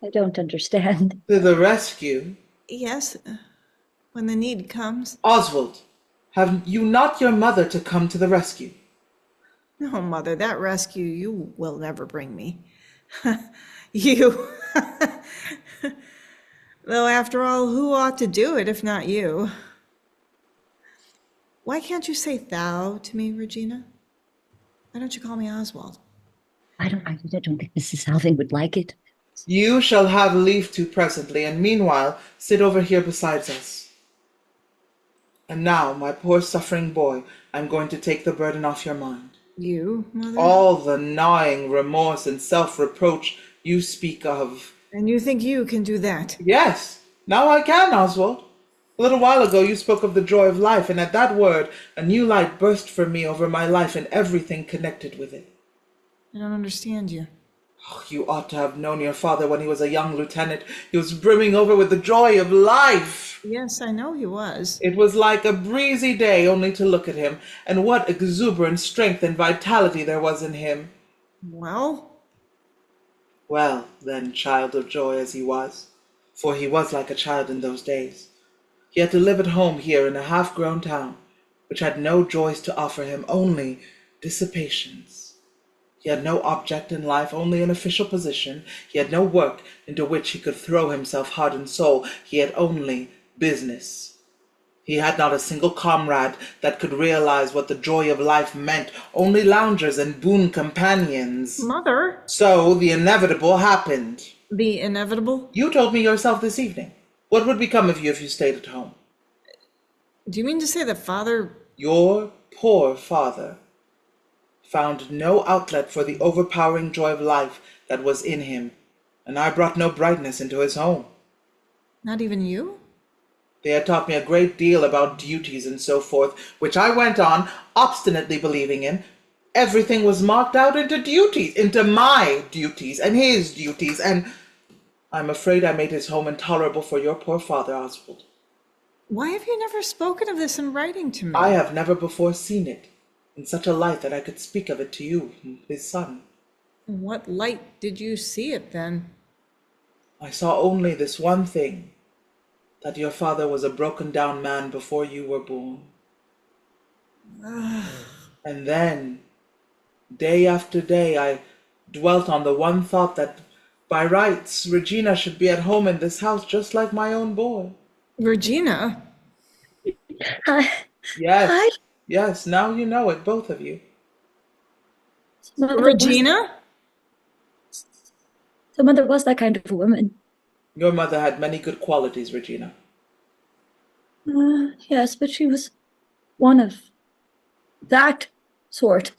I don't understand. To the rescue? Yes, when the need comes. Oswald, have you not your mother to come to the rescue? No, Mother, that rescue you will never bring me. You. Though, after all, who ought to do it if not you? Why can't you say thou to me, Regina? Why don't you call me Oswald? I don't think Mrs. Alving would like it. You shall have leave to presently, and meanwhile sit over here beside us. And now, my poor suffering boy, I'm going to take the burden off your mind. You, Mother? All the gnawing remorse and self-reproach you speak of. And you think you can do that? Yes, now I can, Oswald. A little while ago you spoke of the joy of life, and at that word a new light burst for me over my life and everything connected with it. I don't understand you. Oh, you ought to have known your father when he was a young lieutenant. He was brimming over with the joy of life. Yes, I know he was. It was like a breezy day only to look at him, and what exuberant strength and vitality there was in him. Well? Well, then, child of joy as he was, for he was like a child in those days, he had to live at home here in a half-grown town, which had no joys to offer him, only dissipations. He had no object in life, only an official position. He had no work into which he could throw himself heart and soul. He had only business. He had not a single comrade that could realize what the joy of life meant, only loungers and boon companions. Mother? So the inevitable happened. The inevitable? You told me yourself this evening. What would become of you if you stayed at home? Do you mean to say that Father... Your poor father found no outlet for the overpowering joy of life that was in him, and I brought no brightness into his home. Not even you? They had taught me a great deal about duties and so forth, which I went on, obstinately believing in. Everything was marked out into duties, into my duties and his duties, and I'm afraid I made his home intolerable for your poor father, Oswald. Why have you never spoken of this in writing to me? I have never before seen it in such a light that I could speak of it to you, his son. In what light did you see it, then? I saw only this one thing, that your father was a broken-down man before you were born. And then, day after day, I dwelt on the one thought that by rights, Regina should be at home in this house just like my own boy. Regina? Yes, yes, now you know it, both of you. Regina? The mother was that kind of a woman. Your mother had many good qualities, Regina. Yes, but she was one of that sort.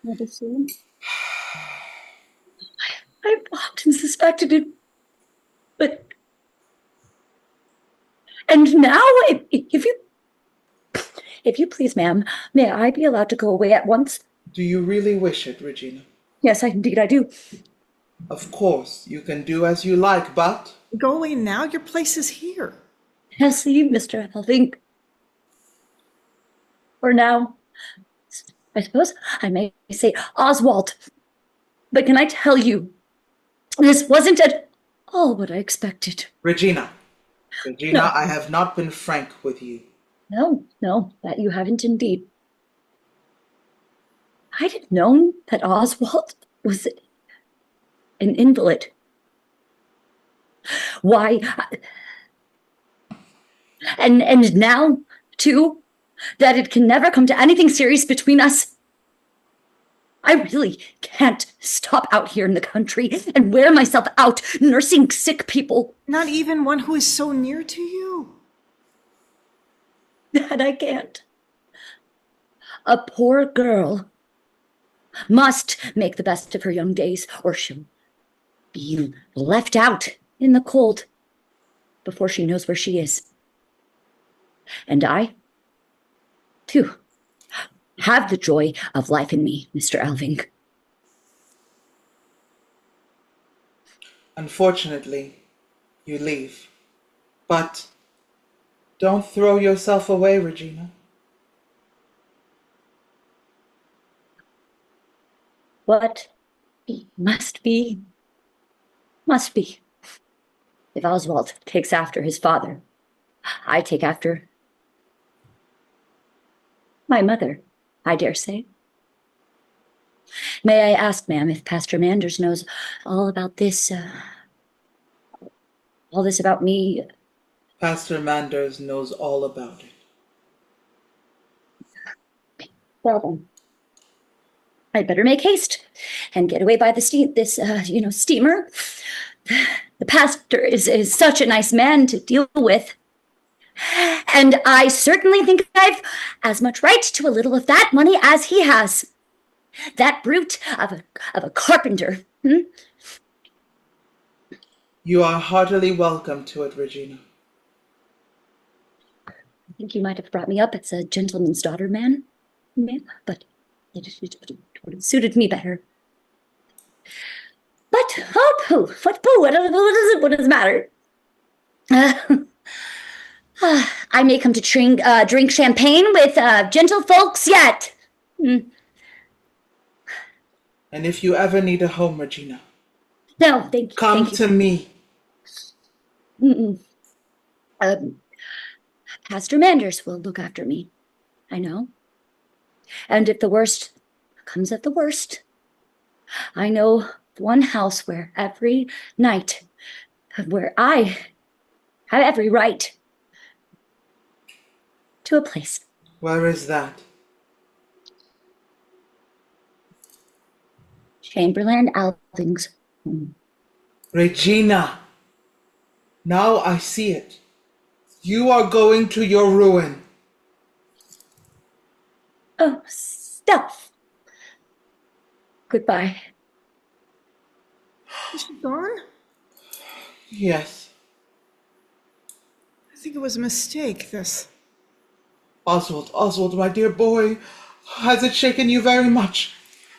Medicine. I've often suspected it, but... And now, if you please, ma'am, may I be allowed to go away at once? Do you really wish it, Regina? Yes, indeed I do. Of course, you can do as you like, but... Go away now? Your place is here. Yes, Mr. Alving. For now, I suppose I may say Oswald. But can I tell you, this wasn't at all what I expected. Regina, No. I have not been frank with you. No, that you haven't indeed. I'd have known that Oswald was an invalid. Why? And now, too, that it can never come to anything serious between us. I really can't stop out here in the country and wear myself out nursing sick people. Not even one who is so near to you. That I can't. A poor girl must make the best of her young days, or she'll be left out in the cold before she knows where she is. And I, too, have the joy of life in me, Mr. Alving. Unfortunately, you leave. But don't throw yourself away, Regina. What must be, Must be. If Oswald takes after his father, I take after my mother, I dare say. May I ask, ma'am, if Pastor Manders knows all about this, all this about me? Pastor Manders knows all about it. Well then, I'd better make haste and get away by the steamer. The pastor is such a nice man to deal with. And I certainly think I've as much right to a little of that money as he has. That brute of a carpenter. You are heartily welcome to it, Regina. I think you might have brought me up as a gentleman's daughter, ma'am, but it would have suited me better. But, oh, pooh, what does it matter? I may come to drink champagne with gentle folks yet. And if you ever need a home, Regina, No, thank you. come thank you. to me. Pastor Manders will look after me, I know. And if the worst comes at the worst, I know one house where every night, where I have every right to a place. Where is that? Chamberlain Alving's home. Regina, now I see it. You are going to your ruin. Oh, stuff. Goodbye. Is she gone? Yes. I think it was a mistake, this. Oswald, my dear boy, has it shaken you very much?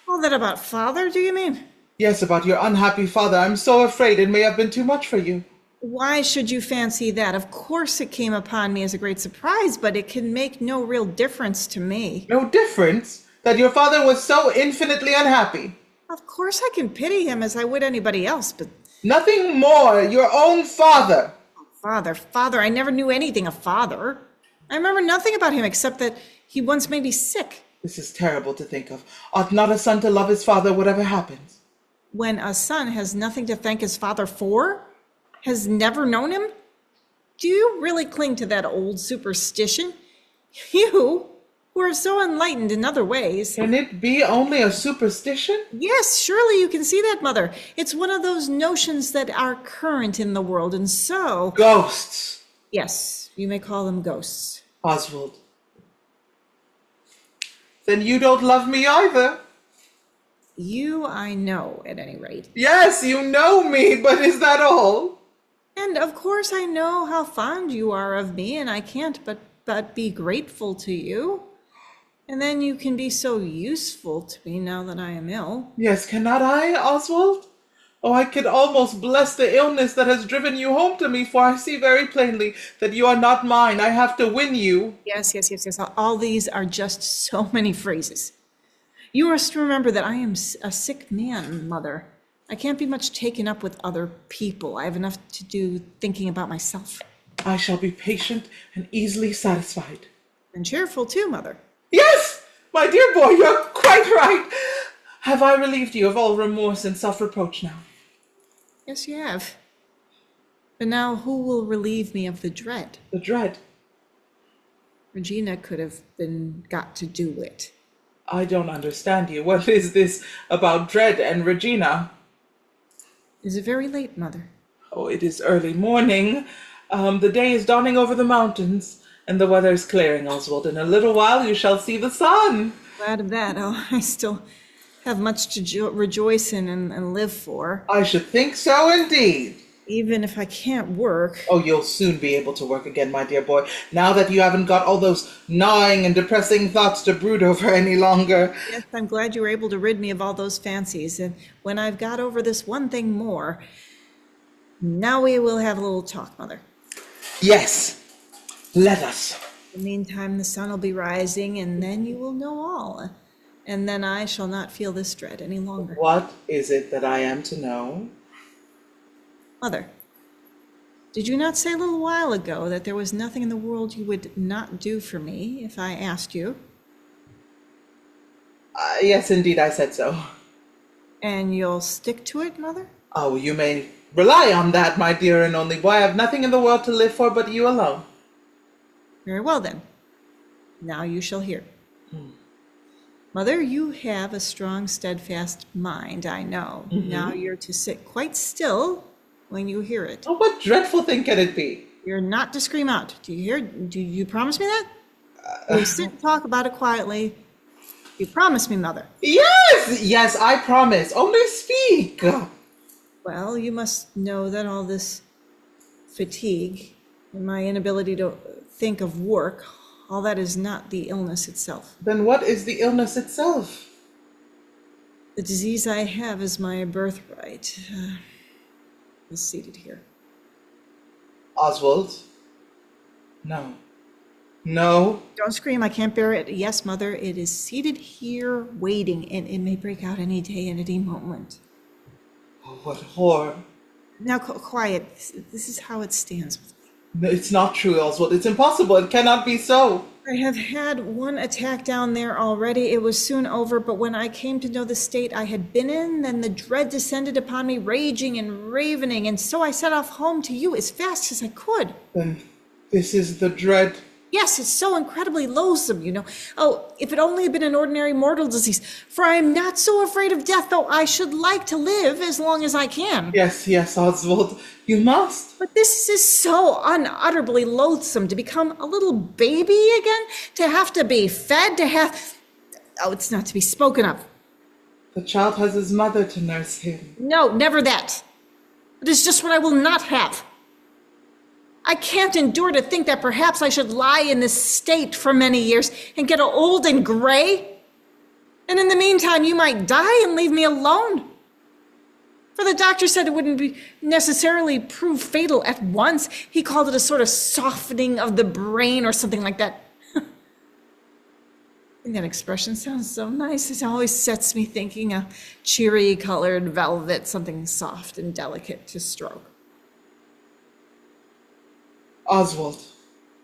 All that about father, do you mean? Yes, about your unhappy father. I'm so afraid it may have been too much for you. Why should you fancy that? Of course it came upon me as a great surprise, but it can make no real difference to me. No difference? That your father was so infinitely unhappy? Of course I can pity him as I would anybody else, but... Nothing more. Your own father. Father, I never knew anything of father. I remember nothing about him except that he once made me sick. This is terrible to think of. Ought not a son to love his father whatever happens? When a son has nothing to thank his father for? Has never known him? Do you really cling to that old superstition? You, who are so enlightened in other ways. Can it be only a superstition? Yes, surely you can see that, Mother. It's one of those notions that are current in the world, and so... Ghosts. Yes, you may call them ghosts. Oswald. Then you don't love me either. You, I know, at any rate. Yes, you know me, but is that all? And of course I know how fond you are of me, and I can't but be grateful to you. And then you can be so useful to me now that I am ill. Yes, cannot I, Oswald? Oh, I could almost bless the illness that has driven you home to me, for I see very plainly that you are not mine. I have to win you. Yes. All these are just so many phrases. You must remember that I am a sick man, Mother. I can't be much taken up with other people. I have enough to do thinking about myself. I shall be patient and easily satisfied. And cheerful too, Mother. Yes, my dear boy, you're quite right. Have I relieved you of all remorse and self-reproach now? Yes, you have. But now who will relieve me of the dread? The dread? Regina could have been got to do it. I don't understand you. What is this about dread and Regina? Is it very late, Mother? Oh, it is early morning. The day is dawning over the mountains, and the weather is clearing, Oswald. In a little while you shall see the sun. Glad of that. Oh, I still have much to rejoice in and live for. I should think so indeed. Even if I can't work. Oh, you'll soon be able to work again, my dear boy, now that you haven't got all those gnawing and depressing thoughts to brood over any longer. Yes, I'm glad you were able to rid me of all those fancies. And when I've got over this one thing more, now we will have a little talk, Mother. Yes, let us. In the meantime, the sun will be rising, and then you will know all. And then I shall not feel this dread any longer. What is it that I am to know? Mother, did you not say a little while ago that there was nothing in the world you would not do for me if I asked you? Yes, indeed, I said so. And you'll stick to it, Mother? Oh, you may rely on that, my dear and only boy. I have nothing in the world to live for but you alone. Very well, then. Now you shall hear. Mother, you have a strong, steadfast mind, I know. Now you're to sit quite still when you hear it. Oh, what dreadful thing can it be? You're not to scream out. Do you hear? Do you promise me that? You sit and talk about it quietly. You promise me, Mother. Yes, yes, I promise. Only speak. Well, you must know that all this fatigue and my inability to think of work, all that is not the illness itself. Then what is the illness itself? The disease I have is my birthright. Is seated here. Oswald? No. No. Don't scream, I can't bear it. Yes, Mother, it is seated here waiting, and it may break out any day and any moment. Oh, what horror. Now, quiet. This is how it stands with me. No, it's not true, Oswald. It's impossible. It cannot be so. I have had one attack down there already. It was soon over, but when I came to know the state I had been in, then the dread descended upon me, raging and ravening, and so I set off home to you as fast as I could. Then this is the dread. Yes, it's so incredibly loathsome, you know. Oh, if it only had been an ordinary mortal disease, for I am not so afraid of death, though I should like to live as long as I can. Yes, yes, Oswald. You must. But this is so unutterably loathsome, to become a little baby again, to have to be fed, to have... Oh, it's not to be spoken of. The child has his mother to nurse him. No, never that. It is just what I will not have. I can't endure to think that perhaps I should lie in this state for many years and get old and gray. And in the meantime, you might die and leave me alone. For the doctor said it wouldn't be necessarily prove fatal at once. He called it a sort of softening of the brain or something like that. And that expression sounds so nice. It always sets me thinking of cheery colored velvet, something soft and delicate to stroke. Oswald.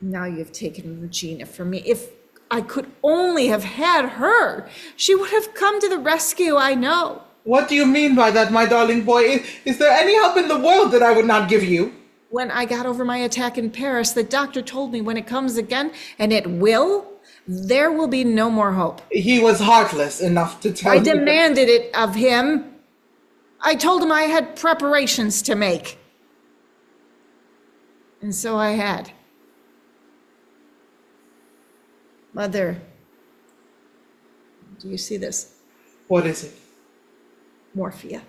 Now you've taken Regina from me. If I could only have had her, she would have come to the rescue, I know. What do you mean by that, my darling boy? Is there any help in the world that I would not give you? When I got over my attack in Paris, the doctor told me when it comes again, and it will, there will be no more hope. He was heartless enough to tell I me demanded it of him. I told him I had preparations to make. And so I had. Mother, do you see this? What is it? Morphia.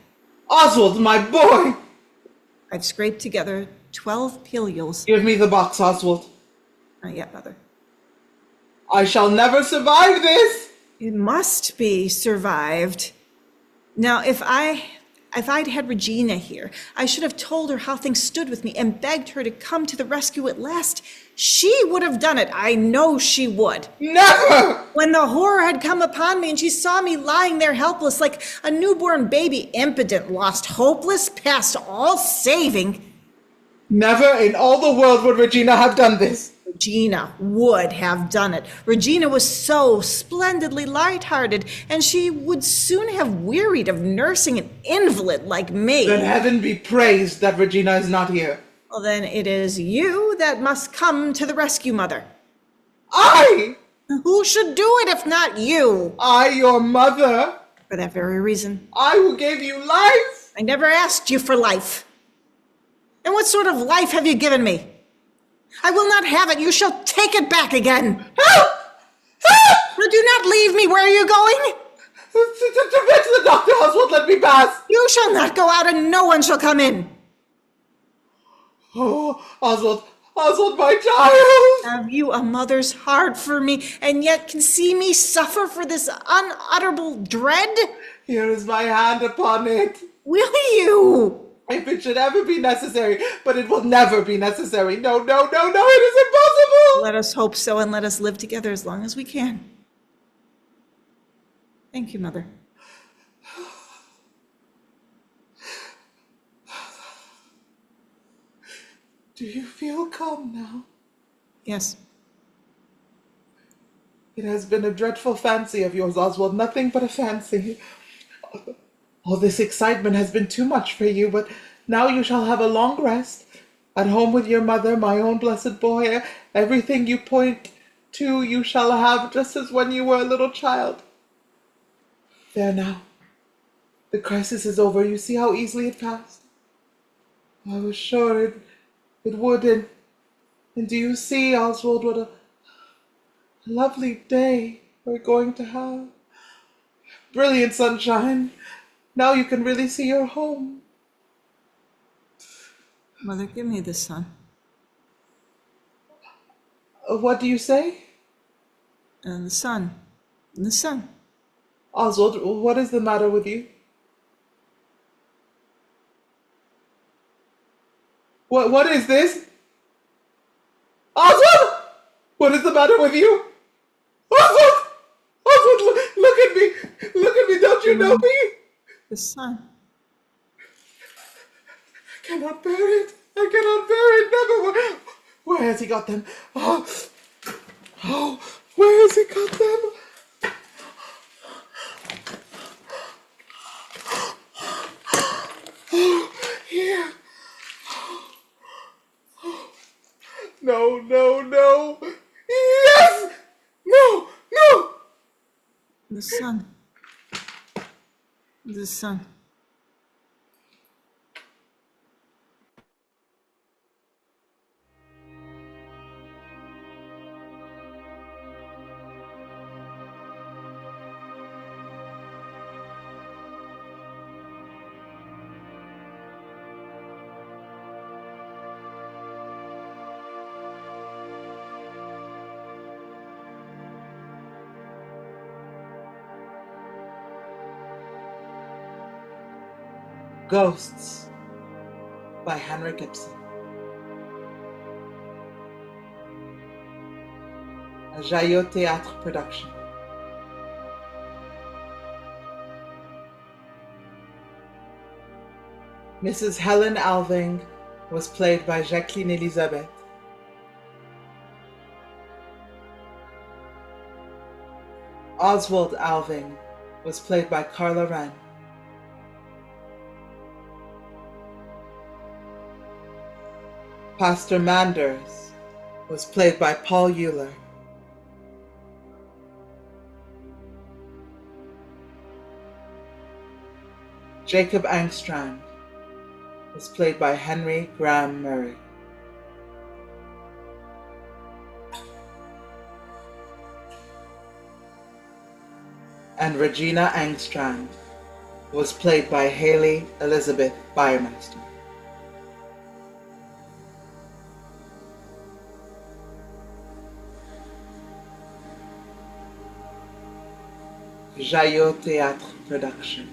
Oswald, my boy! I've scraped together 12 pilules. Give me the box, Oswald. Not yet, Mother. I shall never survive this! It must be survived. Now, if I'd had Regina here, I should have told her how things stood with me and begged her to come to the rescue at last. She would have done it. I know she would. Never! When the horror had come upon me and she saw me lying there helpless like a newborn baby, impotent, lost, hopeless, past all saving. Never in all the world would Regina have done this. Regina would have done it. Regina was so splendidly light-hearted, and she would soon have wearied of nursing an invalid like me. Then heaven be praised that Regina is not here. Well, then it is you that must come to the rescue, Mother. I! Who should do it if not you? I, your mother. For that very reason. I who gave you life. I never asked you for life. And what sort of life have you given me? I will not have it. You shall take it back again. Help! Help! But do not leave me. Where are you going? To the doctor, Oswald, let me pass. You shall not go out, and no one shall come in. Oh, Oswald, Oswald, my child. Have you a mother's heart for me, and yet can see me suffer for this unutterable dread? Here is my hand upon it. Will you? If it should ever be necessary, but it will never be necessary. No, no, no, no, it is impossible. Let us hope so, and let us live together as long as we can. Thank you, Mother. Do you feel calm now? Yes. It has been a dreadful fancy of yours, Oswald, nothing but a fancy. All this excitement has been too much for you, but now you shall have a long rest. At home with your mother, my own blessed boy, everything you point to you shall have just as when you were a little child. There now. The crisis is over. You see how easily it passed? I was sure it would, and do you see, Oswald, what a lovely day we're going to have? Brilliant sunshine. Now you can really see your home. Mother, give me the sun. What do you say? And the sun. And the sun. Oswald, what is the matter with you? What is this? Oswald! What is the matter with you? Oswald! Oswald, look at me! Look at me, don't you know me? The sun. I cannot bear it. I cannot bear it. Never. Where has he got them? Oh, where has he got them? Oh, here. No, no, no. Yes! No, no! The sun. The sun. Ghosts by Henrik Ibsen. A JaYo Théâtre production. Mrs. Helen Alving was played by Jacqueline Elisabeth. Oswald Alving was played by Karla Wren. Pastor Manders was played by Paul Uhler. Jacob ENGSTRAND was played by Henry Graham Murray. And Regina ENGSTRAND was played by Hayley Elisabeth Beiermeister. JaYo Théâtre production.